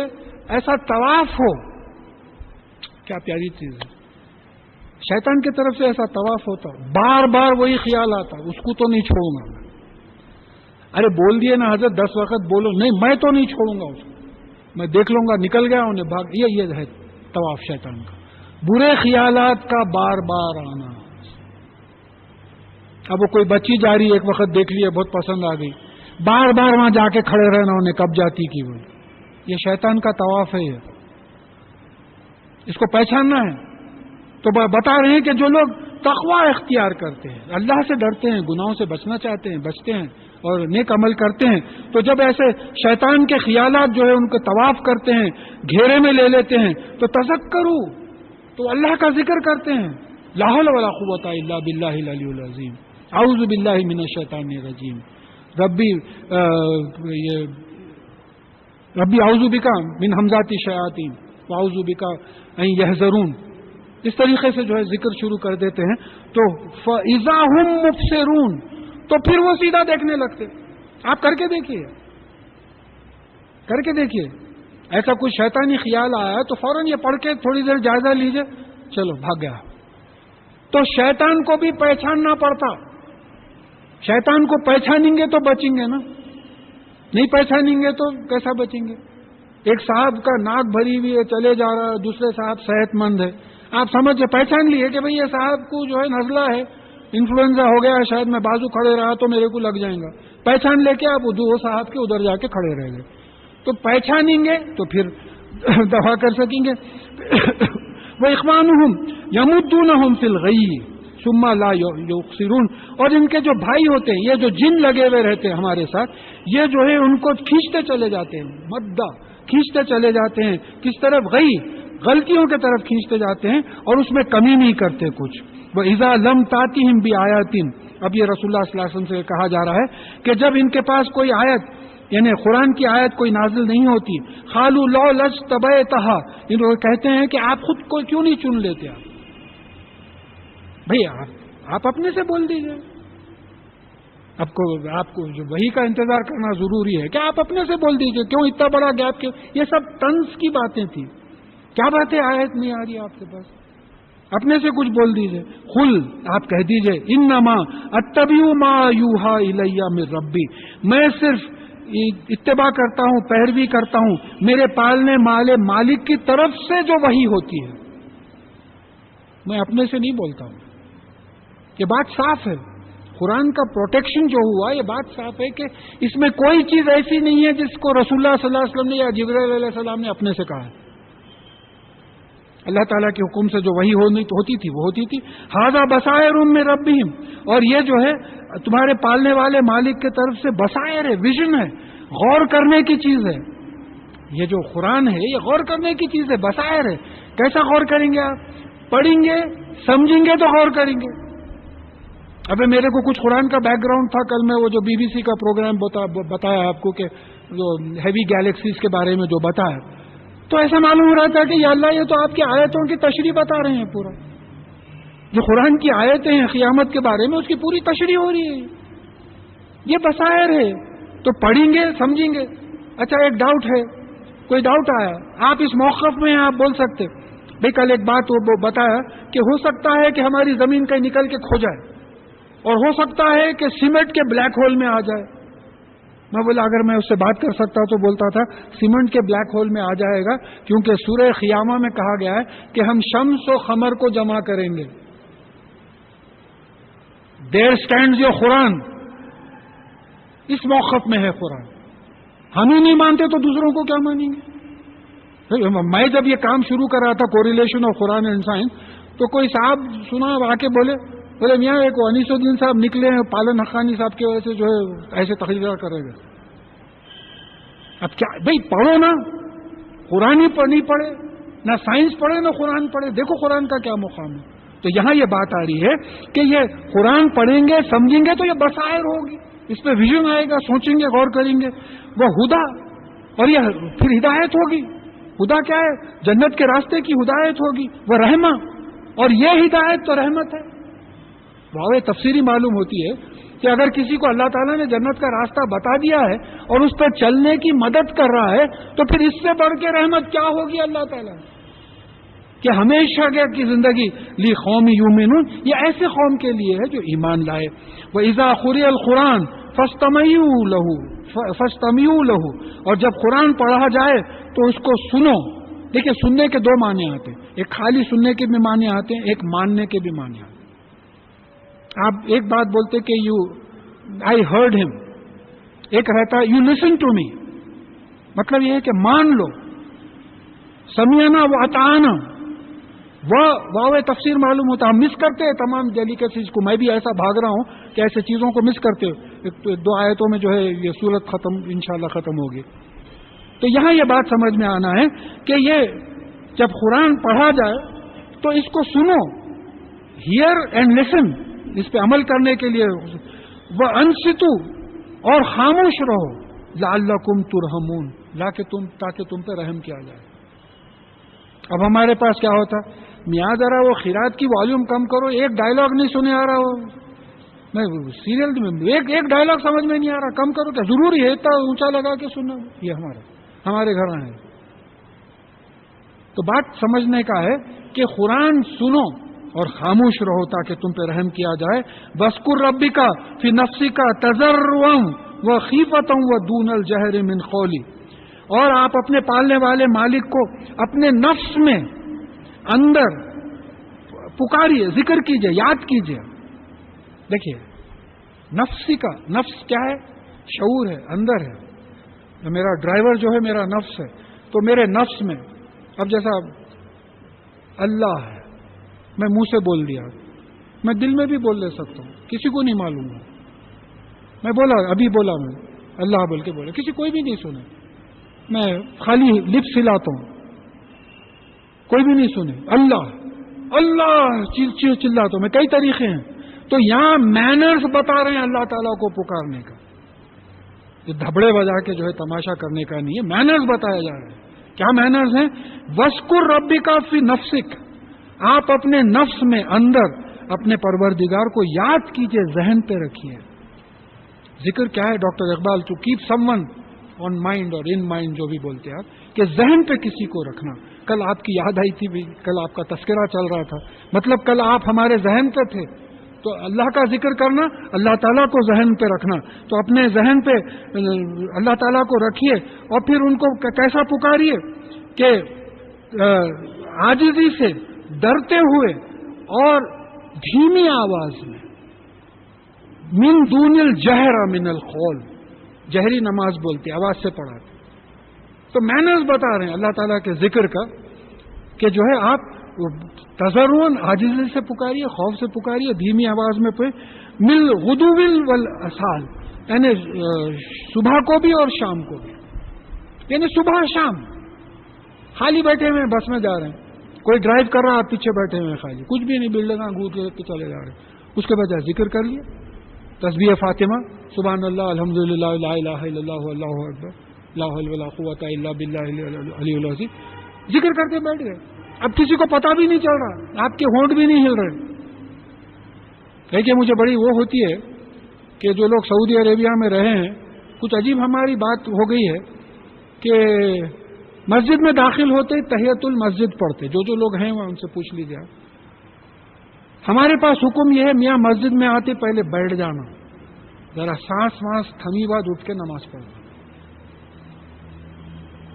ایسا طواف ہو، کیا پیاری چیز ہے. شیطان کی طرف سے ایسا طواف ہوتا، بار بار وہی خیال آتا، اس کو تو نہیں چھوڑوں گا. ارے بول دیے نا حضرت 10 وقت بولو، نہیں میں تو نہیں چھوڑوں گا اس کو، میں دیکھ لوں گا نکل گیا انہیں بھاگ. یہ ہے طواف شیطان کا، برے خیالات کا بار بار آنا. اب وہ کوئی بچی جا رہی ایک وقت دیکھ لیے بہت پسند آ گئی، بار بار وہاں جا کے کھڑے رہنا انہیں کب جاتی کی. وہ یہ شیطان کا طواف ہے، یہ اس کو پہچاننا ہے. تو بتا رہے ہیں کہ جو لوگ تقوی اختیار کرتے ہیں، اللہ سے ڈرتے ہیں، گناہوں سے بچنا چاہتے ہیں، بچتے ہیں اور نیک عمل کرتے ہیں، تو جب ایسے شیطان کے خیالات جو ہے ان کو طواف کرتے ہیں، گھیرے میں لے لیتے ہیں، تو تذکروا، تو اللہ کا ذکر کرتے ہیں، لا حول ولا قوت الا باللہ العلی العظیم، اعوذ باللہ من الشیطان الرجیم، ربی اعوذ بک من ہمزات الشیاطین واعوذ بک ان یحضرون، اس طریقے سے جو ہے ذکر شروع کر دیتے ہیں، تو فاذا هم مبصرون، تو پھر وہ سیدھا دیکھنے لگتے۔ آپ کر کے دیکھیے، کر کے دیکھیے، ایسا کوئی شیطانی خیال آیا تو فوراً یہ پڑھ کے تھوڑی دیر جائزہ لیجئے، چلو بھاگ گیا۔ تو شیطان کو بھی پہچاننا پڑتا، شیطان کو پہچانیں گے تو بچیں گے نا، نہیں پہچانیں گے تو کیسا بچیں گے؟ ایک صاحب کا ناک بھری ہوئی ہے، چلے جا رہا ہے، دوسرے صاحب صحت مند ہے، آپ سمجھ پہچان لیے کہ بھئی یہ صاحب کو جو ہے نزلہ ہے، انفلوئنزا ہو گیا ہے، شاید میں بازو کھڑے رہا تو میرے کو لگ جائیں گا، پہچان لے کے آپ وہ صاحب کے ادھر جا کے کھڑے رہ گئے، تو پہچانیں گے تو پھر دوا کر سکیں گے۔ وَإِخْوَانُهُمْ يَمُدُّونَهُمْ فِي الْغَيِّ ثُمَّ لَا يُقْصِرُونَ، اور ان کے جو بھائی ہوتے ہیں، یہ جو جن لگے ہوئے رہتے ہیں ہمارے ساتھ، یہ جو ہے ان کو کھینچتے چلے جاتے ہیں، مدّا کھینچتے چلے جاتے ہیں، کس طرف؟ غی، غلطیوں کی طرف کھینچتے جاتے ہیں، اور اس میں کمی نہیں کرتے کچھ۔ وَإِذَا لَمْ تَأْتِهِمْ بِآيَاتٍ، اب یہ رسول اللہ صلی اللہ علیہ وسلم سے کہا جا رہا ہے کہ جب ان کے پاس کوئی آیت، یعنی قرآن کی آیت کوئی نازل نہیں ہوتی، قالوا لو لجتبیتها، ان لوگ کہتے ہیں کہ آپ خود کو کیوں نہیں چن لیتے؟ بھئی آپ اپنے سے بول دیجئے، آپ کو جو وحی کا انتظار کرنا ضروری ہے کہ آپ اپنے سے بول دیجئے، کیوں اتنا بڑا گیپ؟ کیوں؟ یہ سب طنز کی باتیں تھیں، کیا باتیں آیت نہیں آ رہی آپ کے پاس؟ اپنے سے کچھ بول دیجئے، قل، آپ کہہ دیجئے، انما اتبع ما یوحى الی من ربی، میں صرف اتباع کرتا ہوں، پیروی کرتا ہوں میرے پالنے والے مالک کی طرف سے جو وحی ہوتی ہے، میں اپنے سے نہیں بولتا ہوں۔ یہ بات صاف ہے، قرآن کا پروٹیکشن جو ہوا، یہ بات صاف ہے کہ اس میں کوئی چیز ایسی نہیں ہے جس کو رسول اللہ صلی اللہ علیہ وسلم نے یا جبرائیل علیہ السلام نے اپنے سے کہا ہے۔ اللہ تعالیٰ کے حکم سے جو وحی ہوتی تھی وہ ہوتی تھی۔ ھذا بصائر من ربہم، اور یہ جو ہے تمہارے پالنے والے مالک کی طرف سے بصائر ہے، ویژن ہے، غور کرنے کی چیز ہے۔ یہ جو قرآن ہے یہ غور کرنے کی چیز ہے، بصائر ہے۔ کیسا غور کریں گے آپ؟ پڑھیں گے، سمجھیں گے تو غور کریں گے۔ ابھی میرے کو کچھ قرآن کا بیک گراؤنڈ تھا، کل میں وہ جو بی بی سی کا پروگرام بتایا آپ کو کہ جو ہیوی گیلیکسیز کے بارے میں جو بتایا، تو ایسا معلوم ہو رہا تھا کہ یا اللہ یہ تو آپ کی آیتوں کی تشریح بتا رہے ہیں، پورا جو قرآن کی آیتیں ہیں قیامت کے بارے میں اس کی پوری تشریح ہو رہی ہے، یہ بصائر ہے۔ تو پڑھیں گے، سمجھیں گے۔ اچھا ایک ڈاؤٹ ہے، کوئی ڈاؤٹ آیا، آپ اس موقف میں آپ بول سکتے بھئی کل ایک بات وہ بتایا کہ ہو سکتا ہے کہ ہماری زمین کہیں نکل کے کھو جائے، اور ہو سکتا ہے کہ سیمنٹ کے بلیک ہول میں آ جائے۔ میں بولا اگر میں اس سے بات کر سکتا تو بولتا تھا سیمنٹ کے بلیک ہول میں آ جائے گا، کیونکہ سورہ قیامہ میں کہا گیا ہے کہ ہم شمس و قمر کو جمع کریں گے۔ دیر اسٹینڈز یور قرآن، اس موقف میں ہے قرآن۔ ہم ہی نہیں مانتے تو دوسروں کو کیا مانیں گے؟ میں جب یہ کام شروع کر رہا تھا correlation of Quran and science, تو کوئی صاحب سنا آ کے بولے میاں ایک انیس الدین صاحب نکلے ہیں پالن حقانی صاحب کی وجہ سے جو ہے ایسے تقریر کرے گا۔ اب کیا بھائی، پڑھو نا، قرآن ہی نہیں پڑھے، نہ سائنس پڑھے نہ قرآن پڑھے، دیکھو قرآن کا کیا مقام ہے۔ تو یہاں یہ بات آ رہی ہے کہ یہ قرآن پڑھیں گے، سمجھیں گے تو یہ بصائر ہوگی، اس پہ ویژن آئے گا، سوچیں گے، غور کریں گے، وہ ہدا، اور یہ پھر ہدایت ہوگی۔ ہدا کیا ہے؟ جنت کے راستے کی ہدایت ہوگی، وہ رحمہ، اور یہ ہدایت تو رحمت ہے۔ واوے تفسیری معلوم ہوتی ہے کہ اگر کسی کو اللہ تعالیٰ نے جنت کا راستہ بتا دیا ہے اور اس پر چلنے کی مدد کر رہا ہے تو پھر اس سے بڑھ کے رحمت کیا ہوگی اللہ تعالیٰ کہ ہمیشہ کی زندگی لی قوم یؤمنون، یہ ایسے قوم کے لیے ہے جو ایمان لائے۔ وَإِذَا قُرِئَ الْقُرْآنُ فَاسْتَمِعُوا لَهُ، اور جب قرآن پڑھا جائے تو اس کو سنو۔ دیکھیں سننے کے دو معنی آتے ہیں، ایک خالی سننے کے بھی معنی آتے ہیں، ایک ماننے کے بھی معنی آتے ہیں۔ آپ ایک بات بولتے کہ آئی ہرڈ ہم، ایک رہتا یو لسن ٹو می، مطلب یہ ہے کہ مان لو، سمعنا و اطعنا، وہ واو تفسیر معلوم ہوتا. ہم مس کرتے ہیں تمام ڈیلیکیسیز کو. میں بھی ایسا بھاگ رہا ہوں کہ ایسے چیزوں کو مس کرتے ہو. 2 آیتوں میں جو ہے یہ صورت ختم انشاءاللہ ختم ہوگی. تو یہاں یہ بات سمجھ میں آنا ہے کہ یہ جب قرآن پڑھا جائے تو اس کو سنو, ہیئر اینڈ لسن, اس پہ عمل کرنے کے لیے. وہ انصتو, اور خاموش رہو, لعلکم ترحمون, تاکہ تم پہ رحم کیا جائے. اب ہمارے پاس کیا ہوتا, میاں ذرا وہ خیرات کی والیوم کم کرو, ایک ڈائلاگ نہیں سنے آ رہا ہو, میں سیریل میں ایک ڈائلاگ سمجھ میں نہیں آ رہا, کم کرو. کیا ضروری ہے اتنا اونچا لگا کے سننا؟ یہ ہمارے گھر میں ہے. تو بات سمجھنے کا ہے کہ قرآن سنو اور خاموش رہو تاکہ تم پہ رحم کیا جائے. وَاذْكُرْ رَبِّكَ فِي نَفْسِكَ تَضَرُّعًا وَخِيفَةً وَدُونَ الْجَهْرِ مِنْ قَوْلِ, اور آپ اپنے پالنے والے مالک کو اپنے نفس میں اندر پکاریے, ذکر کیجئے, یاد کیجئے. دیکھیے نفسی کا, نفس کیا ہے؟ شعور ہے, اندر ہے. میرا ڈرائیور جو ہے میرا نفس ہے. تو میرے نفس میں اب جیسا اللہ ہے, میں منہ سے بول دیا, میں دل میں بھی بول لے سکتا ہوں, کسی کو نہیں معلوم ہے. میں بولا, ابھی بولا, میں اللہ بول کے بولا, کسی کوئی بھی نہیں سنے. میں خالی لپس ہلاتا ہوں, کوئی بھی نہیں سنے. اللہ اللہ چلاتا ہوں میں. کئی طریقے ہیں. تو یہاں مینرز بتا رہے ہیں اللہ تعالیٰ کو پکارنے کا. یہ دھبڑے بجا کے جو ہے تماشا کرنے کا نہیں ہے, مینرز بتایا جا رہا ہے. کیا مینرز ہیں؟ وَاذْكُرْ رَبِّكَ فِي نَفْسِكَ, آپ اپنے نفس میں اندر اپنے پروردگار کو یاد کیجئے, ذہن پہ رکھیے. ذکر کیا ہے doctor Iqbal? To keep someone on mind اور ان مائنڈ, جو بھی بولتے ہیں آپ, کہ ذہن پہ کسی کو رکھنا. کل آپ کی یاد آئی تھی بھی, کل آپ کا تذکرہ چل رہا تھا, مطلب کل آپ ہمارے ذہن پہ تھے. تو اللہ کا ذکر کرنا, اللہ تعالیٰ کو ذہن پہ رکھنا. تو اپنے ذہن پہ اللہ تعالیٰ کو رکھیے اور پھر ان کو کیسا پکاریے کہ عاجزی سے, ڈرتے ہوئے اور دھیمی آواز میں. من دون الجہر من القول, جہری نماز بولتے, آواز سے پڑھاتے. تو مینرز بتا رہے ہیں اللہ تعالیٰ کے ذکر کا کہ جو ہے آپ تضرعاً, عاجزی سے پکاریے, خوف سے پکاریے, دھیمی آواز میں پڑھیں. مل غدو والآصال, یعنی صبح کو بھی اور شام کو بھی. یعنی صبح شام. خالی بیٹھے ہوئے بس میں جا رہے ہیں, کوئی ڈرائیو کر رہا, آپ پیچھے بیٹھے ہوئے خالی, کچھ بھی نہیں, بلڈنگاں گھوٹ کے چلے جا رہے ہیں. اس کے بجائے ذکر کر لیے, تسبیح فاطمہ, سبحان اللہ, الحمدللہ, لا الہ الا اللہ, اللہ اکبر, لا حول ولا قوت الا باللہ العلی العظیم. ذکر کرتے بیٹھ گئے. اب کسی کو پتا بھی نہیں چل رہا, آپ کے ہونٹ بھی نہیں ہل رہے. دیکھیے مجھے بڑی وہ ہوتی ہے کہ جو لوگ سعودی عربیہ میں رہے ہیں, کچھ عجیب ہماری بات ہو گئی ہے کہ مسجد میں داخل ہوتے تحیت المسجد پڑھتے. جو لوگ ہیں وہ ان سے پوچھ لیجیے. ہمارے پاس حکم یہ ہے, میاں مسجد میں آتے پہلے بیٹھ جانا, ذرا سانس وانس تھمی بعد اٹھ کے نماز پڑھنا.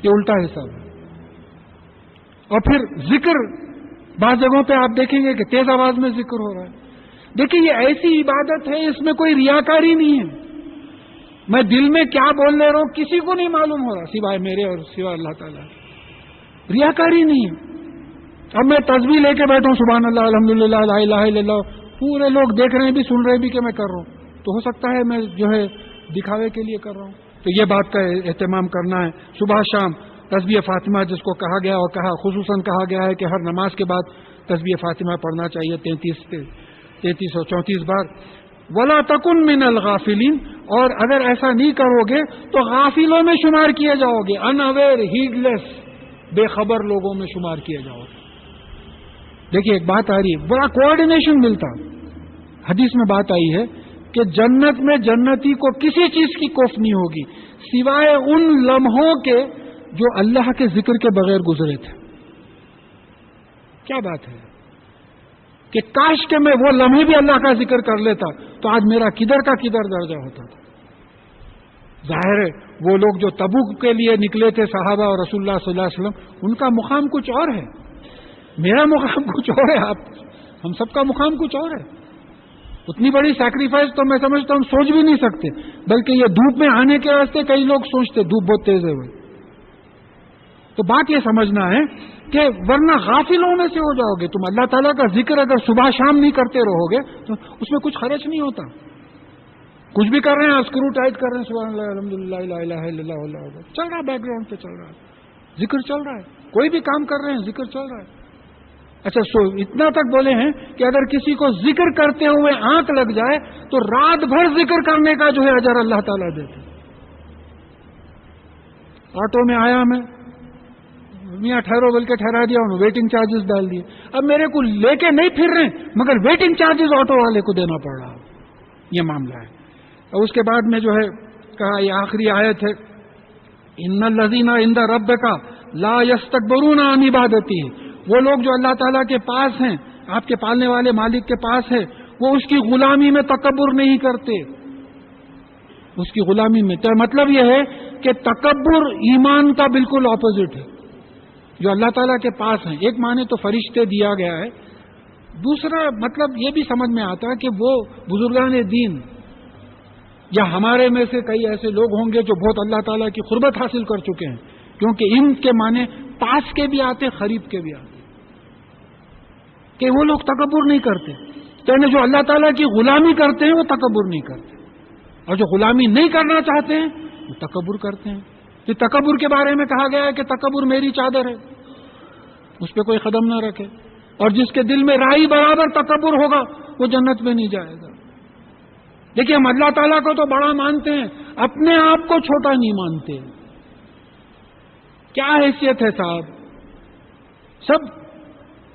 یہ الٹا حساب ہے. اور پھر ذکر, بعض جگہوں پہ آپ دیکھیں گے کہ تیز آواز میں ذکر ہو رہا ہے. دیکھیے یہ ایسی عبادت ہے, اس میں کوئی ریاکاری نہیں ہے. میں دل میں کیا بول لے رہا ہوں کسی کو نہیں معلوم ہو رہا سوائے میرے اور سوائے اللہ تعالیٰ. ریاکاری نہیں ہے. اب میں تسبیح لے کے بیٹھا ہوں, سبحان اللہ, الحمدللہ, لا الہ الا اللہ, پورے لوگ دیکھ رہے ہیں بھی, سن رہے بھی کہ میں کر رہا ہوں. تو ہو سکتا ہے میں جو ہے دکھاوے کے لیے کر رہا ہوں. تو یہ بات کا اہتمام کرنا ہے. صبح شام تسبیح فاطمہ جس کو کہا گیا, اور کہا خصوصاً کہا گیا ہے کہ ہر نماز کے بعد تسبیح فاطمہ پڑھنا چاہیے 33 اور 34 بار. ولا تکن من الغافلین, اور اگر ایسا نہیں کرو گے تو غافلوں میں شمار کیے جاؤ گے. ان اویئر, ہیڈ لیس, بے خبر لوگوں میں شمار کیے جاؤ گے. دیکھیے ایک بات آ رہی ہے, بڑا کوآرڈینیشن ملتا. حدیث میں بات آئی ہے کہ جنت میں جنتی کو کسی چیز کی کوف نہیں ہوگی سوائے ان لمحوں کے جو اللہ کے ذکر کے بغیر گزرے تھے. کیا بات ہے کہ کاش کہ میں وہ لمحے بھی اللہ کا ذکر کر لیتا تو آج میرا کدھر کا کدھر درجہ ہوتا تھا. ظاہر ہے وہ لوگ جو تبوک کے لیے نکلے تھے صحابہ اور رسول اللہ صلی اللہ علیہ وسلم, ان کا مقام کچھ اور ہے, میرا مقام کچھ اور ہے, ہم سب کا مقام کچھ اور ہے. اتنی بڑی سیکریفائس تو میں سمجھتا ہوں سوچ بھی نہیں سکتے. بلکہ یہ دھوپ میں آنے کے واسطے کئی لوگ سوچتے دھوپ بہت تیز ہے. تو بات یہ سمجھنا ہے کہ ورنہ غافلوں میں سے ہو جاؤ گے تم. اللہ تعالیٰ کا ذکر اگر صبح شام نہیں کرتے رہو گے تو اس میں کچھ خرچ نہیں ہوتا. کچھ بھی کر رہے ہیں اسکرو ٹائٹ کر رہے ہیں سبحان اللہ الحمدللہ لا الہ الا اللہ اللہ اکبر چل رہا ہے, بیک گراؤنڈ پہ چل رہا ہے, ذکر چل رہا ہے, کوئی بھی کام کر رہے ہیں ذکر چل رہا ہے. اچھا اتنا تک بولے ہیں کہ اگر کسی کو ذکر کرتے ہوئے آنکھ لگ جائے تو رات بھر ذکر کرنے کا جو ہے اجر اللہ تعالیٰ دیتے. آٹو میں آیا میں, میاں ٹھہرو بول کے ٹھہرا دیا انہوں, ویٹنگ چارجز ڈال دیے. اب میرے کو لے کے نہیں پھر رہے مگر ویٹنگ چارجز آٹو والے کو دینا پڑ رہا, یہ معاملہ ہے. اور اس کے بعد میں جو ہے کہا یہ آخری آیت ہے, ان الذین عند ربک لا یستکبرون عن عبادتہ, وہ لوگ جو اللہ تعالیٰ کے پاس ہیں, آپ کے پالنے والے مالک کے پاس ہے, وہ اس کی غلامی میں تکبر نہیں کرتے. اس کی غلامی میں مطلب یہ ہے کہ تکبر ایمان کا بالکل اپوزٹ ہے. جو اللہ تعالیٰ کے پاس ہیں, ایک معنی تو فرشتے دیا گیا ہے, دوسرا مطلب یہ بھی سمجھ میں آتا ہے کہ وہ بزرگان دین یا ہمارے میں سے کئی ایسے لوگ ہوں گے جو بہت اللہ تعالیٰ کی قربت حاصل کر چکے ہیں, کیونکہ ان کے معنی پاس کے بھی آتے قریب کے بھی آتے, کہ وہ لوگ تکبر نہیں کرتے. یعنی جو اللہ تعالیٰ کی غلامی کرتے ہیں وہ تکبر نہیں کرتے, اور جو غلامی نہیں کرنا چاہتے ہیں وہ تکبر کرتے ہیں. کہ تکبر کے بارے میں کہا گیا ہے کہ تکبر میری چادر ہے, اس پہ کوئی قدم نہ رکھے, اور جس کے دل میں رائی برابر تکبر ہوگا وہ جنت میں نہیں جائے گا. دیکھیے ہم اللہ تعالیٰ کو تو بڑا مانتے ہیں, اپنے آپ کو چھوٹا نہیں مانتے. کیا حیثیت ہے صاحب, سب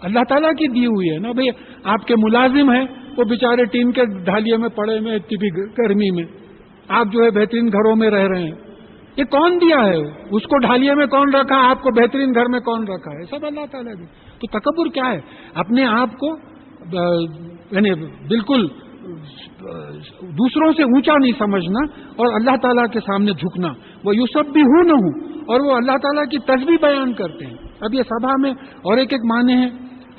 اللہ تعالیٰ کی دی ہوئی ہے نا. بھئی آپ کے ملازم ہیں, وہ بیچارے ٹین کے ڈھالیے میں پڑے ہوئے اتنی گرمی میں, آپ جو ہے بہترین گھروں میں رہ رہے ہیں. یہ کون دیا ہے, اس کو ڈھالیے میں کون رکھا, آپ کو بہترین گھر میں کون رکھا ہے, سب اللہ تعالیٰ دی. تو تکبر کیا ہے, اپنے آپ کو یعنی بالکل دوسروں سے اونچا نہیں سمجھنا اور اللہ تعالیٰ کے سامنے جھکنا. وہ یسبحونہ, اور وہ اللہ تعالیٰ کی تسبیح بیان کرتے ہیں. اب یہ سبھا میں اور ایک ایک معنی ہیں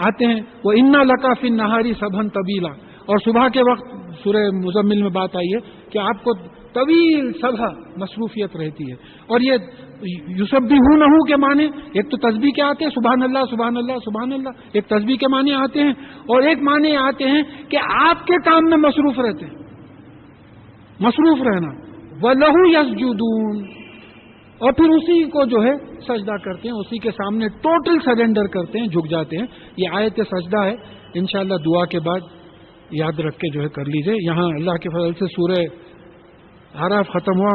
آتے ہیں, وہ انا لکا فی النہاری سبحن طویلا, اور صبح کے وقت سورہ مزمل میں بات آئی ہے کہ آپ کو طویل سبھا مصروفیت رہتی ہے. اور یہ یسبحونہ کے معنی ایک تو تسبیح کے آتے ہیں, سبحان اللہ سبحان اللہ سبحان اللہ, ایک تسبیح کے معنی آتے ہیں, اور ایک معنی آتے ہیں کہ آپ کے کام میں مصروف رہتے ہیں, مصروف رہنا. وَلَهُ يَسْجُدُونَ, اور پھر اسی کو جو ہے سجدہ کرتے ہیں, اسی کے سامنے ٹوٹل سرنڈر کرتے ہیں, جھک جاتے ہیں. یہ آیت سجدہ ہے, انشاءاللہ دعا کے بعد یاد رکھ کے جو ہے کر لیجئے. یہاں اللہ کے فضل سے سورہ اعراف ختم ہوا.